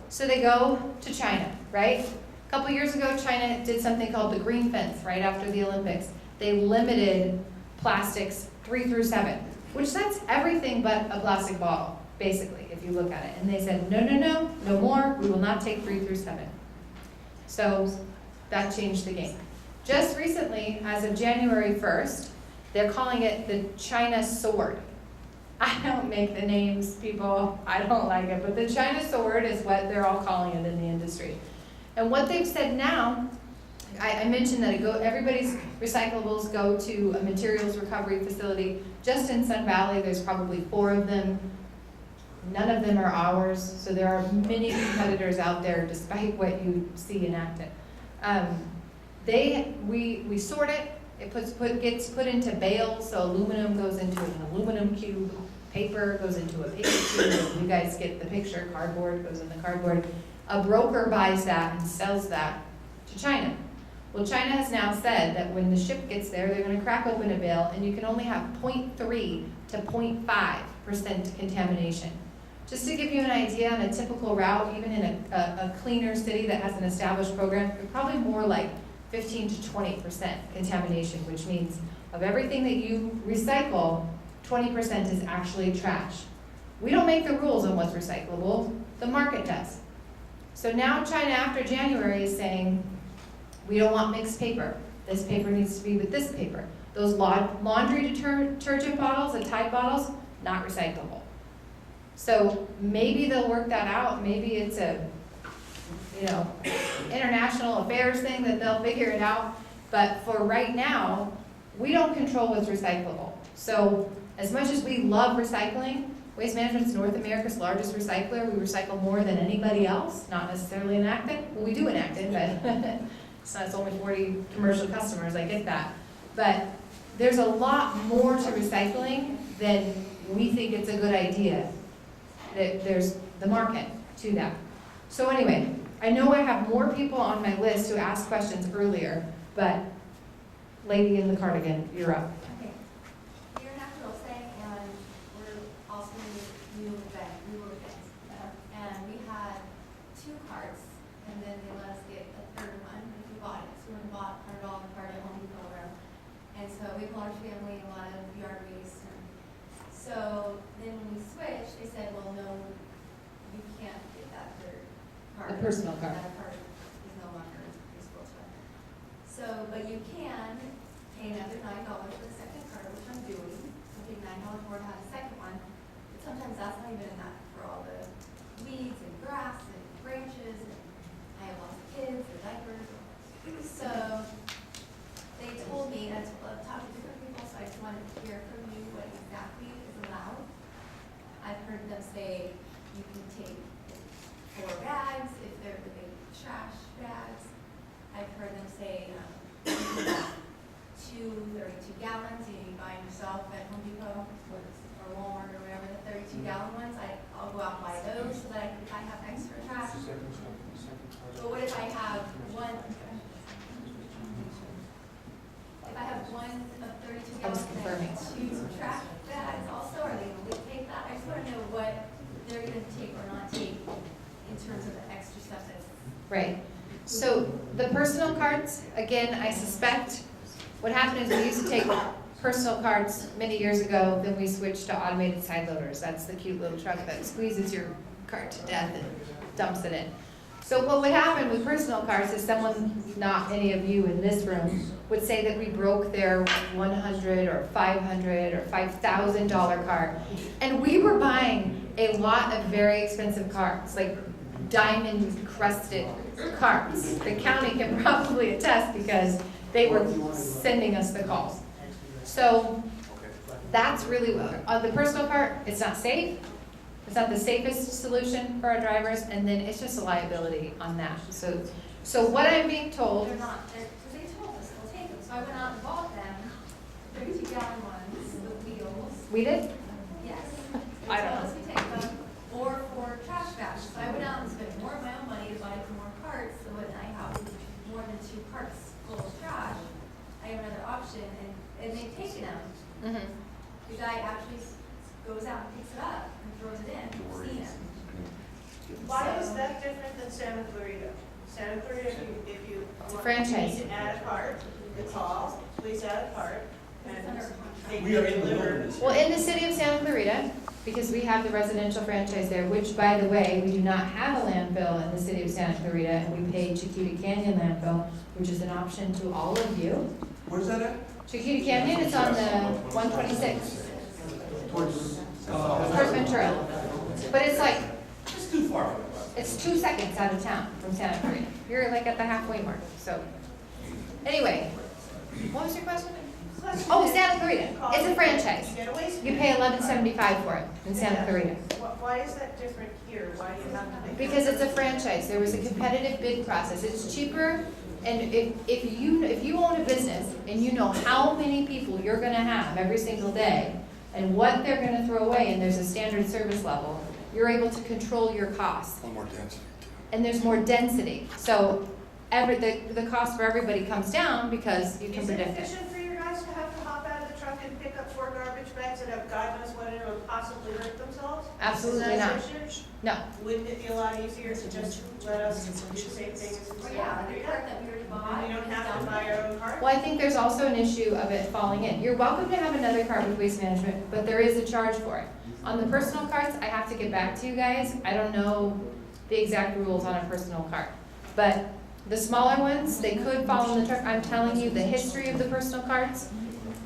[SPEAKER 7] So they go to China, right? A couple of years ago, China did something called the green fence right after the Olympics. They limited plastics 3 through 7. Which that's everything but a plastic bottle, basically, if you look at it. And they said, no more, we will not take 3 through 7. So that changed the game. Just recently, as of January 1st, they're calling it the China Sword. I don't make the names, people, I don't like it, but the China Sword is what they're all calling it in the industry. And what they've said now, I mentioned that everybody's recyclables go to a materials recovery facility. Just in Sun Valley, there's probably 4 of them. None of them are ours, so there are many competitors out there despite what you see in Acton. We sort it, it gets put into bales, so aluminum goes into an aluminum cube, paper goes into a paper cube, you guys get the picture, cardboard goes in the cardboard. A broker buys that and sells that to China. Well, China has now said that when the ship gets there, they're going to crack open a bale and you can only have 0.3 to 0.5% contamination. Just to give you an idea, on a typical route, even in a cleaner city that has an established program, you're probably more like 15 to 20% contamination, which means of everything that you recycle, 20% is actually trash. We don't make the rules on what's recyclable, the market does. So now China, after January, is saying, we don't want mixed paper. This paper needs to be with this paper. Those laundry detergent bottles, the Tide bottles, not recyclable. So maybe they'll work that out. Maybe it's a, international affairs thing that they'll figure it out. But for right now, we don't control what's recyclable. So as much as we love recycling, Waste Management is North America's largest recycler. We recycle more than anybody else, not necessarily in Acton. Well, we do in Acton, but it's only 40 commercial customers, I get that. But there's a lot more to recycling than we think it's a good idea. There's the market to that. So anyway, I know I have more people on my list who asked questions earlier, but lady in the cardigan, you're up.
[SPEAKER 18] Okay. You're an Acton and we're also in new events. And we had 2 carts, and then they let us get a 3rd one if we bought it. So we bought $100 cart at Home Depot. And so we have a large family, a lot of yard waste. So then when we switched, they said, well, no, you can't get that 3rd cart.
[SPEAKER 7] The personal cart.
[SPEAKER 18] That cart is no longer useful to us. but you can pay another $9 for the second cart, which I'm doing. I'm paying $9 more to have a second one. But sometimes that's not even enough for all the weeds and grass and branches, and I have lots of kids and diapers. So they told me, and I've talked to different people, so I just wanted to hear from you what exactly is allowed. I've heard them say you can take 4 bags if they're the big trash bags. I've heard them say 2 32 gallons you buy yourself at Home Depot or Walmart or whatever, the 32-gallon ones. I'll go out and buy those so that if I have extra trash. But what if I have one? If I have one of 32 gallons and 2 trash bags also, are they going to take that? I just want to know what they're going to take or not take in terms of the extra stuff that's.
[SPEAKER 7] Right. So the personal carts, again, I suspect what happened is we used to take personal carts many years ago, then we switched to automated side loaders. That's the cute little truck that squeezes your cart to death and dumps it in. So what would happen with personal carts is someone, not any of you in this room, would say that we broke their $100 or $500 or $5,000 cart. And we were buying a lot of very expensive carts, like diamond crusted carts. The county can probably attest because they were sending us the calls. So that's really, on the personal cart, it's not safe. It's not the safest solution for our drivers, and then it's just a liability on that. So what I'm being told.
[SPEAKER 18] They're not, because they told us they'll take them. So I went out and bought them, 32-gallon ones with wheels.
[SPEAKER 7] We did?
[SPEAKER 18] Yes.
[SPEAKER 7] I don't know.
[SPEAKER 18] They told us we take them, or for trash bags. So I went out and spent more of my own money to buy more carts, so when I have more than 2 carts full of trash, I have another option, and they've taken them.
[SPEAKER 7] Mm-hmm.
[SPEAKER 18] The guy actually goes out and picks it up and throws it in. I've seen it.
[SPEAKER 8] Why is that different than Santa Clarita? Santa Clarita, if you want
[SPEAKER 7] franchise.
[SPEAKER 8] to add a cart, you call, please add a cart, and they
[SPEAKER 9] We are in the
[SPEAKER 8] deliver.
[SPEAKER 9] wilderness.
[SPEAKER 7] Well, in the city of Santa Clarita, because we have the residential franchise there, which, by the way, we do not have a landfill in the city of Santa Clarita, and we pay Chiquita Canyon landfill, which is an option to all of you.
[SPEAKER 9] Where's that at?
[SPEAKER 7] Chiquita Canyon is on the 126,
[SPEAKER 9] Towards,
[SPEAKER 7] towards Ventura. But it's like,
[SPEAKER 9] it's too far.
[SPEAKER 7] it's 2 seconds out of town from Santa Clarita. You're like at the halfway mark, so. Anyway, what was your question? Oh, Santa Clarita, it's a franchise.
[SPEAKER 8] You get a waste
[SPEAKER 7] You pay $11.75 for it in Santa Clarita.
[SPEAKER 8] Why is that different here? Why do you have to pay?
[SPEAKER 7] Because it's a franchise, there was a competitive bid process, it's cheaper, and if you own a business and you know how many people you're gonna have every single day, and what they're gonna throw away, and there's a standard service level, you're able to control your costs.
[SPEAKER 2] More density.
[SPEAKER 7] And there's more density, so the cost for everybody comes down because you can predict
[SPEAKER 8] Is it
[SPEAKER 7] it.
[SPEAKER 8] efficient for you guys to have to hop out of the truck and pick up 4 garbage bags that have God knows what it would possibly hurt themselves?
[SPEAKER 7] Absolutely
[SPEAKER 8] Is that
[SPEAKER 7] not.
[SPEAKER 8] efficient?
[SPEAKER 7] No.
[SPEAKER 8] Wouldn't it be a lot easier to just let us do the same thing as
[SPEAKER 18] Or yeah, the cart that we already bought.
[SPEAKER 8] And we don't have to buy our own cart?
[SPEAKER 7] Well, I think there's also an issue of it falling in. You're welcome to have another cart with Waste Management, but there is a charge for it. On the personal carts, I have to get back to you guys. I don't know the exact rules on a personal cart. But the smaller ones, they could fall in the truck. I'm telling you, the history of the personal carts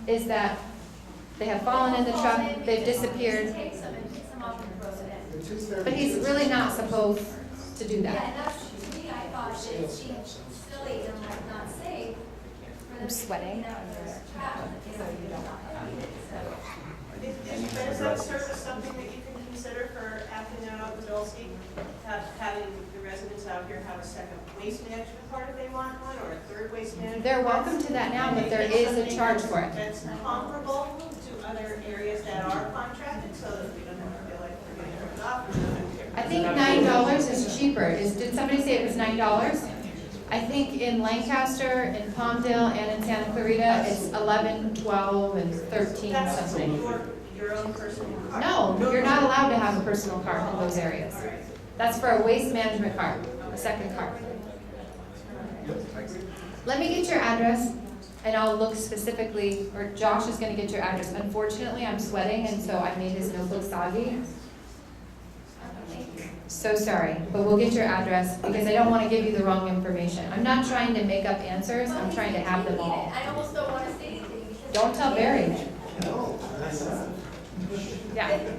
[SPEAKER 7] is that they have fallen in the truck, they've disappeared.
[SPEAKER 18] He takes them and picks them up and throws it in.
[SPEAKER 7] But he's really not supposed to do
[SPEAKER 18] Yeah,
[SPEAKER 7] that.
[SPEAKER 18] and that's, to me, I thought that it seemed silly and like not safe for them
[SPEAKER 7] I'm
[SPEAKER 18] to
[SPEAKER 7] sweating.
[SPEAKER 18] clean out their trash that they don't need it, so.
[SPEAKER 8] Is that service something that you can consider for Acton and Angelos, having the residents out here have a second waste management part if they want one, or a third waste management?
[SPEAKER 7] They're welcome to that now, but there is a charge for it.
[SPEAKER 8] That's comparable to other areas that are contracted, so that we don't have to feel like we're getting ripped off.
[SPEAKER 7] I think $9 is cheaper. Did somebody say it was $9? I think in Lancaster, in Palmdale, and in Santa Clarita, it's 11, 12, and 13
[SPEAKER 8] That's
[SPEAKER 7] something.
[SPEAKER 8] your own personal cart.
[SPEAKER 7] No, you're not allowed to have a personal cart in those areas. That's for a waste management cart, a second cart. Let me get your address, and I'll look specifically, or Josh is gonna get your address. Unfortunately, I'm sweating, and so I made his notebook soggy. So sorry, but we'll get your address because I don't want to give you the wrong information. I'm not trying to make up answers, I'm trying to have them all.
[SPEAKER 18] I almost don't want to say anything because.
[SPEAKER 7] Don't tell Barry. Yeah.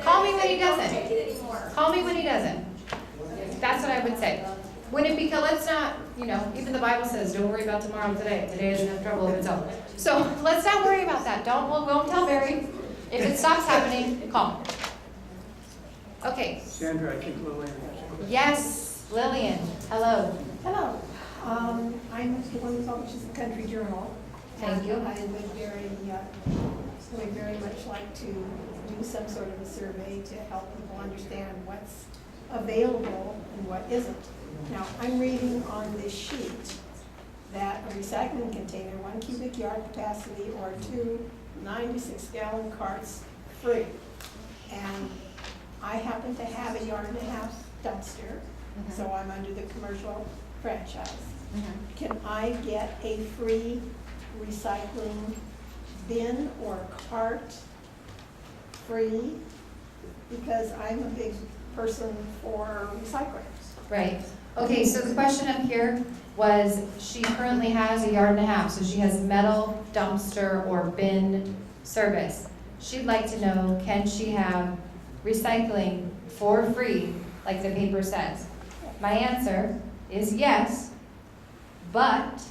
[SPEAKER 7] Call me when he doesn't. Call me when he doesn't. That's what I would say. When it becomes, let's not, even the Bible says, don't worry about tomorrow today. Today is enough trouble of its own. So let's not worry about that. Won't tell Barry. If it stops happening, call. Okay.
[SPEAKER 1] Sandra, I think Lillian has a question.
[SPEAKER 7] Yes, Lillian. Hello.
[SPEAKER 2] Hello. I'm the one who publishes the Country Journal.
[SPEAKER 7] Thank you.
[SPEAKER 2] I would very much like to do some sort of a survey to help people understand what's available and what isn't. Now, I'm reading on this sheet that a recycling container, 1 cubic yard capacity, or 2 96-gallon carts free. And I happen to have a 1.5 yard dumpster, so I'm under the commercial franchise. Can I get a free recycling bin or cart free? Because I'm a big person for recycling.
[SPEAKER 7] Right. Okay, so the question up here was she currently has a 1.5 yard, so she has metal dumpster or bin service. She'd like to know, can she have recycling for free, like the paper says? My answer is yes, but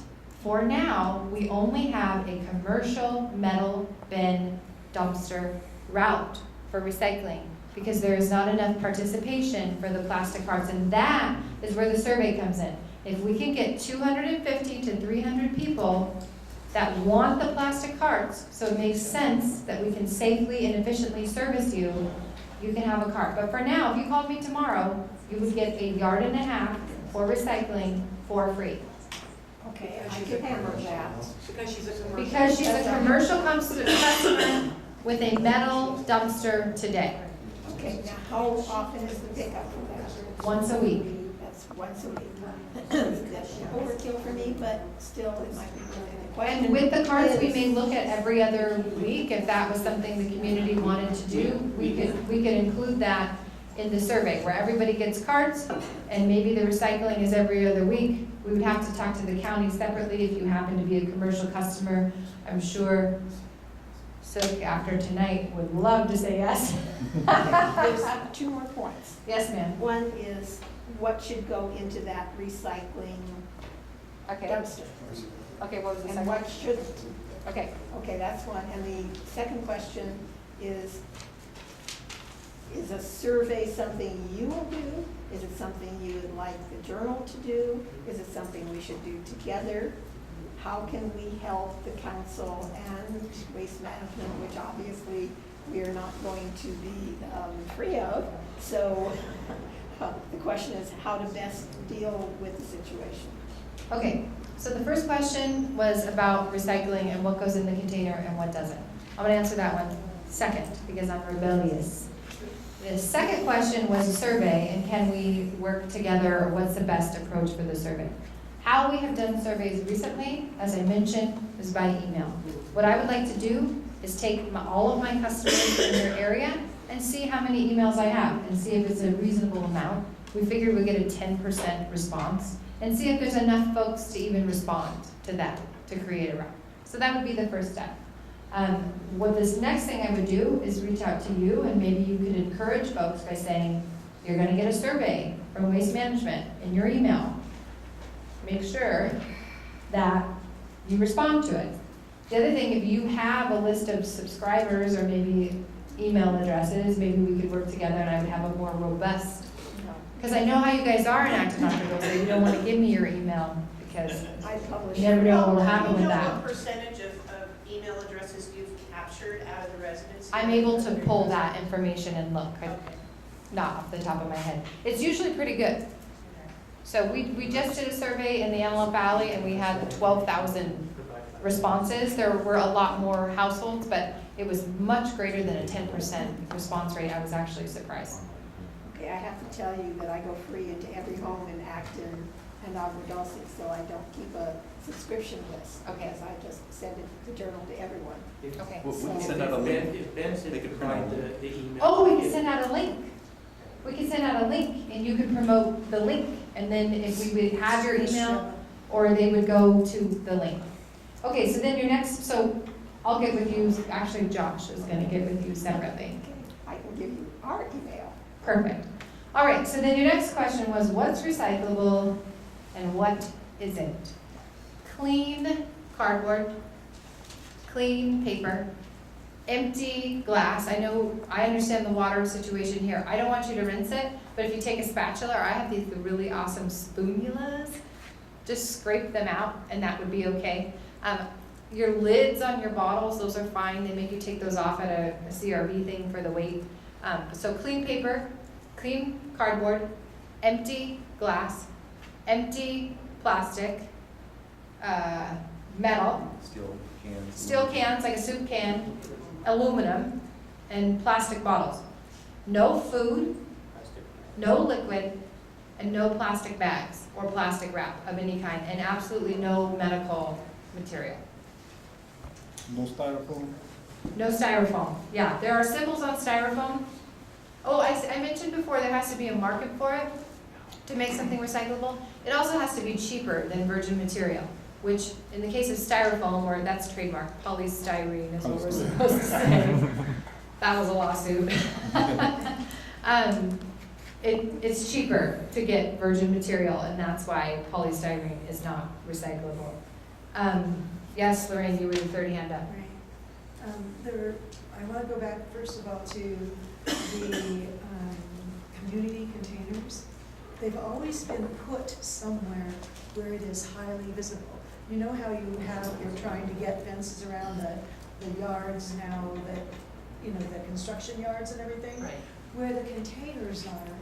[SPEAKER 7] for now, we only have a commercial metal bin dumpster route for recycling because there is not enough participation for the plastic carts, and that is where the survey comes in. If we can get 250 to 300 people that want the plastic carts, so it makes sense that we can safely and efficiently service you, you can have a cart. But for now, if you called me tomorrow, you would get a 1.5 yard for recycling for free.
[SPEAKER 2] Okay, I could handle that.
[SPEAKER 7] Because she's a commercial customer with a metal dumpster today.
[SPEAKER 2] Okay, now how often is the pickup for that?
[SPEAKER 7] Once a week.
[SPEAKER 2] That's once a week. That's overkill for me, but still it might be really the question.
[SPEAKER 7] And with the carts, we may look at every other week. If that was something the community wanted to do, we could include that in the survey where everybody gets carts and maybe the recycling is every other week. We would have to talk to the county separately if you happen to be a commercial customer. I'm sure Suk, after tonight, would love to say yes.
[SPEAKER 2] There's 2 more points.
[SPEAKER 7] Yes, ma'am.
[SPEAKER 2] One is what should go into that recycling dumpster.
[SPEAKER 7] Okay, what was the
[SPEAKER 2] And
[SPEAKER 7] second?
[SPEAKER 2] what shouldn't.
[SPEAKER 7] Okay.
[SPEAKER 2] Okay, that's one. And the second question is a survey something you will do? Is it something you would like the journal to do? Is it something we should do together? How can we help the council and waste management, which obviously we are not going to be free of? So the question is how to best deal with the situation.
[SPEAKER 7] Okay, so the first question was about recycling and what goes in the container and what doesn't. I'm going to answer that one second because I'm rebellious. The second question was a survey, and can we work together, or what's the best approach for the survey? How we have done surveys recently, as I mentioned, is by email. What I would like to do is take all of my customers in their area and see how many emails I have and see if it's a reasonable amount. We figured we'd get a 10% response and see if there's enough folks to even respond to that, to create a route. So that would be the first step. What this next thing I would do is reach out to you, and maybe you could encourage folks by saying, you're gonna get a survey from Waste Management in your email. Make sure that you respond to it. The other thing, if you have a list of subscribers or maybe email addresses, maybe we could work together and I would have a more robust, because I know how you guys are in Acton Town. You don't want to give me your email because you never know what will happen with
[SPEAKER 8] Do you know
[SPEAKER 7] that.
[SPEAKER 8] what percentage of email addresses you've captured out of the residents?
[SPEAKER 7] I'm able to pull that information and look, not off the top of my head. It's usually pretty good. So we just did a survey in the Antelope Valley and we had 12,000 responses. There were a lot more households, but it was much greater than a 10% response rate. I was actually surprised.
[SPEAKER 2] Okay, I have to tell you that I go free into every home in Acton and Angelos, so I don't keep a subscription list.
[SPEAKER 7] Okay.
[SPEAKER 2] Because I just send it, the journal to everyone.
[SPEAKER 7] Okay.
[SPEAKER 12] We can send out a link.
[SPEAKER 6] If Ben said
[SPEAKER 12] They could
[SPEAKER 6] provide
[SPEAKER 12] print
[SPEAKER 6] the email.
[SPEAKER 7] Oh, we can send out a link. We can send out a link and you can promote the link. And then if we would have your email, or they would go to the link. Okay, so then your next, so I'll get with you, actually Josh is gonna get with you separately.
[SPEAKER 2] I can give you our email.
[SPEAKER 7] Perfect. All right, so then your next question was what's recyclable and what isn't? Clean cardboard, clean paper, empty glass. I understand the water situation here. I don't want you to rinse it, but if you take a spatula, or I have these really awesome spoonmulas, just scrape them out and that would be okay. Your lids on your bottles, those are fine. They make you take those off at a CRV thing for the weight. So clean paper, clean cardboard, empty glass, empty plastic, metal, steel cans like a soup can, aluminum, and plastic bottles. No food, no liquid, and no plastic bags or plastic wrap of any kind, and absolutely no medical material.
[SPEAKER 15] No styrofoam?
[SPEAKER 7] No styrofoam. Yeah, there are symbols on styrofoam. Oh, I mentioned before there has to be a market for it to make something recyclable. It also has to be cheaper than virgin material, which in the case of styrofoam, or that's trademark, polystyrene is what we're supposed to say. That was a lawsuit. It's cheaper to get virgin material, and that's why polystyrene is not recyclable. Yes, Lorraine, you were the third hand up.
[SPEAKER 3] Right. I want to go back first of all to the community containers. They've always been put somewhere where it is highly visible. You know how you're trying to get fences around the yards now, the construction yards and everything?
[SPEAKER 7] Right.
[SPEAKER 3] Where the containers are,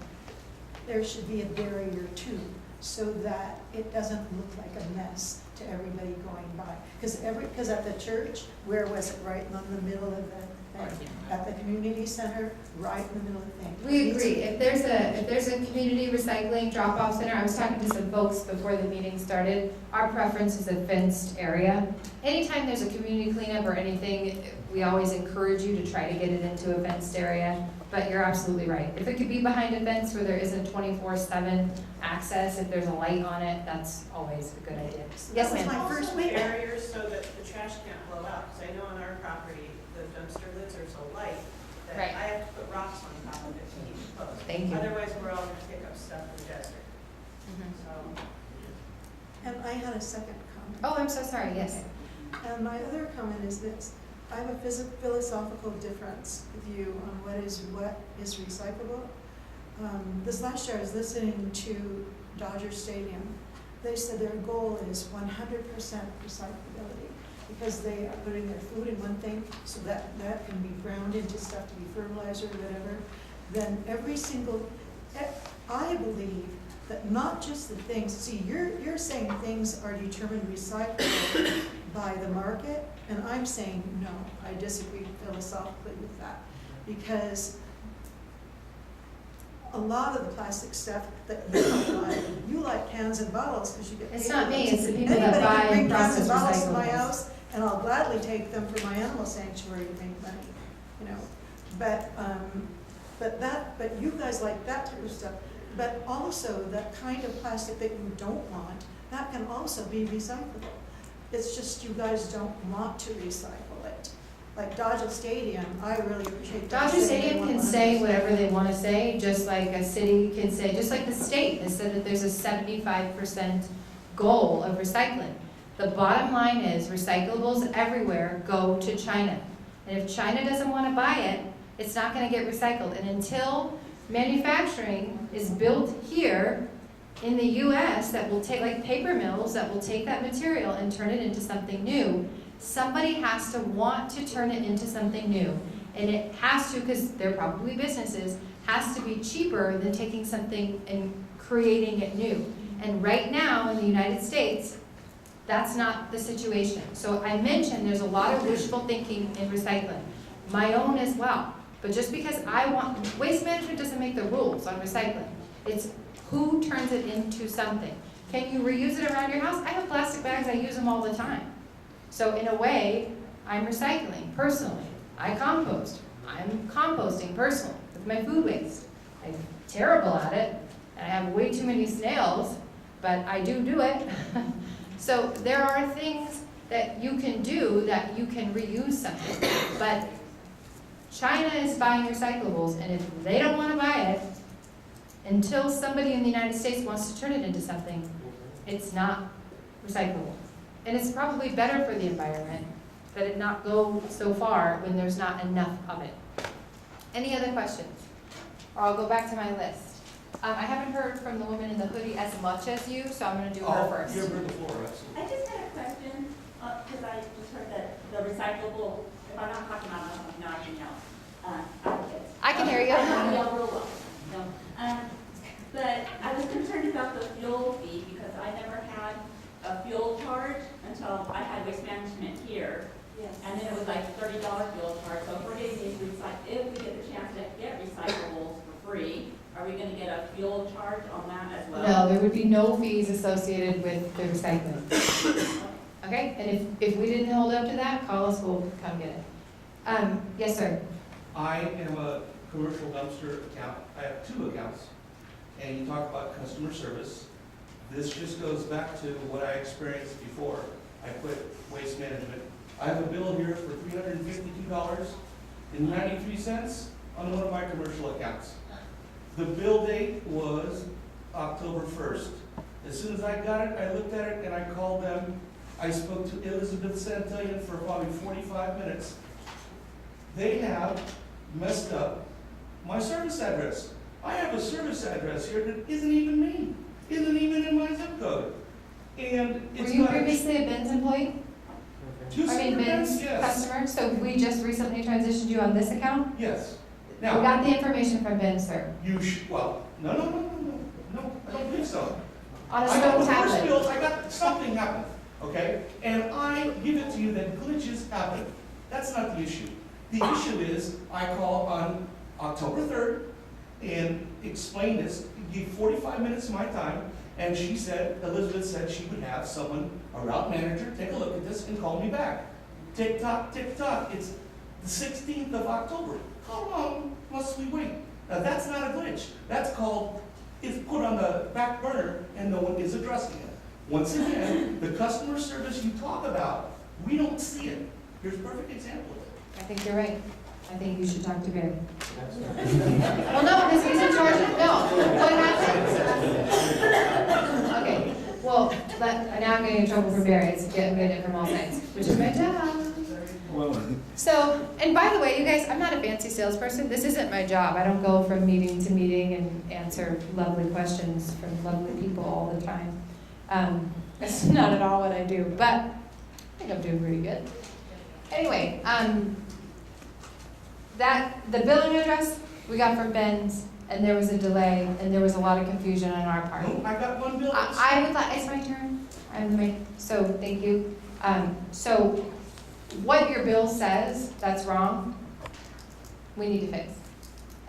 [SPEAKER 3] there should be a barrier too, so that it doesn't look like a mess to everybody going by. Because at the church, where was it? Right in the middle of the thing. At the community center, right in the middle of the thing.
[SPEAKER 7] We agree. If there's a community recycling drop-off center, I was talking to some folks before the meeting started, our preference is a fenced area. Anytime there's a community cleanup or anything, we always encourage you to try to get it into a fenced area, but you're absolutely right. If it could be behind a fence where there isn't 24/7 access, if there's a light on it, that's always a good idea. Yes, ma'am.
[SPEAKER 3] my first
[SPEAKER 8] Also barriers so that the trash can't blow out, because I know on our property, the dumpster lids are so light that
[SPEAKER 7] Right.
[SPEAKER 8] I have to put rocks on top of it to keep it closed.
[SPEAKER 7] Thank you.
[SPEAKER 8] Otherwise, we're all gonna pick up stuff in the desert, so.
[SPEAKER 3] And I had a second comment.
[SPEAKER 7] Oh, I'm so sorry, yes.
[SPEAKER 3] And my other comment is this: I have a philosophical difference with you on what is recyclable. This last year I was listening to Dodger Stadium. They said their goal is 100% recyclability because they are putting their food in one thing so that can be ground into stuff to be fertilizer or whatever. Then I believe that not just the things, see, you're saying things are determined recyclable by the market, and I'm saying no, I disagree philosophically with that. Because a lot of the plastic stuff that you like cans and bottles because you get paid.
[SPEAKER 7] It's not
[SPEAKER 3] for
[SPEAKER 7] me,
[SPEAKER 3] those.
[SPEAKER 7] it's the people that buy and
[SPEAKER 3] Anybody can bring cans and
[SPEAKER 7] process
[SPEAKER 3] bottles to my
[SPEAKER 7] recyclables.
[SPEAKER 3] house, and I'll gladly take them for my animal sanctuary to make money, But you guys like that type of stuff. But also that kind of plastic that you don't want, that can also be recyclable. It's just you guys don't want to recycle it. Like Dodger Stadium, I really appreciate that.
[SPEAKER 7] Dodger Stadium can say whatever they want to say, just like a city can say, just like the state has said that there's a 75% goal of recycling. The bottom line is recyclables everywhere go to China. And if China doesn't want to buy it, it's not going to get recycled. And until manufacturing is built here in the US that will take, like paper mills, that will take that material and turn it into something new, somebody has to want to turn it into something new. And it has to, because they're probably businesses, has to be cheaper than taking something and creating it new. And right now in the United States, that's not the situation. So I mentioned there's a lot of wishful thinking in recycling. My own as well. But just because waste management doesn't make the rules on recycling. It's who turns it into something. Can you reuse it around your house? I have plastic bags, I use them all the time. So in a way, I'm recycling personally. I compost. I'm composting personally with my food waste. I terrible at it, and I have way too many snails, but I do it. So there are things that you can do that you can reuse something. But China is buying recyclables, and if they don't want to buy it, until somebody in the United States wants to turn it into something, it's not recyclable. And it's probably better for the environment that it not go so far when there's not enough of it. Any other questions? Or I'll go back to my list. I haven't heard from the woman in the hoodie as much as you, so I'm going to do her first.
[SPEAKER 9] Give her the floor,
[SPEAKER 13] I just had a question, because I just heard that the recyclable, if I'm not talking about something, now I can yell. Advocates.
[SPEAKER 7] I can hear you.
[SPEAKER 13] I can yell real well. No. But I was concerned about the fuel fee, because I never had a fuel charge until I had waste management here.
[SPEAKER 3] Yes.
[SPEAKER 13] And then it was like $30 fuel charge. So if we're getting these if we get the chance to get recyclables for free, are we going to get a fuel charge on that as well?
[SPEAKER 7] No, there would be no fees associated with the recycling. Okay, and if we didn't hold up to that, call us, we'll come get it. Yes, sir.
[SPEAKER 9] I am a commercial dumpster account. I have 2 accounts. And you talk about customer service. This just goes back to what I experienced before I quit waste management. I have a bill here for $352.93 on one of my commercial accounts. The bill date was October 1st. As soon as I got it, I looked at it and I called them. I spoke to Elizabeth Santillan for probably 45 minutes. They have messed up my service address. I have a service address here that isn't even me, isn't even in my zip code. And it's
[SPEAKER 7] Were you
[SPEAKER 9] not
[SPEAKER 7] previously a Benz employee? Benz
[SPEAKER 9] yes.
[SPEAKER 7] customer? So we just recently transitioned you on this account?
[SPEAKER 9] Yes.
[SPEAKER 7] We got the information from Benz, sir.
[SPEAKER 9] Well, no, I don't believe so.
[SPEAKER 7] On a
[SPEAKER 9] I got
[SPEAKER 7] stone
[SPEAKER 9] the first
[SPEAKER 7] tablet.
[SPEAKER 9] bills, I got something happened, okay? And I give it to you that glitches happen. That's not the issue. The issue is, I call on October 3rd and explain this, give 45 minutes of my time, and Elizabeth said she would have someone, a route manager, take a look at this and call me back. Tick tock, it's the 16th of October. How long must we wait? Now that's not a glitch. That's called, it's put on the back burner and no one is addressing it. Once again, the customer service you talk about, we don't see it. Here's a perfect example of it.
[SPEAKER 7] I think you're right. I think you should talk to Barry. Well, no, because he's in charge of, no. What happened? Okay, well, now I'm getting in trouble for Barry. It's getting it from all sides, which is my job. So, and by the way, you guys, I'm not a fancy salesperson. This isn't my job. I don't go from meeting to meeting and answer lovely questions from lovely people all the time. That's not at all what I do, but I think I'm doing pretty good. Anyway, the billing address we got from Ben's, and there was a delay, and there was a lot of confusion on our part.
[SPEAKER 9] No, I got one bill.
[SPEAKER 7] I would like, it's my turn. So thank you. So what your bill says, that's wrong, we need to fix.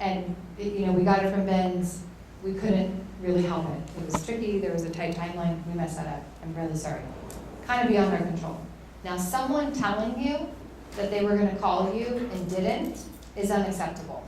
[SPEAKER 7] And, we got it from Ben's, we couldn't really help it. It was tricky, there was a tight timeline, we messed that up. I'm really sorry. Kind of beyond our control. Now, someone telling you that they were gonna call you and didn't is unacceptable.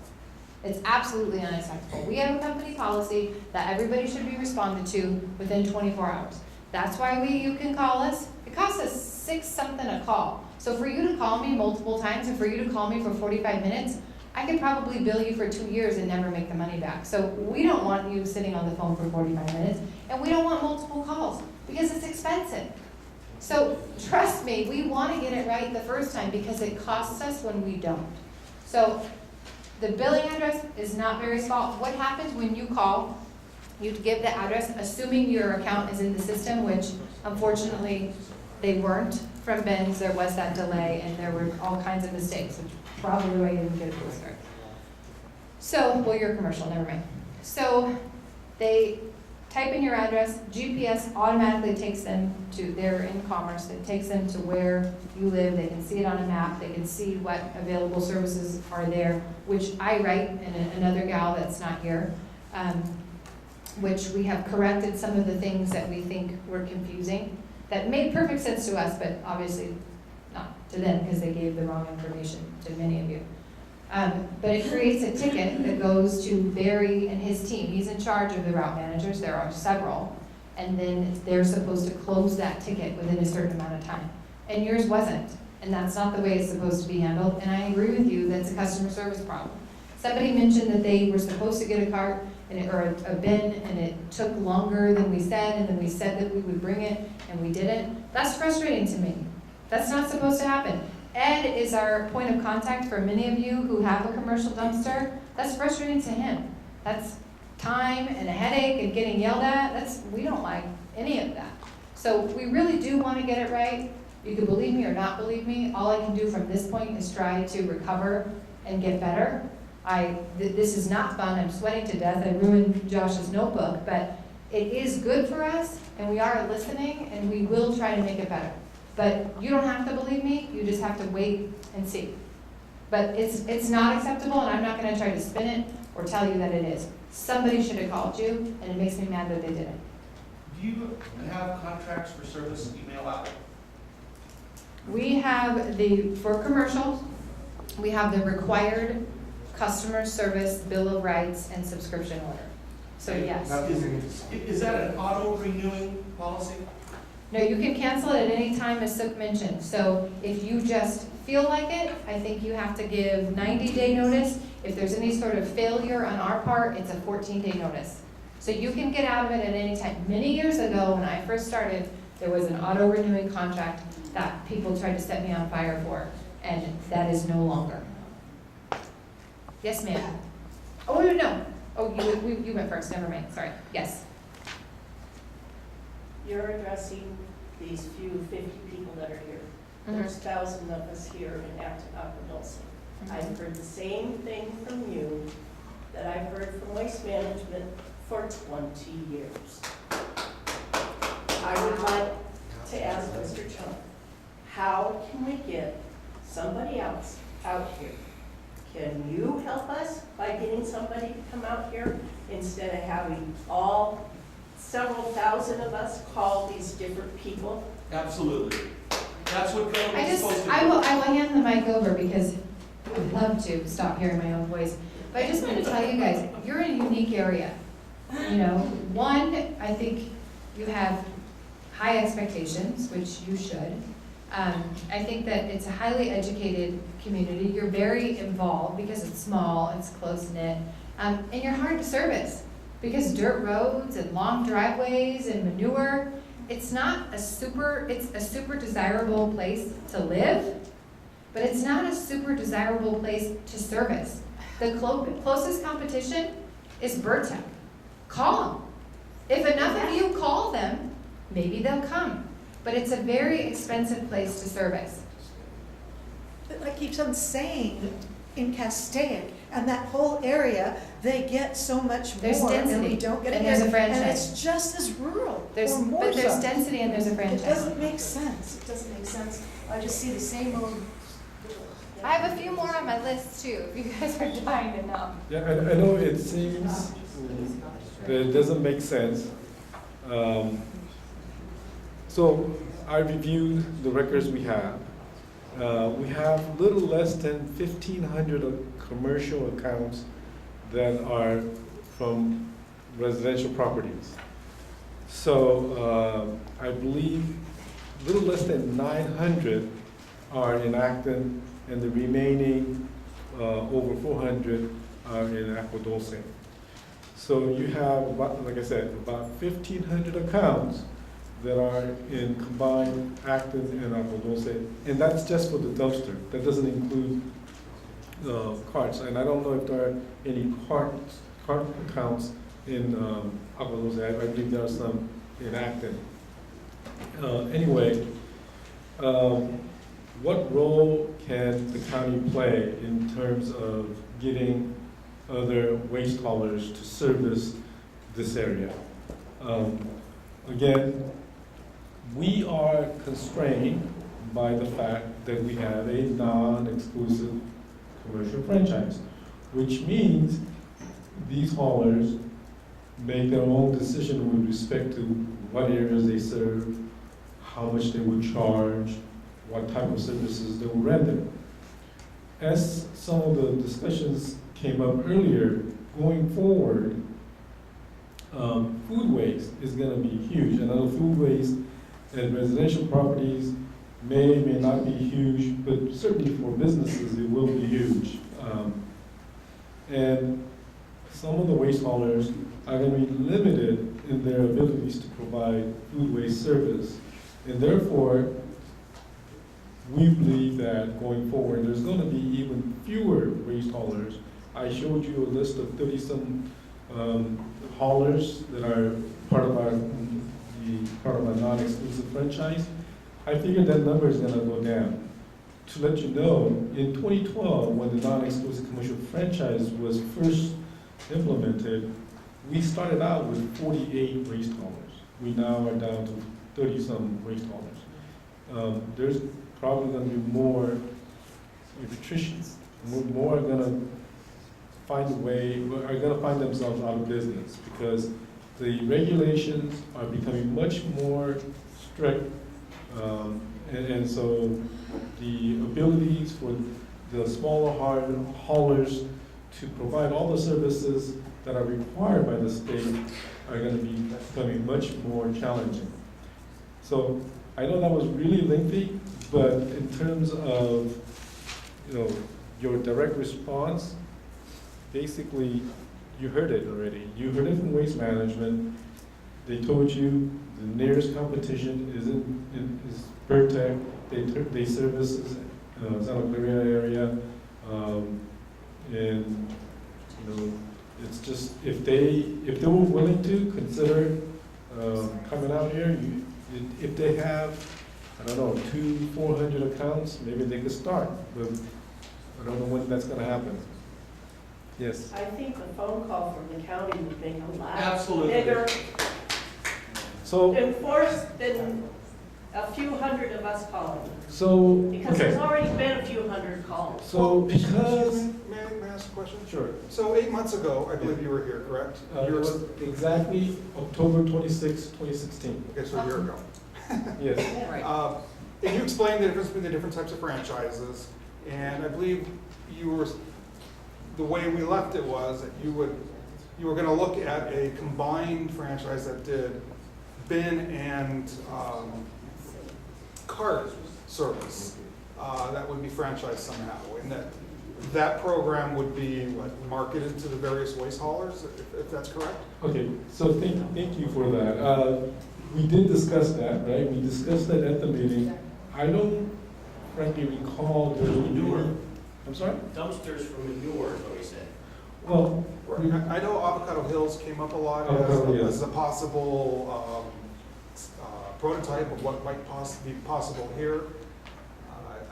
[SPEAKER 7] It's absolutely unacceptable. We have a company policy that everybody should be responded to within 24 hours. That's why you can call us. It costs us $6 something a call. So for you to call me multiple times and for you to call me for 45 minutes, I could probably bill you for 2 years and never make the money back. So we don't want you sitting on the phone for 45 minutes, and we don't want multiple calls because it's expensive. So trust me, we want to get it right the first time because it costs us when we don't. So the billing address is not Barry's fault. What happens when you call, you give the address, assuming your account is in the system, which unfortunately they weren't from Ben's. There was that delay and there were all kinds of mistakes, which probably why you didn't get a postcard. So, well, you're commercial, never mind. So they type in your address, GPS automatically takes them to, they're in Commerce, it takes them to where you live, they can see it on a map, they can see what available services are there, which I write, and another gal that's not here, which we have corrected some of the things that we think were confusing, that made perfect sense to us, but obviously not to them, because they gave the wrong information to many of you. But it creates a ticket that goes to Barry and his team. He's in charge of the route managers, there are several. And then they're supposed to close that ticket within a certain amount of time. And yours wasn't, and that's not the way it's supposed to be handled. And I agree with you, that's a customer service problem. Somebody mentioned that they were supposed to get a cart or a bin, and it took longer than we said, and then we said that we would bring it, and we didn't. That's frustrating to me. That's not supposed to happen. Ed is our point of contact for many of you who have a commercial dumpster. That's frustrating to him. That's time and a headache and getting yelled at. We don't like any of that. So we really do want to get it right. You can believe me or not believe me. All I can do from this point is try to recover and get better. This is not fun. I'm sweating to death. I ruined Josh's notebook, but it is good for us, and we are listening, and we will try to make it better. But you don't have to believe me. You just have to wait and see. But it's not acceptable, and I'm not going to try to spin it or tell you that it is. Somebody should have called you, and it makes me mad that they didn't.
[SPEAKER 14] Do you have contracts for service email out?
[SPEAKER 7] We have for commercials, we have the required customer service bill of rights and subscription order. So yes.
[SPEAKER 14] Now, is that an auto-renewing policy?
[SPEAKER 7] No, you can cancel it at any time, as Suk mentioned. So if you just feel like it, I think you have to give 90-day notice. If there's any sort of failure on our part, it's a 14-day notice. So you can get out of it at any time. Many years ago, when I first started, there was an auto-renewing contract that people tried to set me on fire for, and that is no longer. Yes, ma'am. Oh, no. Oh, you went first. Never mind. Sorry. Yes.
[SPEAKER 10] You're addressing these 50 people that are here. There's 1,000 of us here in Acton, Angelos. I've heard the same thing from you that I've heard from Waste Management for 20 years. I would like to ask Mr. Chong, how can we get somebody else out here? Can you help us by getting somebody to come out here instead of having several thousand of us call these different people?
[SPEAKER 14] Absolutely. That's what government is supposed to do.
[SPEAKER 7] I will hand the mic over because I'd love to stop hearing my own voice. But I just want to tell you guys, you're in a unique area. You know, one, I think you have high expectations, which you should. I think that it's a highly educated community. You're very involved because it's small, it's close-knit, and you're hard to service because dirt roads and long driveways and manure, it's a super desirable place to live, but it's not a super desirable place to service. The closest competition is Burtec. Call them. If enough of you call them, maybe they'll come. But it's a very expensive place to service.
[SPEAKER 3] But I keep on saying, in Castaic and that whole area, they get so much more.
[SPEAKER 7] There's density,
[SPEAKER 3] and we don't get it
[SPEAKER 7] and there's
[SPEAKER 3] here.
[SPEAKER 7] a franchise.
[SPEAKER 3] And it's just as rural, or more
[SPEAKER 7] But there's
[SPEAKER 3] so.
[SPEAKER 7] density and there's a franchise.
[SPEAKER 3] It doesn't make sense. It doesn't make sense. I just see the same old.
[SPEAKER 7] I have a few more on my list too, if you guys are dying to know.
[SPEAKER 15] Yeah, I know it seems that it doesn't make sense. So I reviewed the records we have. We have little less than 1,500 commercial accounts that are from residential properties. So I believe little less than 900 are in Acton, and the remaining over 400 are in Agua Dulce. So you have, about, like I said, about 1,500 accounts that are in combined Acton and Agua Dulce, and that's just for the dumpster. That doesn't include carts, and I don't know if there are any cart accounts in Agua Dulce. I believe there are some in Acton. Anyway, what role can the county play in terms of getting other waste haulers to service this area? Again, we are constrained by the fact that we have a non-exclusive commercial franchise, which means these haulers make their own decision with respect to what areas they serve, how much they would charge, what type of services they will render. as some of the discussions came up earlier, going forward, food waste is gonna be huge. And I know food waste at residential properties may not be huge, but certainly for businesses, it will be huge. And some of the waste haulers are gonna be limited in their abilities to provide food waste service. And therefore, we believe that going forward, there's gonna be even fewer waste haulers. I showed you a list of 30-some haulers that are part of our non-exclusive franchise. I figured that number is gonna go down. To let you know, in 2012, when the non-exclusive commercial franchise was first implemented, we started out with 48 waste haulers. We now are down to 30-some waste haulers. There's probably gonna be more electricians. More are gonna are gonna find themselves out of business because the regulations are becoming much more strict. And so the abilities for the smaller haulers to provide all the services that are required by the state are going to be becoming much more challenging. So I know that was really lengthy, but in terms of your direct response, basically you heard it already. You heard it from Waste Management. They told you the nearest competition is Bertec. They service Santa Clarita area, and it's just if they were willing to consider coming out here, if they have 200-400 accounts, maybe they could start. But I don't know when that's going to happen. Yes.
[SPEAKER 10] I think the phone call from the county would make a lot
[SPEAKER 9] Absolutely.
[SPEAKER 10] bigger
[SPEAKER 15] So
[SPEAKER 10] enforce than a few hundred of us calling.
[SPEAKER 15] So
[SPEAKER 10] Because there's already been a few hundred calls.
[SPEAKER 15] So because
[SPEAKER 20] May I ask a question?
[SPEAKER 15] Sure.
[SPEAKER 20] So 8 months ago, I believe you were here, correct?
[SPEAKER 15] It was exactly October 26, 2016.
[SPEAKER 20] Okay, so a year ago.
[SPEAKER 15] Yes.
[SPEAKER 10] Right.
[SPEAKER 20] And you explained the difference between the different types of franchises, and I believe the way we left it was that you were going to look at a combined franchise that did bin and cart service that would be franchised somehow, and that program would be marketed to the various waste haulers, if that's correct?
[SPEAKER 15] Okay, so thank you for that. We did discuss that, right? We discussed that at the meeting. I don't frankly recall the
[SPEAKER 9] Manure.
[SPEAKER 15] I'm sorry?
[SPEAKER 9] Dumpsters for manure is what we said.
[SPEAKER 15] Well,
[SPEAKER 20] I know Avocado Hills came up a lot as a possible prototype of what might be possible here.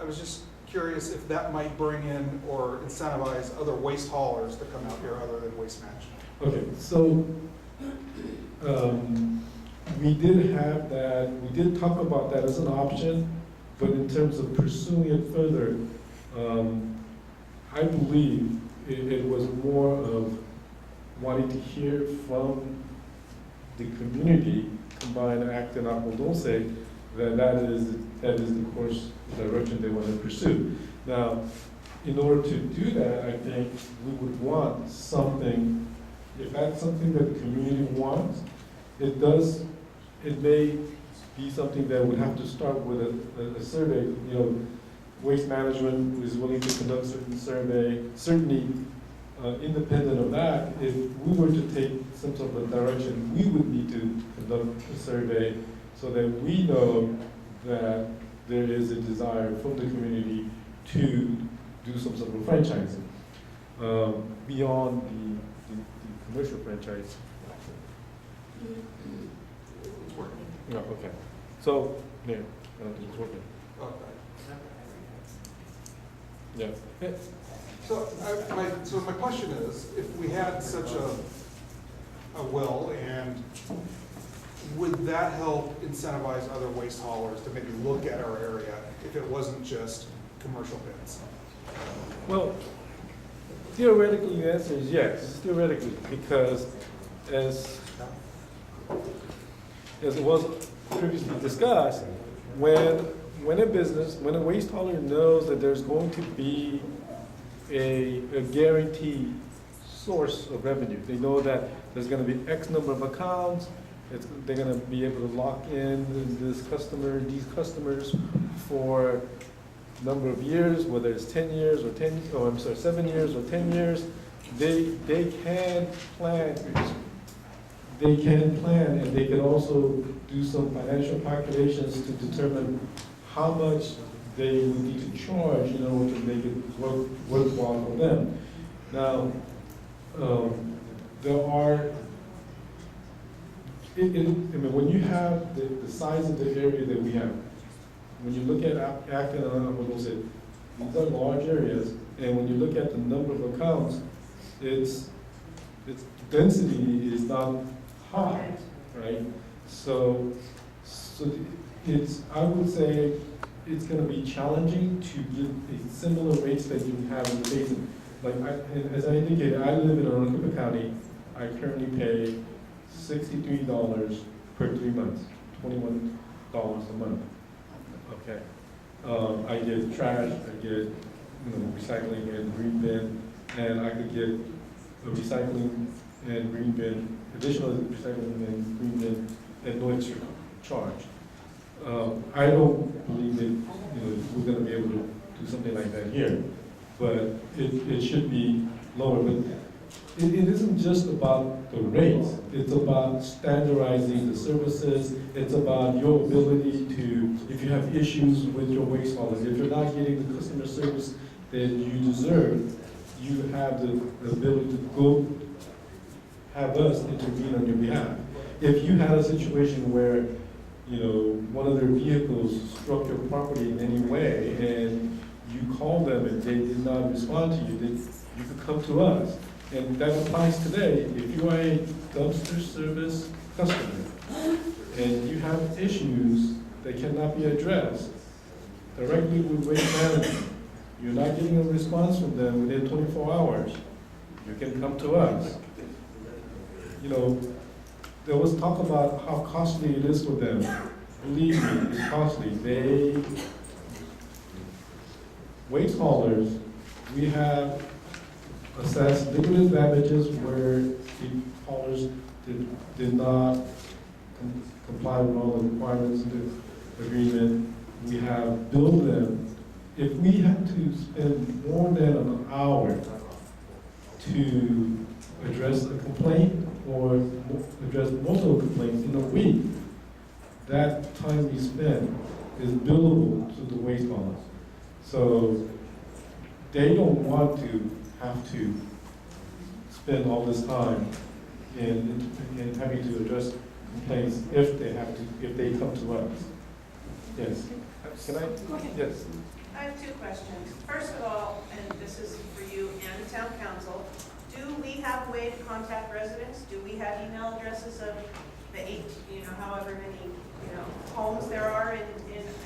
[SPEAKER 20] I was just curious if that might bring in or incentivize other waste haulers to come out here other than Waste Management.
[SPEAKER 15] Okay, so we did have that, we did talk about that as an option, but in terms of pursuing it further, I believe it was more of wanting to hear from the community, combined Acton and Agua Dulce, that is the course, the direction they want to pursue. Now, in order to do that, I think we would want something, if that's something that the community wants, it may be something that would have to start with a survey. Waste Management is willing to conduct certain survey. Certainly, independent of that, if we were to take some sort of a direction, we would need to conduct a survey so that we know that there is a desire from the community to do some sort of franchising beyond the commercial franchise. No, okay. So, yeah, it's working. Yeah.
[SPEAKER 20] So my question is, if we had such a will, and would that help incentivize other waste haulers to maybe look at our area if it wasn't just commercial bins?
[SPEAKER 15] Well, theoretically, the answer is yes, theoretically, because as it was previously discussed, when a waste hauler knows that there's going to be a guaranteed source of revenue. They know that there's gonna be X number of accounts, they're gonna be able to lock in these customers for a number of years, whether it's 10 years or 7 years or 10 years. They can plan. They can plan, and they can also do some financial calculations to determine how much they would need to charge in order to make it worthwhile for them. Now, there are, I mean, when you have the size of the area that we have, when you look at Acton and Angelos, these are large areas, and when you look at the number of accounts, its density is not high, right? So it's, I would say, it's going to be challenging to get a similar rates that you have in the basin. Like, as I indicated, I live in Antelope County. I currently pay $63 per 3 months, $21 a month. Okay. I get trash, I get recycling and green bin, and I could get a recycling and green bin, additional recycling and green bin at no extra charge. I don't believe that we're going to be able to do something like that here, but it should be lower. But it isn't just about the rates. It's about standardizing the services. It's about your ability to, if you have issues with your waste haulers, if you're not getting the customer service that you deserve, you have the ability to go have us intervene on your behalf. If you had a situation where one of their vehicles struck your property in any way and you called them and they did not respond to you, then you could come to us. And that applies today. If you are a dumpster service customer and you have issues that cannot be addressed directly with waste management, you're not getting a response from them within 24 hours, you can come to us. There was talk about how costly it is for them. Believe me, it's costly. Waste haulers, we have assessed liquidated damages where the haulers did not comply with all the requirements of the agreement. We have billed them. If we have to spend more than an hour to address a complaint or address multiple complaints in a week, that time we spend is billable to the waste haulers. So they don't want to have to spend all this time in having to address complaints if they come to us. Yes. Can I?
[SPEAKER 8] Go ahead.
[SPEAKER 15] Yes.
[SPEAKER 8] I have two questions. First of all, and this is for you and Town Council, do we have a way to contact residents? Do we have email addresses of the however many, homes there are in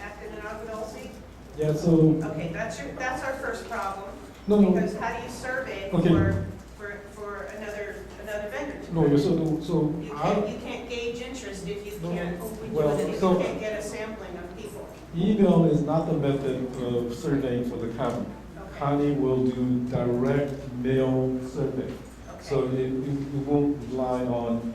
[SPEAKER 8] Acton and Angelos?
[SPEAKER 15] Yeah, so.
[SPEAKER 8] Okay, that's our first problem.
[SPEAKER 15] No.
[SPEAKER 8] Because how do you survey
[SPEAKER 15] Okay.
[SPEAKER 8] for another vendor?
[SPEAKER 15] No,
[SPEAKER 8] You can't gauge interest if you can't, if you can't get a sampling of people.
[SPEAKER 15] Email is not the method of surveying for the county.
[SPEAKER 8] Okay.
[SPEAKER 15] County will do direct mail survey.
[SPEAKER 8] Okay.
[SPEAKER 15] So it won't rely on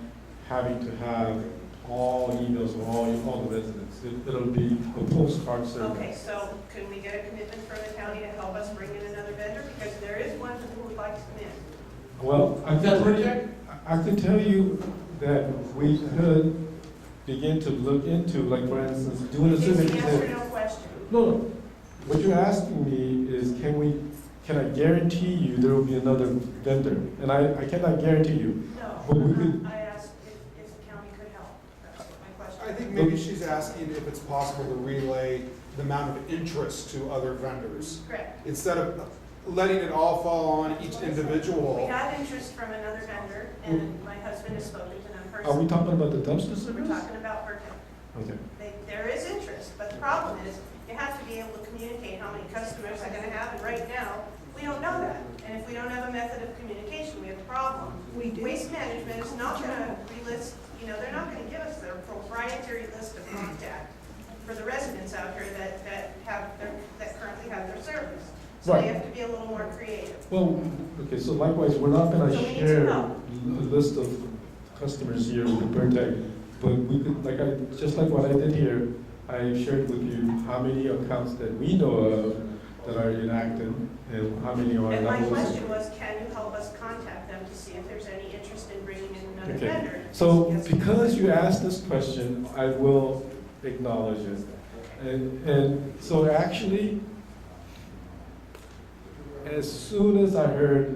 [SPEAKER 15] having to have all emails from all the residents. It'll be a postcard survey.
[SPEAKER 8] Okay, so can we get a commitment from the county to help us bring in another vendor? Because there is one who would like to come in.
[SPEAKER 15] Well, I can tell you that we could begin to look into, like for instance, doing a survey.
[SPEAKER 8] It's a yes or no question.
[SPEAKER 15] No. What you're asking me is, can I guarantee you there will be another vendor? And I cannot guarantee you.
[SPEAKER 8] No,
[SPEAKER 15] But we could.
[SPEAKER 8] I asked if the county could help. That's my question.
[SPEAKER 20] I think maybe she's asking if it's possible to relay the amount of interest to other vendors.
[SPEAKER 8] Correct.
[SPEAKER 20] Instead of letting it all fall on each individual.
[SPEAKER 8] We have interest from another vendor, and my husband has spoken to them
[SPEAKER 15] Are we
[SPEAKER 8] personally.
[SPEAKER 15] talking about the dumpster service?
[SPEAKER 8] We're talking about Burton.
[SPEAKER 15] Okay.
[SPEAKER 8] There is interest, but the problem is, you have to be able to communicate how many customers they're gonna have, and right now, we don't know that. And if we don't have a method of communication, we have a problem.
[SPEAKER 3] We do.
[SPEAKER 8] Waste Management is not gonna relist, they're not gonna give us their proprietary list of contact for the residents out here that currently have their service. So
[SPEAKER 15] Right.
[SPEAKER 8] they have to be a little more creative.
[SPEAKER 15] Well, okay, so likewise, we're not gonna
[SPEAKER 8] So we need to
[SPEAKER 15] share
[SPEAKER 8] know.
[SPEAKER 15] a list of customers here with the Vertec, but we could, just like what I did here, I shared with you how many accounts that we know of that are in Acton, and how many are
[SPEAKER 8] And
[SPEAKER 15] in
[SPEAKER 8] my
[SPEAKER 15] Angelos.
[SPEAKER 8] question was, can you help us contact them to see if there's any interest in bringing in another
[SPEAKER 15] Okay,
[SPEAKER 8] vendor?
[SPEAKER 15] so
[SPEAKER 8] Yes.
[SPEAKER 15] because you asked this question, I will acknowledge it. And so actually, as soon as I heard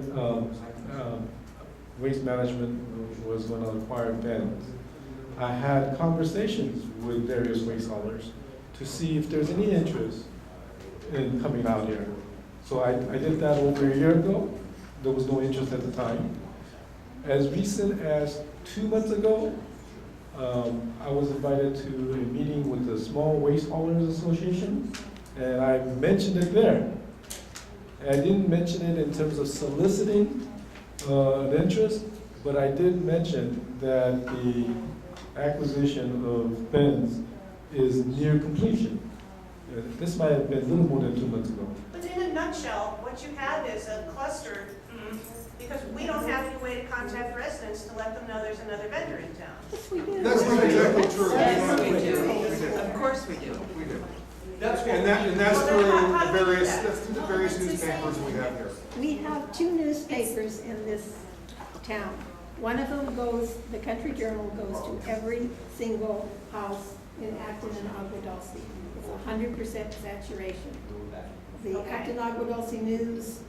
[SPEAKER 15] Waste Management was going to acquire Benz, I had conversations with various waste haulers to see if there's any interest in coming out here. So I did that over a year ago. There was no interest at the time. As recent as 2 months ago, I was invited to a meeting with the Small Waste Haulers Association, and I mentioned it there. I didn't mention it in terms of soliciting an interest, but I did mention that the acquisition of Benz is near completion. This might have been a little more than 2 months ago.
[SPEAKER 8] But in a nutshell, what you have is a cluster, because we don't have any way to contact residents to let them know there's another vendor in town.
[SPEAKER 2] Yes, we do.
[SPEAKER 20] That's not exactly true.
[SPEAKER 4] Yes, we do. Of course we do.
[SPEAKER 20] We do.
[SPEAKER 9] That's what.
[SPEAKER 20] And that's
[SPEAKER 8] Well,
[SPEAKER 20] through
[SPEAKER 8] then how
[SPEAKER 20] the
[SPEAKER 8] do we do
[SPEAKER 20] various,
[SPEAKER 8] that?
[SPEAKER 20] that's through the various newspapers we have here.
[SPEAKER 2] We have 2 newspapers in this town. One of them goes, the Country Journal goes to every single house in Acton and Agua Dulce. It's 100% saturation. The Acton Agua Dulce News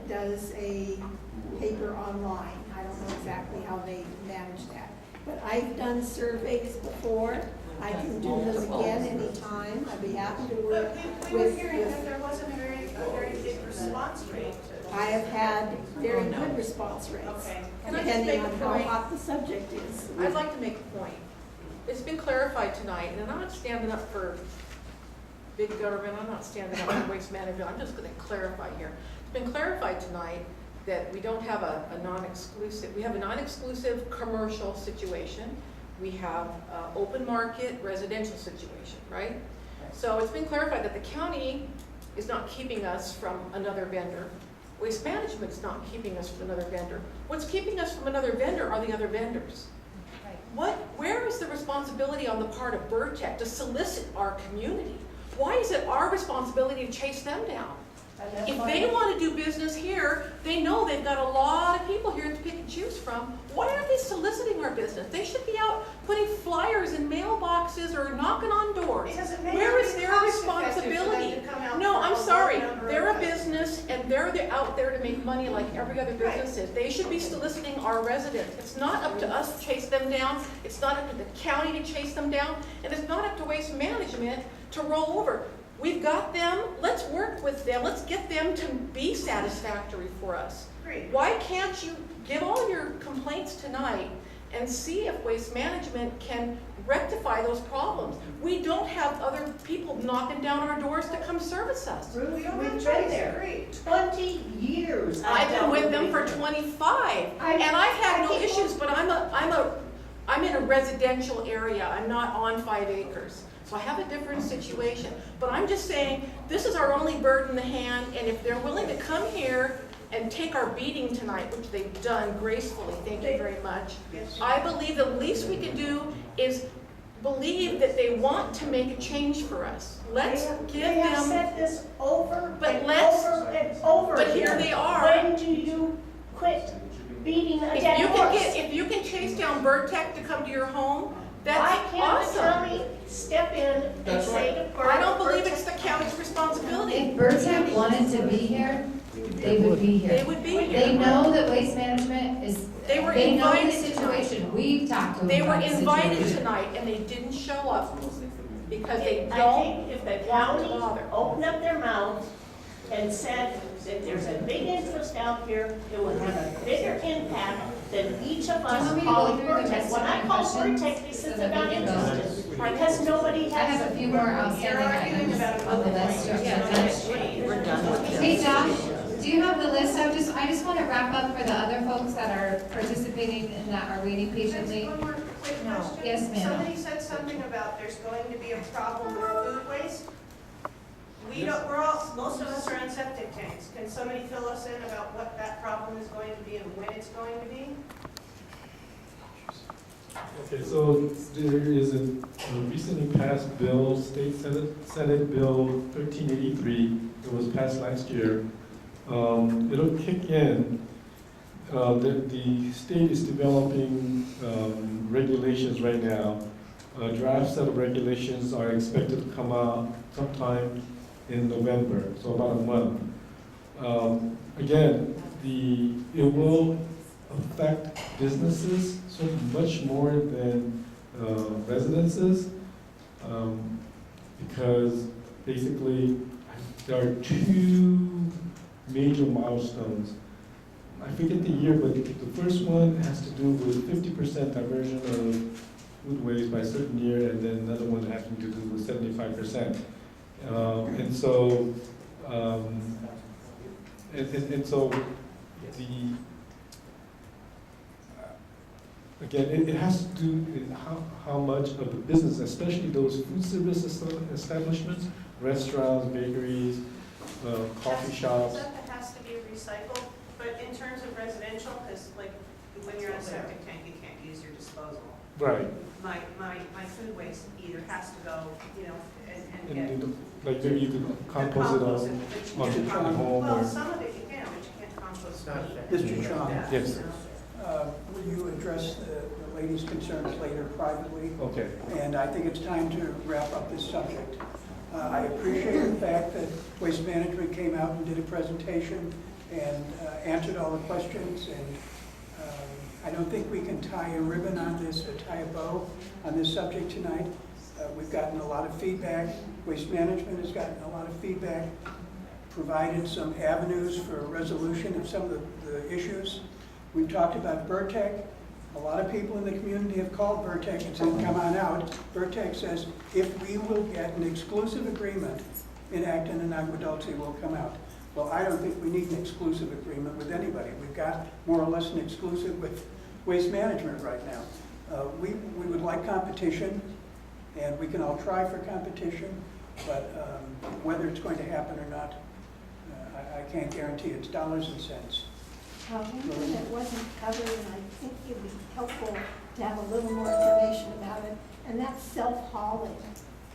[SPEAKER 2] does a paper online. I don't know exactly how they manage that. But I've done surveys before. I can do them again anytime. I'd be happy to work
[SPEAKER 8] But we were
[SPEAKER 2] with.
[SPEAKER 8] hearing that there wasn't a very big response rate to.
[SPEAKER 2] I have had very good response rates.
[SPEAKER 8] Okay.
[SPEAKER 21] Can I just
[SPEAKER 2] Depending
[SPEAKER 21] make a
[SPEAKER 2] on how
[SPEAKER 21] point?
[SPEAKER 2] hot the subject is.
[SPEAKER 21] I'd like to make a point. It's been clarified tonight, and I'm not standing up for big government, I'm not standing up for waste management, I'm just gonna clarify here. It's been clarified tonight that we don't have a non-exclusive, we have a non-exclusive commercial situation. We have a open market residential situation, right? So it's been clarified that the county is not keeping us from another vendor. Waste management's not keeping us from another vendor. What's keeping us from another vendor are the other vendors. Where is the responsibility on the part of Vertec to solicit our community? Why is it our responsibility to chase them down? If they want to do business here, they know they've got a lot of people here to pick and choose from. Why aren't they soliciting our business? They should be out putting flyers in mailboxes or knocking on doors.
[SPEAKER 8] Because it may
[SPEAKER 21] Where
[SPEAKER 8] not
[SPEAKER 21] is
[SPEAKER 8] be
[SPEAKER 21] their
[SPEAKER 8] cost effective for them
[SPEAKER 21] responsibility?
[SPEAKER 8] to come out
[SPEAKER 21] No,
[SPEAKER 8] for
[SPEAKER 21] I'm
[SPEAKER 8] a
[SPEAKER 21] sorry.
[SPEAKER 8] low number of
[SPEAKER 21] They're a
[SPEAKER 8] customers.
[SPEAKER 21] business and they're out there to make money like every other
[SPEAKER 8] Right.
[SPEAKER 21] business is. They should be soliciting our residents. It's not up to us to chase them down. It's not up to the county to chase them down. And it's not up to Waste Management to roll over. We've got them, let's work with them, let's get them to be satisfactory for us.
[SPEAKER 8] Great.
[SPEAKER 21] Why can't you give all your complaints tonight and see if Waste Management can rectify those problems? We don't have other people knocking down our doors to come service us.
[SPEAKER 8] We don't have
[SPEAKER 10] We've
[SPEAKER 8] choice.
[SPEAKER 10] been there.
[SPEAKER 8] Great.
[SPEAKER 10] 20 years.
[SPEAKER 21] I've been with them for 25, and I've had no issues, but I'm in a residential area, I'm not on 5 acres. So I have a different situation, but I'm just saying, this is our only bird in the hand, and if they're willing to come here and take our beating tonight, which they've done gracefully, thank you very much, I believe the least we can do is believe that they want to make a change for us. Let's give
[SPEAKER 10] They have
[SPEAKER 21] them,
[SPEAKER 10] said this over
[SPEAKER 21] But
[SPEAKER 10] and
[SPEAKER 21] let's-
[SPEAKER 10] over and over
[SPEAKER 21] but here
[SPEAKER 10] again.
[SPEAKER 21] they are.
[SPEAKER 10] When do you quit beating a dead horse?
[SPEAKER 21] if you can chase down Vertec to come to your home,
[SPEAKER 10] Why
[SPEAKER 21] that's
[SPEAKER 10] can't the
[SPEAKER 21] awesome.
[SPEAKER 10] county step in and
[SPEAKER 9] That's
[SPEAKER 10] say to Bert?
[SPEAKER 21] I don't believe it's the county's responsibility.
[SPEAKER 7] If Vertec wanted to be here, they would be
[SPEAKER 21] They
[SPEAKER 7] here.
[SPEAKER 21] would be here.
[SPEAKER 7] They know that Waste Management is,
[SPEAKER 21] They were
[SPEAKER 7] they know the
[SPEAKER 21] invited tonight.
[SPEAKER 7] situation. We've talked to them
[SPEAKER 21] They were
[SPEAKER 7] about the
[SPEAKER 21] invited
[SPEAKER 7] situation.
[SPEAKER 21] tonight and they didn't show up because they
[SPEAKER 10] I
[SPEAKER 21] don't
[SPEAKER 10] think if the
[SPEAKER 21] want to
[SPEAKER 10] county
[SPEAKER 21] bother.
[SPEAKER 10] opened up their mouth and said that there's a big interest out here, it would have a bigger impact than each of
[SPEAKER 7] Do you
[SPEAKER 10] us
[SPEAKER 7] want me to go
[SPEAKER 10] calling
[SPEAKER 7] through the
[SPEAKER 10] Vertex.
[SPEAKER 7] rest
[SPEAKER 10] When
[SPEAKER 7] of
[SPEAKER 10] I
[SPEAKER 7] my
[SPEAKER 10] call
[SPEAKER 7] questions
[SPEAKER 10] Vertex, they
[SPEAKER 7] so
[SPEAKER 10] said
[SPEAKER 7] that
[SPEAKER 10] they're
[SPEAKER 7] we
[SPEAKER 10] not
[SPEAKER 7] can go?
[SPEAKER 10] interested, because nobody has.
[SPEAKER 7] I have a few more outstanding items on the list.
[SPEAKER 4] We're done with this.
[SPEAKER 7] Hey Josh, do you have the list? I just want to wrap up for the other folks that are participating and that are waiting patiently.
[SPEAKER 8] One more quick question.
[SPEAKER 7] Yes, ma'am.
[SPEAKER 8] Somebody said something about there's going to be a problem with food waste. We don't, we're all, most of us are on septic tanks. Can somebody fill us in about what that problem is going to be and when it's going to be?
[SPEAKER 15] Okay, so there is a recently passed bill, Senate Bill 1383. It was passed last year. It'll kick in. The state is developing regulations right now. A draft set of regulations are expected to come out sometime in November, so about a month. Again, it will affect businesses so much more than residences, because basically there are two major milestones. I forget the year, but the first one has to do with 50% diversion of food waste by a certain year, and then another one having to do with 75%. And so again, it has to do with how much of the business, especially those food service establishments, restaurants, bakeries, coffee shops.
[SPEAKER 8] Stuff that has to be recycled, but in terms of residential, because like when you're on a septic tank, you can't use your disposal.
[SPEAKER 15] Right.
[SPEAKER 8] My food waste either has to go, you know, and get.
[SPEAKER 15] Like maybe you could compost it on home
[SPEAKER 8] Well,
[SPEAKER 15] or.
[SPEAKER 8] some of it you can, but you can't compost.
[SPEAKER 1] Mr. Chong.
[SPEAKER 15] Yes.
[SPEAKER 1] Will you address the lady's concerns later privately?
[SPEAKER 15] Okay.
[SPEAKER 1] And I think it's time to wrap up this subject. I appreciate the fact that Waste Management came out and did a presentation and answered all the questions. And I don't think we can tie a ribbon on this or tie a bow on this subject tonight. We've gotten a lot of feedback. Waste Management has gotten a lot of feedback, provided some avenues for resolution of some of the issues. We've talked about Vertec. A lot of people in the community have called Vertec and said, come on out. Vertec says, if we will get an exclusive agreement in Acton and Agua Dulce, we'll come out. Well, I don't think we need an exclusive agreement with anybody. We've got more or less an exclusive with Waste Management right now. We would like competition, and we can all try for competition, but whether it's going to happen or not, I can't guarantee. It's dollars and cents.
[SPEAKER 2] One thing that wasn't covered, and I think it would be helpful to have a little more information about it, and that's self-hauling.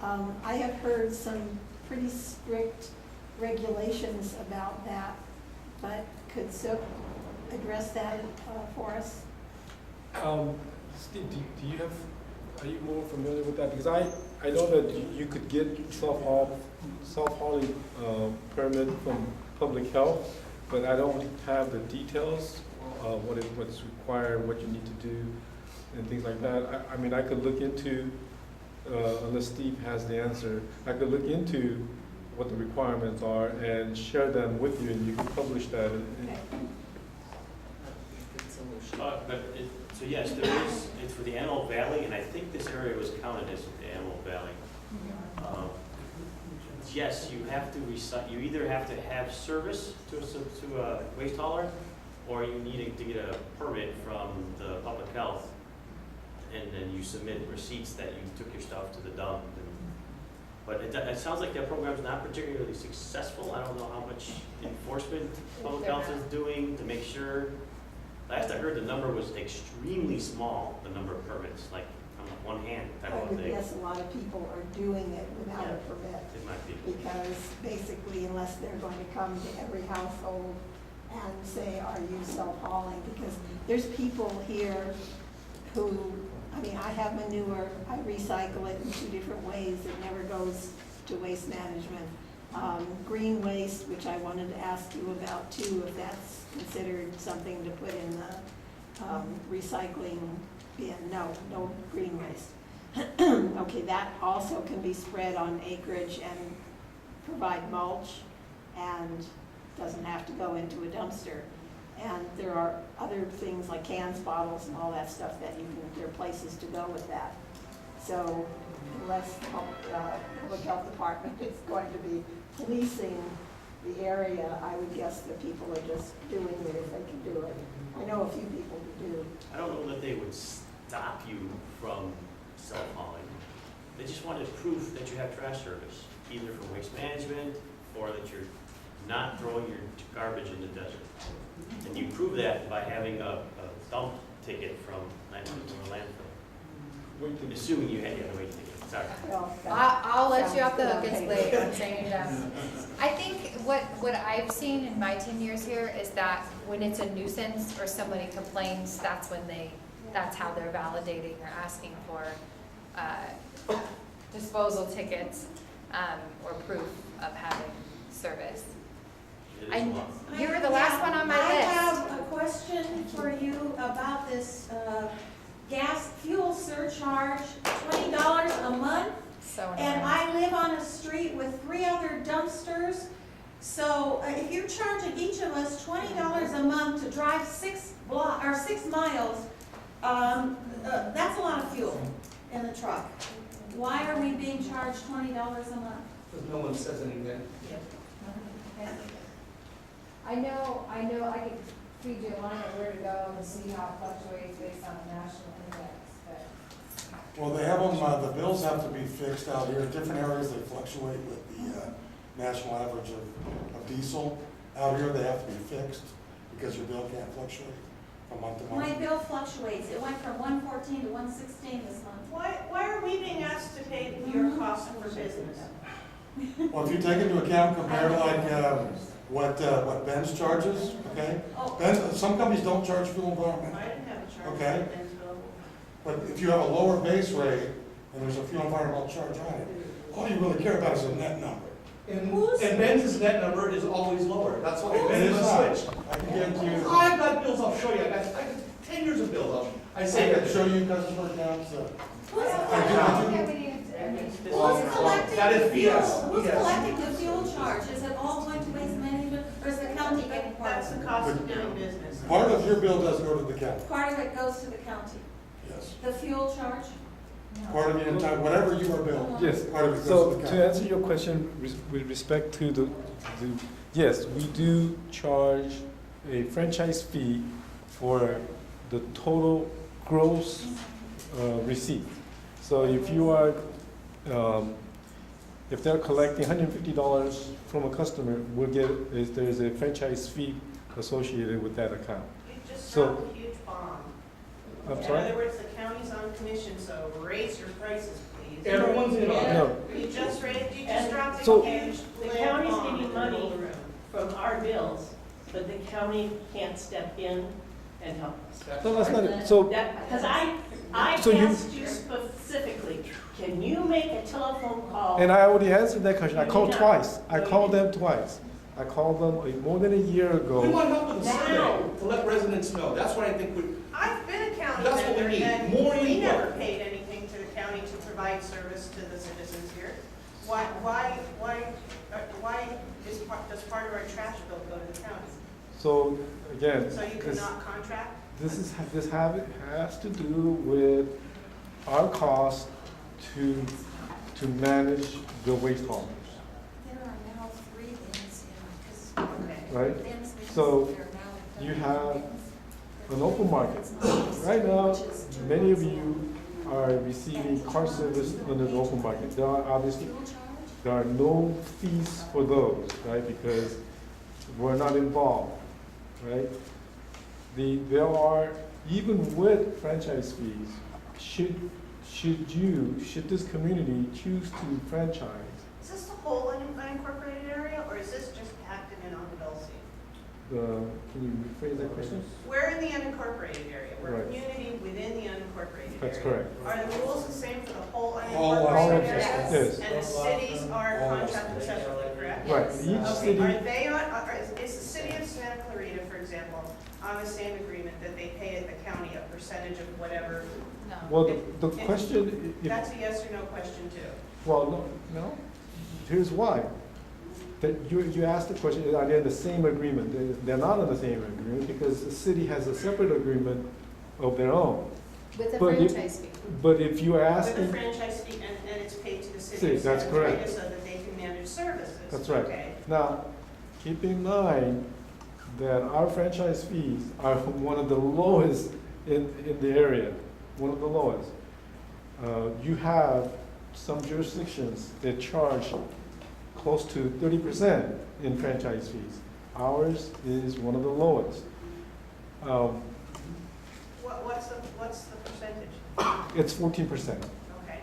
[SPEAKER 2] I have heard some pretty strict regulations about that, but could Suk address that for us?
[SPEAKER 15] Steve, are you more familiar with that? Because I know that you could get self-hauling permit from public health, but I don't have the details of what's required, what you need to do, and things like that. I mean, I could look into, unless Steve has the answer, I could look into what the requirements are and share them with you, and you can publish that.
[SPEAKER 11] So yes, there is, it's for the Antelope Valley, and I think this area was counted as the Antelope Valley. Yes, you have to you either have to have service to a waste hauler, or you need to get a permit from the public health, and then you submit receipts that you took your stuff to the dump. But it sounds like that program's not particularly successful. I don't know how much enforcement public health is doing to make sure. Last I heard, the number was extremely small, the number of permits, like on one hand type of thing.
[SPEAKER 2] Yes, a lot of people are doing it without a permit.
[SPEAKER 11] It might be.
[SPEAKER 2] Because basically, unless they're going to come to every household and say, are you self-hauling? Because there's people here who, I mean, I have manure, I recycle it in 2 different ways. It never goes to Waste Management. Green waste, which I wanted to ask you about too, if that's considered something to put in the recycling bin. No green waste. Okay, that also can be spread on acreage and provide mulch and doesn't have to go into a dumpster. And there are other things like cans, bottles, and all that stuff that there are places to go with that. So unless the public health department is going to be policing the area, I would guess that people are just doing it if they can do it. I know a few people who do.
[SPEAKER 11] I don't know that they would stop you from self-hauling. They just wanted proof that you have trash service, either from Waste Management before that you're not throwing your garbage in the desert. And you prove that by having a dump ticket from a landfill. Assuming you had the other way ticket, sorry.
[SPEAKER 7] I'll let you off the hook, it's late, I'm saying that. I think what I've seen in my 10 years here is that when it's a nuisance or somebody complains, that's how they're validating or asking for disposal tickets or proof of having service. You were the last one on my list.
[SPEAKER 16] I have a question for you about this gas fuel surcharge, $20 a month.
[SPEAKER 7] So annoying.
[SPEAKER 16] And I live on a street with 3 other dumpsters. So if you're charging each of us $20 a month to drive 6 miles, that's a lot of fuel in the truck. Why are we being charged $20 a month?
[SPEAKER 9] Because no one says anything.
[SPEAKER 7] I know I could feed you a line of where to go and see how it fluctuates based on the national index, but.
[SPEAKER 19] Well, they have them, the bills have to be fixed out here. In different areas, they fluctuate with the national average of diesel. Out here, they have to be fixed because your bill can't fluctuate from month to month.
[SPEAKER 16] My bill fluctuates. It went from 114 to 116 this month.
[SPEAKER 8] Why are we being asked to pay your cost for business?
[SPEAKER 19] Well, if you take into account, compare like what Benz charges, okay? Benz, some companies don't charge fuel environment.
[SPEAKER 8] I didn't have a charge.
[SPEAKER 19] Okay. But if you have a lower base rate and there's a fuel environmental charge on it, all you really care about is a net number.
[SPEAKER 9] And Benz's net number is always lower. That's why
[SPEAKER 19] It is
[SPEAKER 9] Benz
[SPEAKER 19] not.
[SPEAKER 9] is switched.
[SPEAKER 19] I can guarantee you.
[SPEAKER 9] I've got bills, I'll show you. I got 10 years of bills. I
[SPEAKER 19] I
[SPEAKER 9] say
[SPEAKER 19] can show you customer accounts.
[SPEAKER 16] Who's collecting
[SPEAKER 9] That is
[SPEAKER 16] the fuel?
[SPEAKER 9] BS.
[SPEAKER 16] Who's
[SPEAKER 9] BS.
[SPEAKER 16] collecting the fuel charge? Is it all going to waste management, or is the county getting part
[SPEAKER 8] That's
[SPEAKER 16] of
[SPEAKER 8] the
[SPEAKER 16] it?
[SPEAKER 8] cost of doing business.
[SPEAKER 19] Part of your bill does go to the county,
[SPEAKER 16] Part of it goes to the county.
[SPEAKER 19] yes.
[SPEAKER 16] The fuel charge?
[SPEAKER 19] Part of your entire, whatever you are billed,
[SPEAKER 15] Yes,
[SPEAKER 19] part of it
[SPEAKER 15] so
[SPEAKER 19] goes to the
[SPEAKER 15] to
[SPEAKER 19] county.
[SPEAKER 15] answer your question with respect to the, yes, we do charge a franchise fee for the total gross receipt. So if you are, if they're collecting $150 from a customer, we'll get, there's a franchise fee associated with that account.
[SPEAKER 8] You just
[SPEAKER 15] So-
[SPEAKER 8] dropped a huge bomb.
[SPEAKER 15] I'm
[SPEAKER 8] In
[SPEAKER 15] sorry?
[SPEAKER 8] other words, the county's on commission, so raise your prices, please.
[SPEAKER 9] Everyone's in on it.
[SPEAKER 15] No.
[SPEAKER 8] You just
[SPEAKER 10] And
[SPEAKER 8] dropped
[SPEAKER 15] so-
[SPEAKER 8] a huge
[SPEAKER 10] The
[SPEAKER 8] land
[SPEAKER 10] county's
[SPEAKER 8] bomb
[SPEAKER 10] getting
[SPEAKER 8] in the
[SPEAKER 10] money
[SPEAKER 8] room.
[SPEAKER 10] from our bills, but the county can't step in and help us.
[SPEAKER 15] No, that's not it. So,
[SPEAKER 10] Because I
[SPEAKER 15] So you-
[SPEAKER 10] asked you specifically, can you make a telephone call?
[SPEAKER 15] and I already answered that question. I called
[SPEAKER 10] No.
[SPEAKER 15] twice. I called them twice. I called them more than a year
[SPEAKER 9] We
[SPEAKER 15] ago.
[SPEAKER 9] want help with a survey
[SPEAKER 10] Now.
[SPEAKER 9] to let residents know. That's what I think we,
[SPEAKER 8] I've been a county
[SPEAKER 9] That's what we
[SPEAKER 8] member,
[SPEAKER 9] need.
[SPEAKER 8] and
[SPEAKER 9] More
[SPEAKER 8] we
[SPEAKER 9] input.
[SPEAKER 8] never paid anything to the county to provide service to the citizens here. Why does part of our trash bill go to the county?
[SPEAKER 15] So, again,
[SPEAKER 8] So you
[SPEAKER 15] this-
[SPEAKER 8] cannot contract?
[SPEAKER 15] This has to do with our cost to manage the waste haulers,
[SPEAKER 16] There are now 3 bins in, because
[SPEAKER 15] right?
[SPEAKER 16] bins,
[SPEAKER 15] So
[SPEAKER 16] there are now
[SPEAKER 15] you have an open market. Right now, many of you are receiving car service under the open market. There are obviously, there are no fees for those, right? Because we're not involved, right? There are, even with franchise fees, should this community choose to franchise,
[SPEAKER 8] Is this the whole unincorporated area, or is this just Acton and Angelos?
[SPEAKER 15] can you rephrase that question?
[SPEAKER 8] We're in the unincorporated area, we're a
[SPEAKER 15] Right.
[SPEAKER 8] community within the unincorporated area.
[SPEAKER 15] That's correct.
[SPEAKER 8] Are the rules the same for the whole
[SPEAKER 19] All
[SPEAKER 8] unincorporated
[SPEAKER 15] unincorporated,
[SPEAKER 8] area?
[SPEAKER 15] yes.
[SPEAKER 8] And the cities are contracted separately, correct?
[SPEAKER 15] Right, each
[SPEAKER 8] Okay,
[SPEAKER 15] city,
[SPEAKER 8] are they on, is the city of Santa Clarita, for example, on the same agreement that they pay at the county a percentage of whatever?
[SPEAKER 15] well, the question,
[SPEAKER 8] That's a yes or no question too.
[SPEAKER 15] well, no, here's why. That you asked the question, are they in the same agreement? They're not in the same agreement because the city has a separate agreement of their own.
[SPEAKER 7] With a
[SPEAKER 15] But if-
[SPEAKER 7] franchise fee.
[SPEAKER 15] But if you are
[SPEAKER 8] With a
[SPEAKER 15] asking,
[SPEAKER 8] franchise fee, and it's paid to the
[SPEAKER 15] See,
[SPEAKER 8] city of
[SPEAKER 15] that's
[SPEAKER 8] Santa Clarita
[SPEAKER 15] correct.
[SPEAKER 8] so that they can manage services.
[SPEAKER 15] that's right.
[SPEAKER 8] Okay.
[SPEAKER 15] Now, keep in mind that our franchise fees are one of the lowest in the area, one of the lowest. You have some jurisdictions that charge close to 30% in franchise fees. Ours is one of the lowest.
[SPEAKER 8] What's the percentage?
[SPEAKER 15] It's 14%.
[SPEAKER 8] Okay.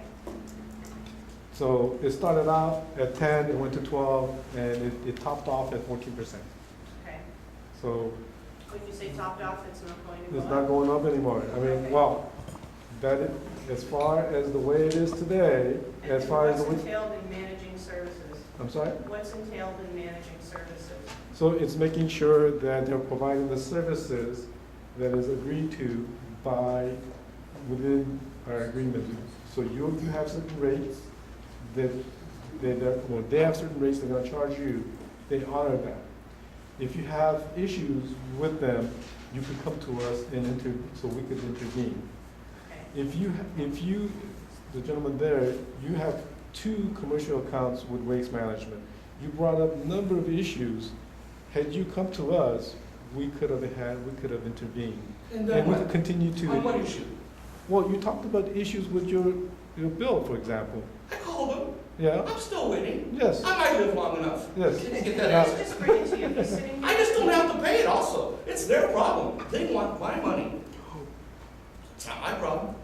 [SPEAKER 15] So it started out at 10, it went to 12, and it topped off at 14%.
[SPEAKER 8] Okay.
[SPEAKER 15] So
[SPEAKER 8] When you say topped off, it's not going to go
[SPEAKER 15] it's
[SPEAKER 8] up?
[SPEAKER 15] not going up anymore. I mean,
[SPEAKER 8] Okay.
[SPEAKER 15] well, as far as the way it is today, as far as the
[SPEAKER 8] What's
[SPEAKER 15] way,
[SPEAKER 8] entailed in managing services?
[SPEAKER 15] I'm sorry?
[SPEAKER 8] What's entailed in managing services?
[SPEAKER 15] So it's making sure that they're providing the services that is agreed to by, within our agreement. So you have certain rates that they have certain rates they're gonna charge you, they honor that. If you have issues with them, you can come to us and so we could intervene. If you, the gentleman there, you have 2 commercial accounts with Waste Management. You brought up a number of issues. Had you come to us, we could have intervened.
[SPEAKER 9] And
[SPEAKER 15] And we could continue to.
[SPEAKER 9] On what issue?
[SPEAKER 15] Well, you talked about issues with your bill, for example.
[SPEAKER 9] I called them.
[SPEAKER 15] Yeah?
[SPEAKER 9] I'm still waiting.
[SPEAKER 15] Yes.
[SPEAKER 9] I might live long enough.
[SPEAKER 15] Yes.
[SPEAKER 9] to get that
[SPEAKER 15] Now-
[SPEAKER 9] answer.
[SPEAKER 8] Just bring it to you, he's sitting here.
[SPEAKER 9] I just don't have to pay it also. It's their problem. They want my money. It's not my problem.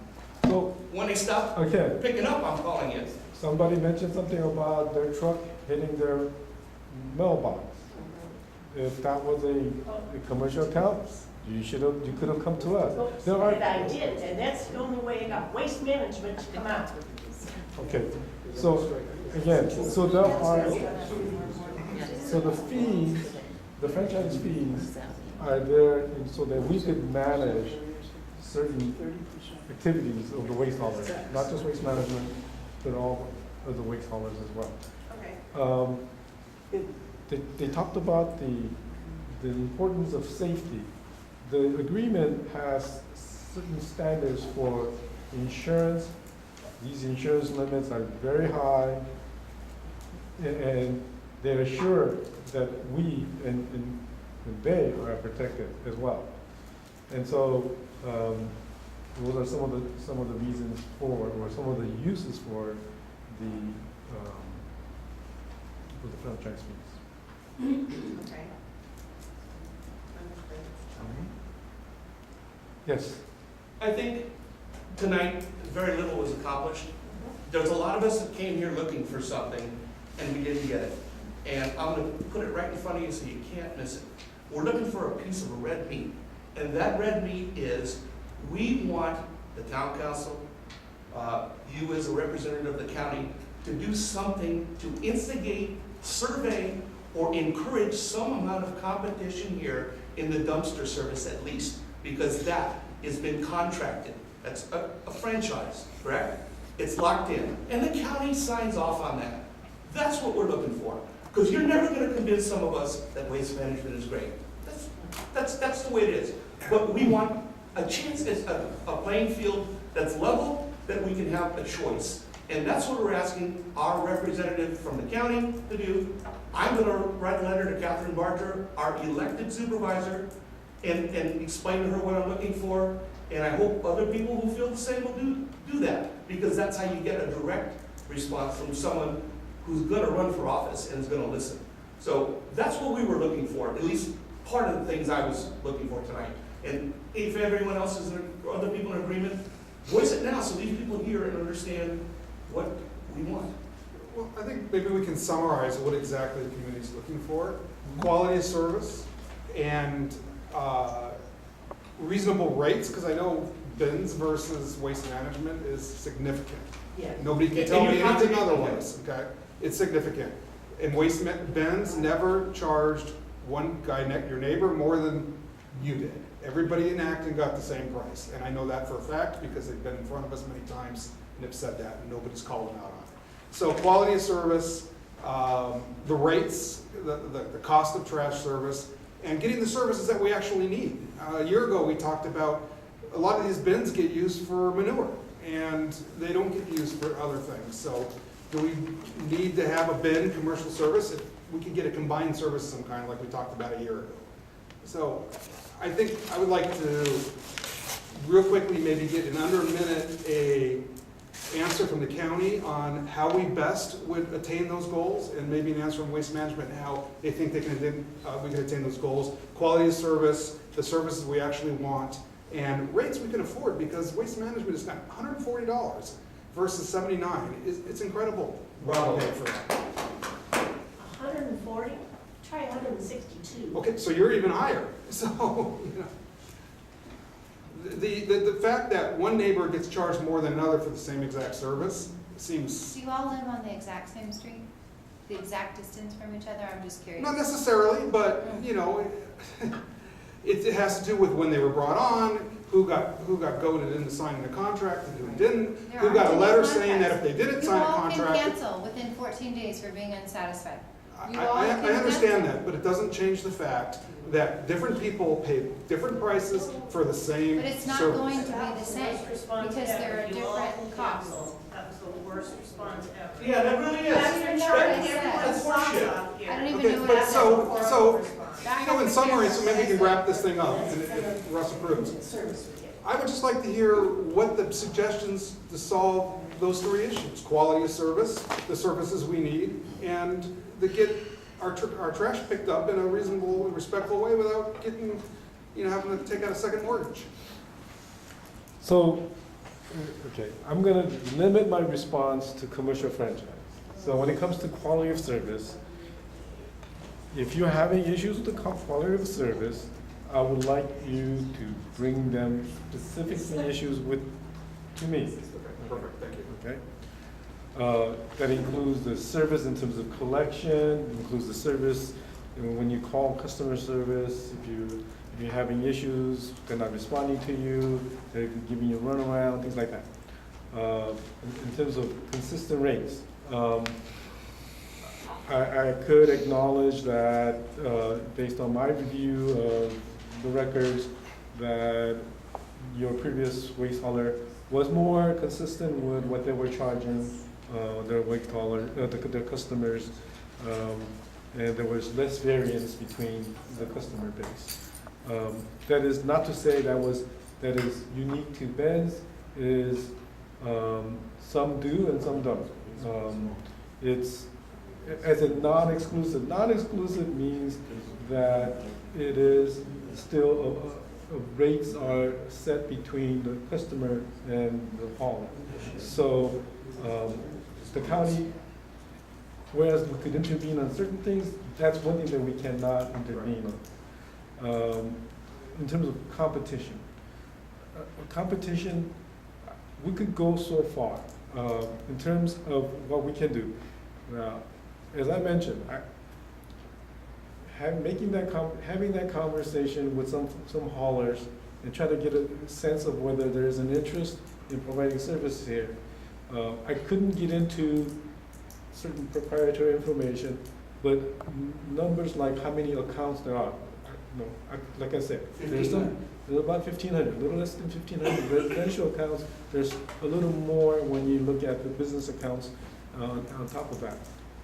[SPEAKER 15] So,
[SPEAKER 9] When they stop
[SPEAKER 15] okay,
[SPEAKER 9] picking up, I'm calling you.
[SPEAKER 15] somebody mentioned something about their truck hitting their mailbox. If that was a commercial account, you could have come to us. There are,
[SPEAKER 10] And I did, and that's the only way I got Waste Management to come out.
[SPEAKER 15] okay, so, again, so there are, so the fees, the franchise fees are there so that we could manage certain activities of the waste haulers, not just Waste Management, but all of the waste haulers as well.
[SPEAKER 8] Okay.
[SPEAKER 15] They talked about the importance of safety. The agreement has certain standards for insurance. These insurance limits are very high, and they assure that we and they are protected as well. And so those are some of the reasons for, or some of the uses for the franchise fees.
[SPEAKER 8] Okay.
[SPEAKER 15] Yes.
[SPEAKER 9] I think tonight, very little was accomplished. There's a lot of us that came here looking for something, and we didn't get it. And I'm gonna put it right in front of you so you can't miss it. We're looking for a piece of red meat, and that red meat is, we want the town council, you as a representative of the county, to do something to instigate, survey, or encourage some amount of competition here in the dumpster service at least, because that has been contracted. That's a franchise, correct? It's locked in, and the county signs off on that. That's what we're looking for, because you're never gonna convince some of us that waste management is great. That's the way it is. But we want a chance, a playing field that's level, that we can have a choice. And that's what we're asking our representative from the county to do. I'm gonna write a letter to Catherine Barger, our elected supervisor, and explain to her what I'm looking for. And I hope other people who feel the same will do that, because that's how you get a direct response from someone who's gonna run for office and is gonna listen. So that's what we were looking for, at least part of the things I was looking for tonight. And if everyone else is, or other people in agreement, voice it now so these people hear and understand what we want.
[SPEAKER 20] Well, I think maybe we can summarize what exactly the community is looking for. Quality of service and reasonable rates, because I know bins versus waste management is significant.
[SPEAKER 10] Yeah.
[SPEAKER 20] Nobody can tell me anything otherwise, okay? It's significant. And bins never charged one guy, your neighbor, more than you did. Everybody in Acton got the same price, and I know that for a fact because they've been in front of us many times and have said that, and nobody's called them out on it. So quality of service, the rates, the cost of trash service, and getting the services that we actually need. A year ago, we talked about a lot of these bins get used for manure, and they don't get used for other things. So do we need to have a bin commercial service? If we could get a combined service of some kind, like we talked about a year ago. So I think I would like to real quickly maybe get in under a minute a answer from the county on how we best would attain those goals, and maybe an answer from Waste Management how they think we can attain those goals. Quality of service, the services we actually want, and rates we can afford, because Waste Management has got $140 versus $79. It's incredible.
[SPEAKER 9] Wow.
[SPEAKER 20] For that.
[SPEAKER 8] 140? Try 162.
[SPEAKER 20] Okay, so you're even higher. So, you know. The fact that one neighbor gets charged more than another for the same exact service seems...
[SPEAKER 7] Do you all live on the exact same street? The exact distance from each other? I'm just curious.
[SPEAKER 20] Not necessarily, but, you know, it has to do with when they were brought on, who got goaded into signing the contract and who didn't,
[SPEAKER 7] There
[SPEAKER 20] who got a
[SPEAKER 7] aren't
[SPEAKER 20] letter
[SPEAKER 7] any
[SPEAKER 20] saying that if they
[SPEAKER 7] contracts.
[SPEAKER 20] didn't sign a
[SPEAKER 7] You all
[SPEAKER 20] contract...
[SPEAKER 7] can cancel within 14 days for being unsatisfied. You all
[SPEAKER 20] I
[SPEAKER 7] can
[SPEAKER 20] understand
[SPEAKER 7] cancel.
[SPEAKER 20] that, but it doesn't change the fact that different people pay different prices for the same
[SPEAKER 7] But it's not
[SPEAKER 20] service.
[SPEAKER 7] going to be the same, because there are different costs.
[SPEAKER 8] That was the worst response ever.
[SPEAKER 9] Yeah, that really is.
[SPEAKER 8] That's
[SPEAKER 7] charging
[SPEAKER 9] That's horseshit.
[SPEAKER 7] I don't even
[SPEAKER 20] Okay,
[SPEAKER 7] know what
[SPEAKER 20] but
[SPEAKER 7] that's
[SPEAKER 20] so, you know, in summary, so maybe we can wrap this thing up, and if Russ approves. I would just like to hear what the suggestions to solve those three issues: quality of service, the services we need, and to get our trash picked up in a reasonable and respectful way without getting, you know, having to take out a second mortgage.
[SPEAKER 15] So, okay, I'm gonna limit my response to commercial franchise. So when it comes to quality of service, if you're having issues with the quality of service, I would like you to bring them specifically issues to me.
[SPEAKER 20] Okay, perfect, thank you.
[SPEAKER 15] Okay? That includes the service in terms of collection, includes the service, you know, when you call customer service, if you're having issues, they're not responding to you, they're giving you a runaround, things like that. In terms of consistent rates, I could acknowledge that based on my review of the records, that your previous waste hauler was more consistent with what they were charging their waste hauler, their customers, and there was less variance between the customer base. That is not to say that is unique to Benz. Is some do and some don't. It's as a non-exclusive. Non-exclusive means that it is still rates are set between the customer and the hauler. So the county, whereas we could intervene on certain things, that's one thing that we cannot intervene on. In terms of competition, we could go so far in terms of what we can do. Now, as I mentioned, having that conversation with some haulers and try to get a sense of whether there is an interest in providing service here. I couldn't get into certain proprietary information, but numbers like how many accounts there are. Like I said, there's about 1,500, a little less than 1,500 residential accounts. There's a little more when you look at the business accounts on top of that.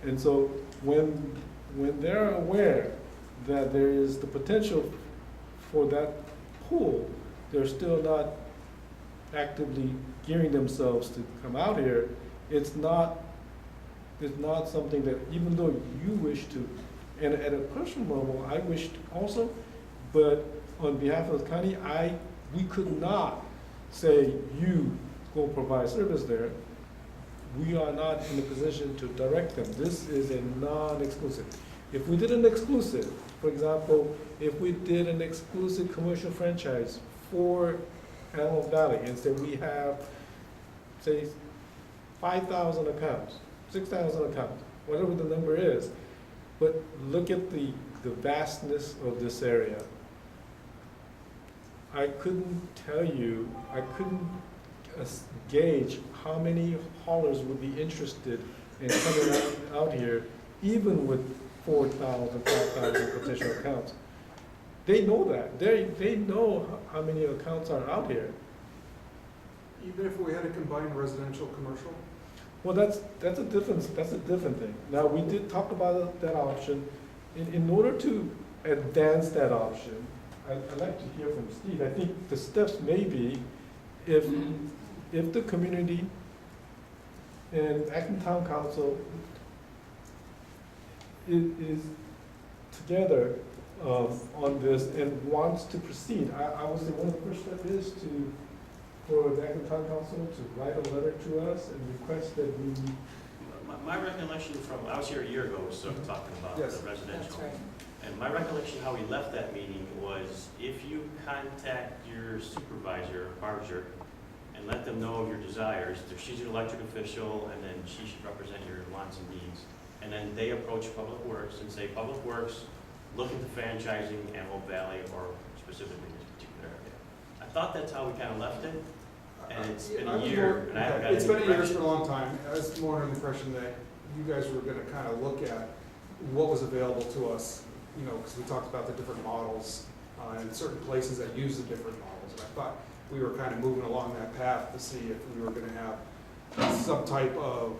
[SPEAKER 15] And so when they're aware that there is the potential for that pool, they're still not actively gearing themselves to come out here. It's not something that, even though you wish to, and at a personal level, I wish to also, but on behalf of the county, we could not say, you go provide service there. We are not in a position to direct them. This is a non-exclusive. If we did an exclusive, for example, if we did an exclusive commercial franchise for Antelope Valley and said we have, say, 5,000 accounts, 6,000 accounts, whatever the number is, but look at the vastness of this area. I couldn't tell you, I couldn't gauge how many haulers would be interested in coming out here, even with 4,000, 5,000 potential accounts. They know that. They know how many accounts are out here.
[SPEAKER 20] Even if we had a combined residential commercial?
[SPEAKER 15] Well, that's a different thing. Now, we did talk about that option. In order to advance that option, I'd like to hear from Steve. I think the steps may be if the community And Acton Town Council is together on this and wants to proceed. I would say one of the first steps is for the Acton Town Council to write a letter to us and request that we.
[SPEAKER 11] My recollection from, I was here a year ago, so talking about
[SPEAKER 20] Yes.
[SPEAKER 11] the residential.
[SPEAKER 21] That's right.
[SPEAKER 11] And my recollection how we left that meeting was if you contact your supervisor, Barger, and let them know of your desires, she's your electric official, and then she should represent your wants and needs. And then they approach Public Works and say, Public Works, look into franchising Antelope Valley or specifically this particular area. I thought that's how we kind of left it, and it's been a year, and I haven't got any
[SPEAKER 20] It's been a year, it's
[SPEAKER 11] direction.
[SPEAKER 20] been a long time. I was more under the impression that you guys were gonna kind of look at what was available to us, you know, because we talked about the different models and certain places that use the different models. And I thought we were kind of moving along that path to see if we were gonna have some type of,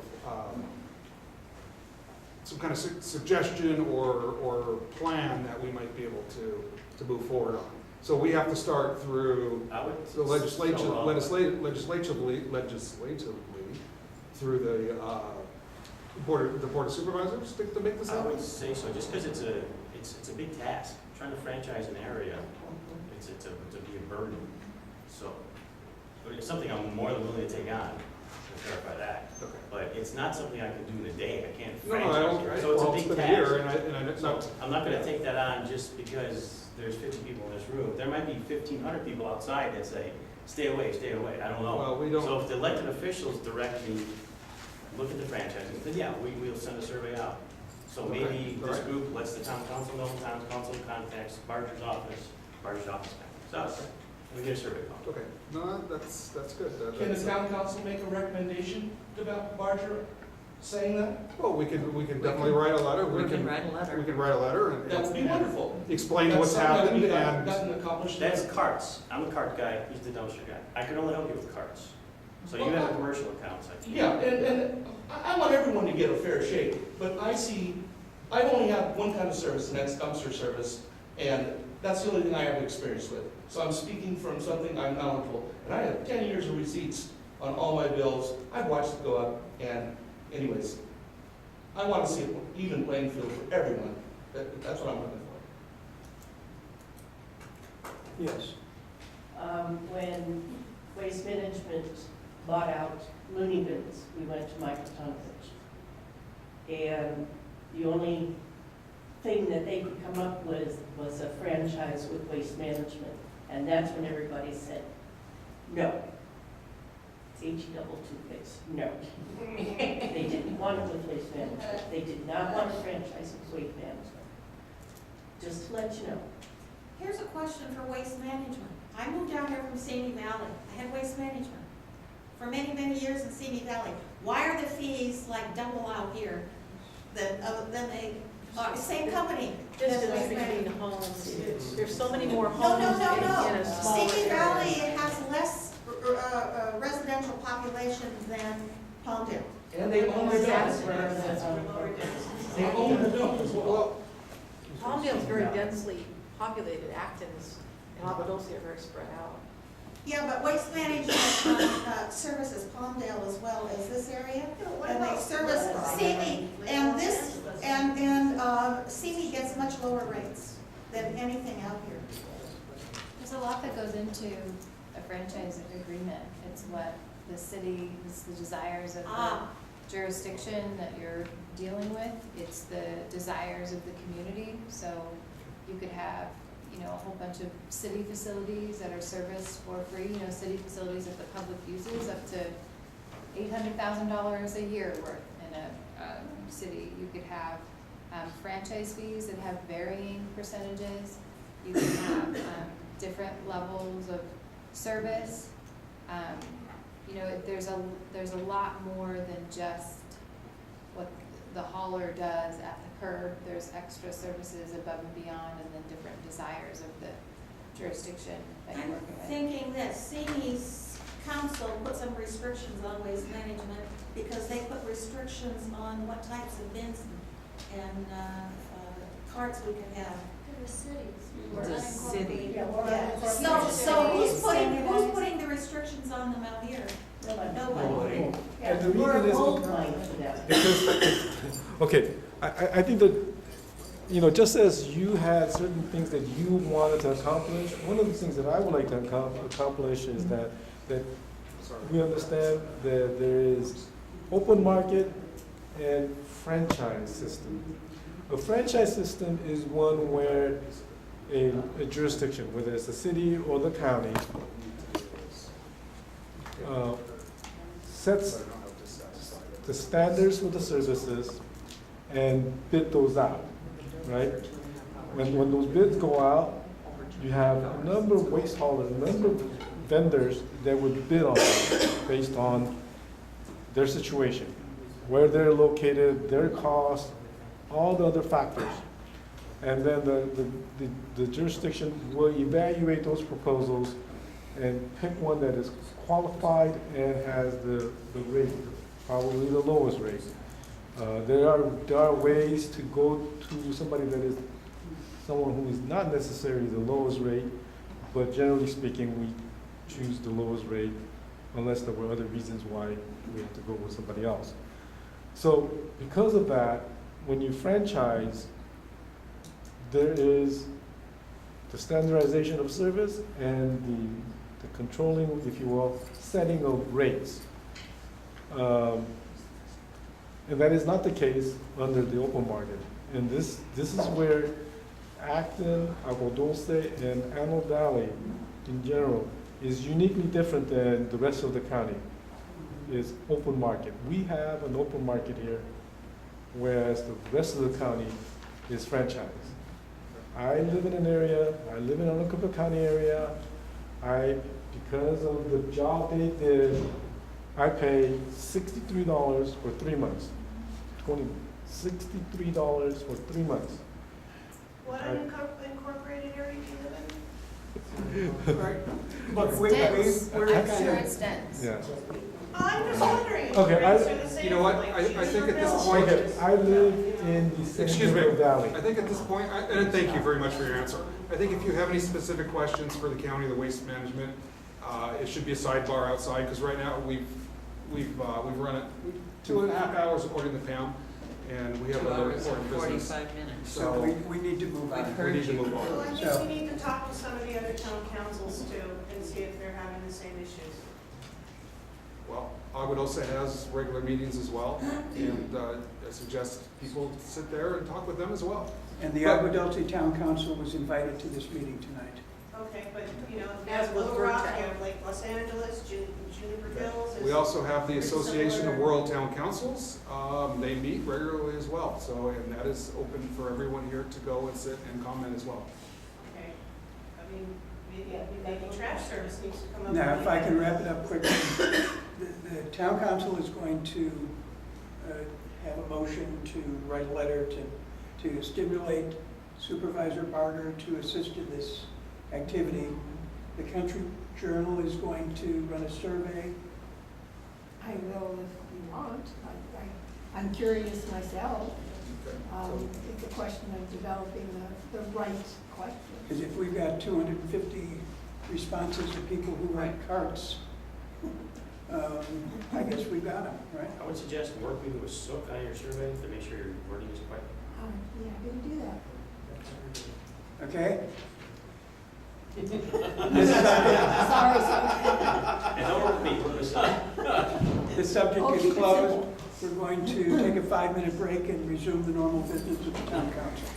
[SPEAKER 20] some kind of suggestion or plan that we might be able to move forward on. So we have to start through the legislatively through the board of supervisors to make this
[SPEAKER 11] I
[SPEAKER 20] happen.
[SPEAKER 11] would say so, just because it's a big task, trying to franchise an area, it's to be a burden. So, but it's something I'm more than willing to take on, to clarify that.
[SPEAKER 20] Okay.
[SPEAKER 11] But it's not something I can do in a day, I can't
[SPEAKER 20] No, I
[SPEAKER 11] franchise
[SPEAKER 20] don't.
[SPEAKER 11] it. So it's
[SPEAKER 20] Well,
[SPEAKER 11] a
[SPEAKER 20] it's
[SPEAKER 11] big
[SPEAKER 20] been a year,
[SPEAKER 11] task.
[SPEAKER 20] and
[SPEAKER 11] I'm not gonna take that on just because there's 50 people in this room. There might be 1,500 people outside that say, stay away, I don't know.
[SPEAKER 20] Well, we don't.
[SPEAKER 11] So if the elected officials direct me, look at the franchising, then yeah, we'll send a survey out. So
[SPEAKER 20] Okay,
[SPEAKER 11] maybe
[SPEAKER 20] all
[SPEAKER 11] this
[SPEAKER 20] right.
[SPEAKER 11] group lets the town council know, town council contacts Barger's office contacts us, and we get a survey going.
[SPEAKER 20] Okay, no, that's good.
[SPEAKER 9] Can the town council make a recommendation about Barger saying that?
[SPEAKER 20] Well, we can definitely write a letter.
[SPEAKER 4] We can write a letter.
[SPEAKER 20] We can write a letter and.
[SPEAKER 9] That would be wonderful.
[SPEAKER 20] Explain
[SPEAKER 9] That's
[SPEAKER 20] what's
[SPEAKER 9] something that
[SPEAKER 20] happened
[SPEAKER 9] we've
[SPEAKER 20] and.
[SPEAKER 9] gotten accomplished.
[SPEAKER 11] That's carts. I'm a cart guy, he's the dumpster guy. I can only help you with carts. So you have a commercial account, so I can't.
[SPEAKER 9] Yeah, and I want everyone to get a fair shake, but I only have one kind of service, and that's dumpster service, and that's the only thing I have experience with. So I'm speaking from something I'm knowledgeable, and I have 10 years of receipts on all my bills. I've watched it go up, and anyways, I want to see an even playing field for everyone. That's what I'm looking for.
[SPEAKER 1] Yes.
[SPEAKER 10] When Waste Management bought out Looney Bins, we went to Microtonovich. And the only thing that they could come up with was a franchise with Waste Management. And that's when everybody said, no. H-double toothpaste, no. They didn't want it with Waste Management. They did not want a franchise with Waste Management. Just to let you know.
[SPEAKER 16] Here's a question for Waste Management. I moved out here from Simi Valley. I had Waste Management for many, many years in Simi Valley. Why are the fees like double out here than they, same company?
[SPEAKER 21] Just
[SPEAKER 16] than
[SPEAKER 21] because
[SPEAKER 16] Waste
[SPEAKER 21] they
[SPEAKER 16] Management?
[SPEAKER 21] clean homes, there's so many more
[SPEAKER 16] No,
[SPEAKER 21] homes
[SPEAKER 16] no, no,
[SPEAKER 21] in
[SPEAKER 16] no.
[SPEAKER 21] a smaller
[SPEAKER 16] Simi
[SPEAKER 21] area.
[SPEAKER 16] Valley has less residential population than Palmdale.
[SPEAKER 9] And they own their dumps. They own their dumps as well.
[SPEAKER 21] Palmdale's very densely populated. Acton's and Apadosi are very spread out.
[SPEAKER 16] Yeah, but Waste Management services Palmdale as well as this area. And they service Simi, and this, and Simi gets much lower rates than anything out here.
[SPEAKER 7] There's a lot that goes into a franchise agreement. It's what the city, it's the desires of the jurisdiction that you're dealing with. It's the desires of the community. So you could have, a whole bunch of city facilities that are serviced for free, city facilities that the public uses up to $800,000 a year worth in a city. You could have franchise fees that have varying percentages. You can have different levels of service. There's a lot more than just what the hauler does at the curb. There's extra services above and beyond, and then different desires of the jurisdiction that you're working with.
[SPEAKER 16] I'm thinking that Simi's council put some restrictions on Waste Management because they put restrictions on what types of bins and carts we can have.
[SPEAKER 18] To the cities.
[SPEAKER 4] It's a city.
[SPEAKER 16] Yeah. So who's putting the restrictions on them out here? Nobody.
[SPEAKER 15] And the reason is because, okay, I think that, you know, just as you had certain things that you wanted to accomplish, one of the things that I would like to accomplish is that we understand that there is open market and franchise system. A franchise system is one where a jurisdiction, whether it's the city or the county, sets the standards for the services and bid those out, right? When those bids go out, you have a number of waste haulers, a number of vendors that would bid on it based on their situation, where they're located, their cost, all the other factors. And then the jurisdiction will evaluate those proposals and pick one that is qualified and has the rate, probably the lowest rate. There are ways to go to somebody that is someone who is not necessarily the lowest rate, but generally speaking, we choose the lowest rate unless there were other reasons why we have to go with somebody else. So because of that, when you franchise, there is the standardization of service and the controlling, if you will, setting of rates. And that is not the case under the open market. And this is where Acton, Agua Dulce, and Antelope Valley in general is uniquely different than the rest of the county, is open market. We have an open market here, whereas the rest of the county is franchise. I live in an area, I live in an Antelope County area, because of the job they did, I pay $63 for 3 months. $63 for 3 months.
[SPEAKER 8] What unincorporated area do you live in?
[SPEAKER 1] Right. Look, we're
[SPEAKER 7] I'm sure it's dense.
[SPEAKER 15] Yeah.
[SPEAKER 8] I'm just wondering. if
[SPEAKER 20] Okay,
[SPEAKER 8] rates are the same
[SPEAKER 20] you know what,
[SPEAKER 8] like
[SPEAKER 20] I
[SPEAKER 8] Simi
[SPEAKER 20] think at this
[SPEAKER 8] Valley.
[SPEAKER 20] point.
[SPEAKER 15] Okay, I live in the
[SPEAKER 20] Excuse me,
[SPEAKER 15] Simi Valley.
[SPEAKER 20] I think at this point, and thank you very much for your answer. I think if you have any specific questions for the county, the waste management, it should be a sidebar outside, because right now we've run it 2.5 hours according to Pam, and we have
[SPEAKER 4] 2
[SPEAKER 20] other
[SPEAKER 4] hours
[SPEAKER 20] important
[SPEAKER 4] and
[SPEAKER 20] business.
[SPEAKER 4] 45 minutes.
[SPEAKER 1] So we need to move on.
[SPEAKER 20] We need to move
[SPEAKER 8] Well,
[SPEAKER 20] on.
[SPEAKER 8] I think we need to talk to some of the other town councils too, and see if they're having the same issues.
[SPEAKER 20] Well, Agua Dulce has regular meetings as well, and I suggest people sit there and talk with them as well.
[SPEAKER 1] And the Agua Dulce Town Council was invited to this meeting tonight.
[SPEAKER 8] Okay, but, you know,
[SPEAKER 21] As
[SPEAKER 8] as
[SPEAKER 21] was
[SPEAKER 8] Little Rock,
[SPEAKER 21] Virgin.
[SPEAKER 8] you have like Los Angeles, Juniper Hills.
[SPEAKER 20] We also have the
[SPEAKER 8] it's
[SPEAKER 20] Association of
[SPEAKER 8] similar.
[SPEAKER 20] World Town Councils. They meet regularly as well, so, and that is open for everyone here to go and sit and comment as well.
[SPEAKER 8] Okay, I mean, maybe trash service needs to come up.
[SPEAKER 1] Now,
[SPEAKER 8] with
[SPEAKER 1] if I can
[SPEAKER 8] the-
[SPEAKER 1] wrap it up quickly, the town council is going to have a motion to write a letter to stimulate Supervisor Barger to assist in this activity. The Country Journal is going to run a survey.
[SPEAKER 2] I will if you want. I'm curious myself. It's a question of developing the right question.
[SPEAKER 1] Because if we've got 250 responses of people who rent carts, I guess we've got them, right?
[SPEAKER 11] I would suggest working with Suk on your survey to make sure your wording is quite.
[SPEAKER 2] Yeah, I'm gonna do that.
[SPEAKER 1] Okay?
[SPEAKER 2] Sorry.
[SPEAKER 11] And don't work with me, work with Suk.
[SPEAKER 1] This subject
[SPEAKER 2] Oh,
[SPEAKER 1] is
[SPEAKER 2] keep it
[SPEAKER 1] closed.
[SPEAKER 2] simple.
[SPEAKER 1] We're going to take a 5-minute break and resume the normal business of the town council.